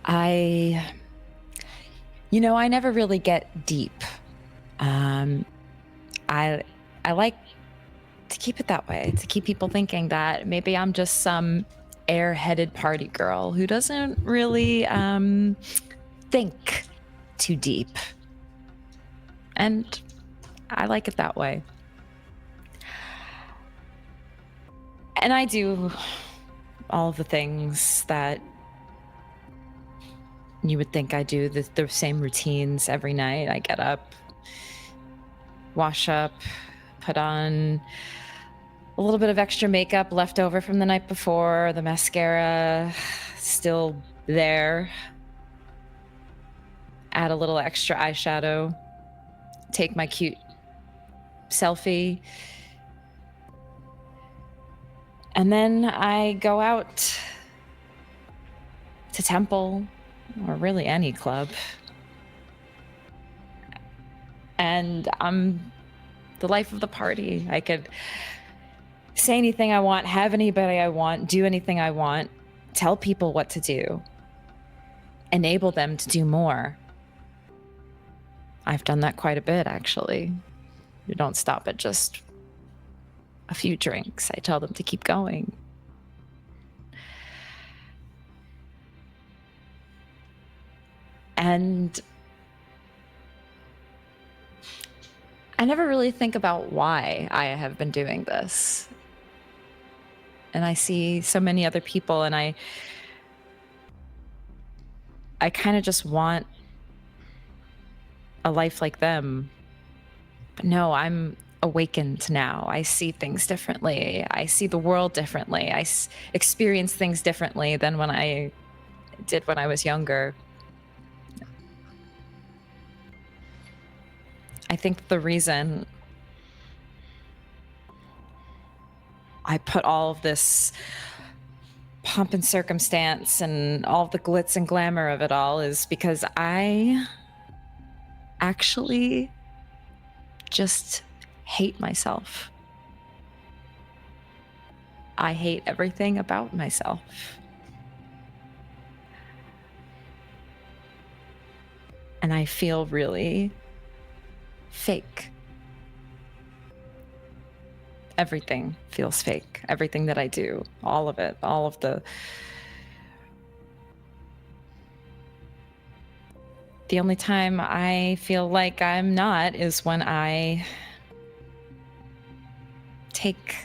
I never really get deep. I like to keep it that way, to keep people thinking that maybe I'm just some airheaded party girl who doesn't really think too deep. And I like it that way. And I do all of the things that you would think I do, the same routines every night. I get up, wash up, put on a little bit of extra makeup left over from the night before, the mascara still there, add a little extra eyeshadow, take my cute selfie, and then I go out to temple, or really any club, and I'm the life of the party. I could say anything I want, have anybody I want, do anything I want, tell people what to do, enable them to do more. I've done that quite a bit, actually. You don't stop at just a few drinks. I tell them to keep going. And I never really think about why I have been doing this. And I see so many other people, and I kind of just want a life like them. But no, I'm awakened now. I see things differently. I see the world differently. I experience things differently than when I did when I was younger. I think the reason I put all of this pomp and circumstance and all the glitz and glamour of it all is because I actually just hate myself. I hate everything about myself. And I feel really fake. Everything feels fake. Everything that I do, all of it, all of the only time I feel like I'm not is when I take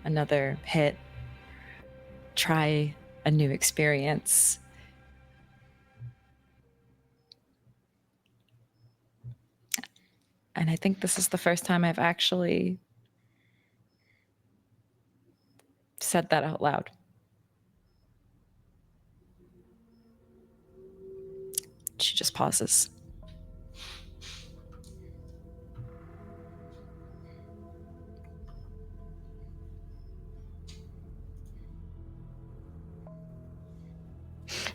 another hit, try a new experience. And I think this is the first time I've actually said that out loud. She just pauses.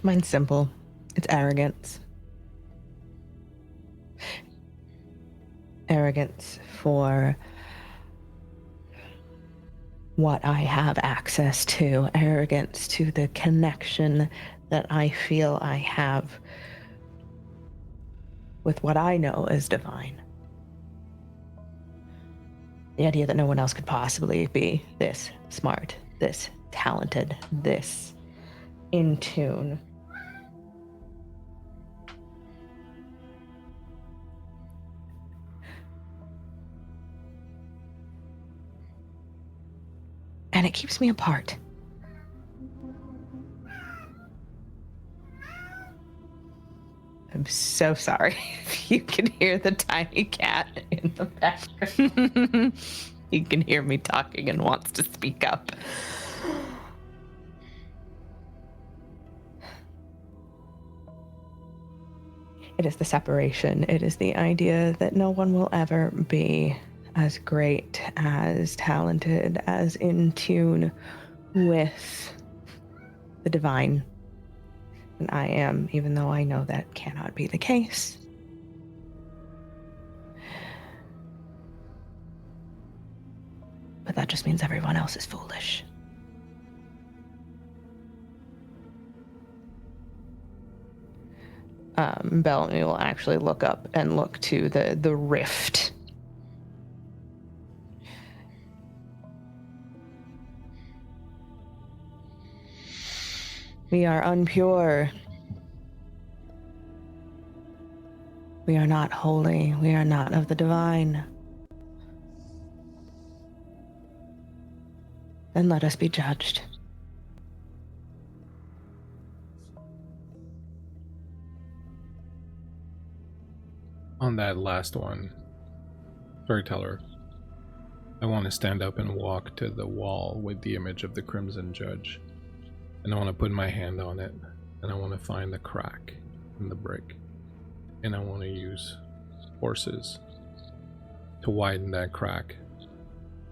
Mine's simple. It's arrogance. Arrogance for what I have access to. Arrogance to the connection that I feel I have with what I know is divine. The idea that no one else could possibly be this smart, this talented, this in tune. And it keeps me apart. I'm so sorry if you can hear the tiny cat in the background. He can hear me talking and wants to speak up. It is the separation. It is the idea that no one will ever be as great, as talented, as in tune with the divine than I am, even though I know that cannot be the case. But that just means everyone else is foolish. Bellamy will actually look up and look to the rift. We are unpure. We are not holy. We are not of the divine. Then let us be judged. On that last one, Storyteller, I want to stand up and walk to the wall with the image of the Crimson Judge. And I want to put my hand on it, and I want to find the crack in the brick. And I want to use forces to widen that crack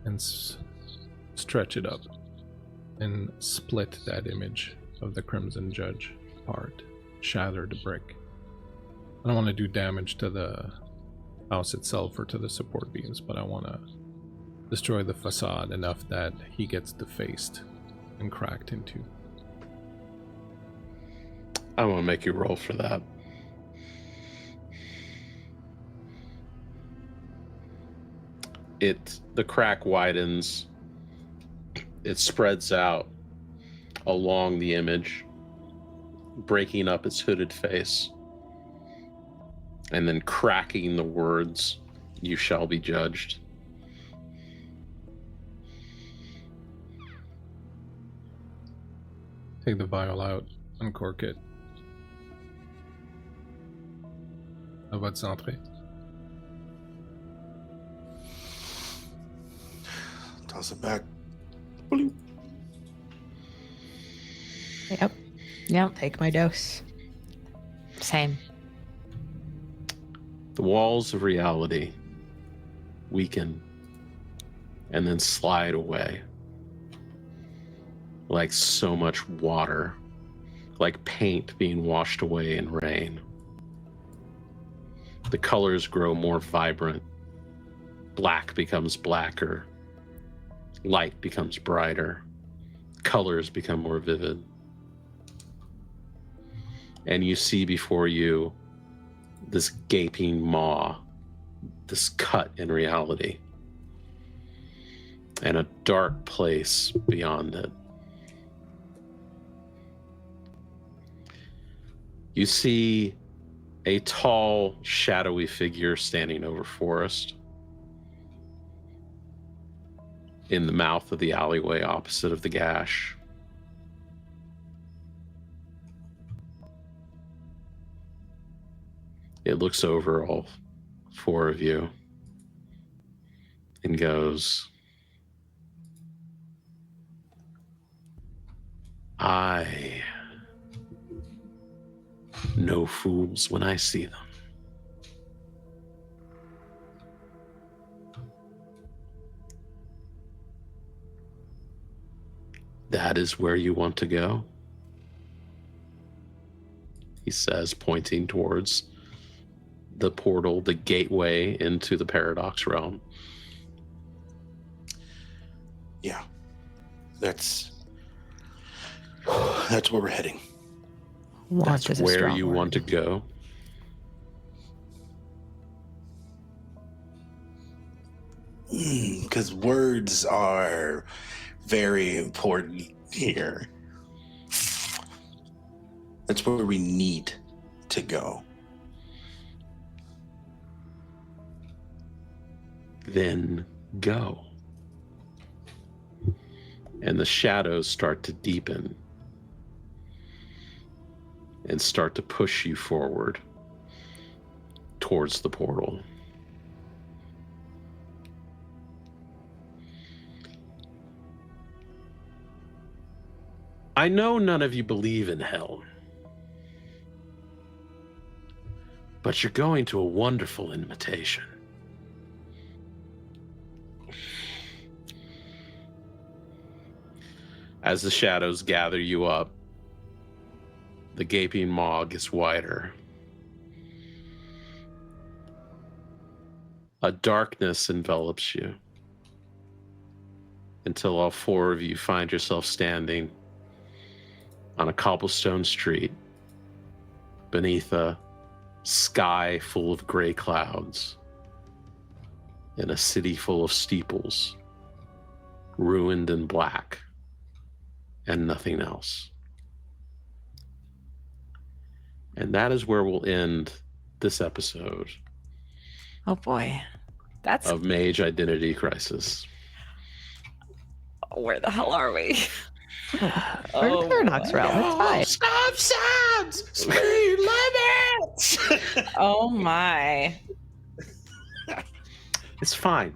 and stretch it up and split that image of the Crimson Judge apart, shatter the brick. I don't want to do damage to the house itself or to the support beams, but I want to destroy the facade enough that he gets defaced and cracked into. I want to make you roll for that. The crack widens. It spreads out along the image, breaking up its hooded face, and then cracking the words, "You shall be judged." Take the vial out, uncork it. À votre entrée. Toss it back. Yep. Yep. Take my dose. Same. The walls of reality weaken and then slide away. like so much water, like paint being washed away in rain. The colors grow more vibrant. Black becomes blacker. Light becomes brighter. Colors become more vivid. And you see before you this gaping maw, this cut in reality, and a dark place beyond it. You see a tall, shadowy figure standing over Forrest in the mouth of the alleyway opposite of the gash. It looks over all four of you and goes, I know fools when I see them. That is where you want to go, he says, pointing towards the portal, the gateway into the Paradox realm. Yeah, that's where we're heading. That's where you want to go. Because words are very important here. That's where we need to go. Then go. And the shadows start to deepen and start to push you forward towards the portal. I know none of you believe in hell, but you're going to a wonderful invitation. As the shadows gather you up, the gaping maw gets wider. A darkness envelops you until all four of you find yourself standing on a cobblestone street beneath a sky full of gray clouds in a city full of steeples, ruined and black, and nothing else. And that is where we'll end this episode. Oh boy. That's of Mage Identity Crisis. Where the hell are we? We're in the Paradox realm. It's fine. Stop signs! Speed limits! Oh my. It's fine.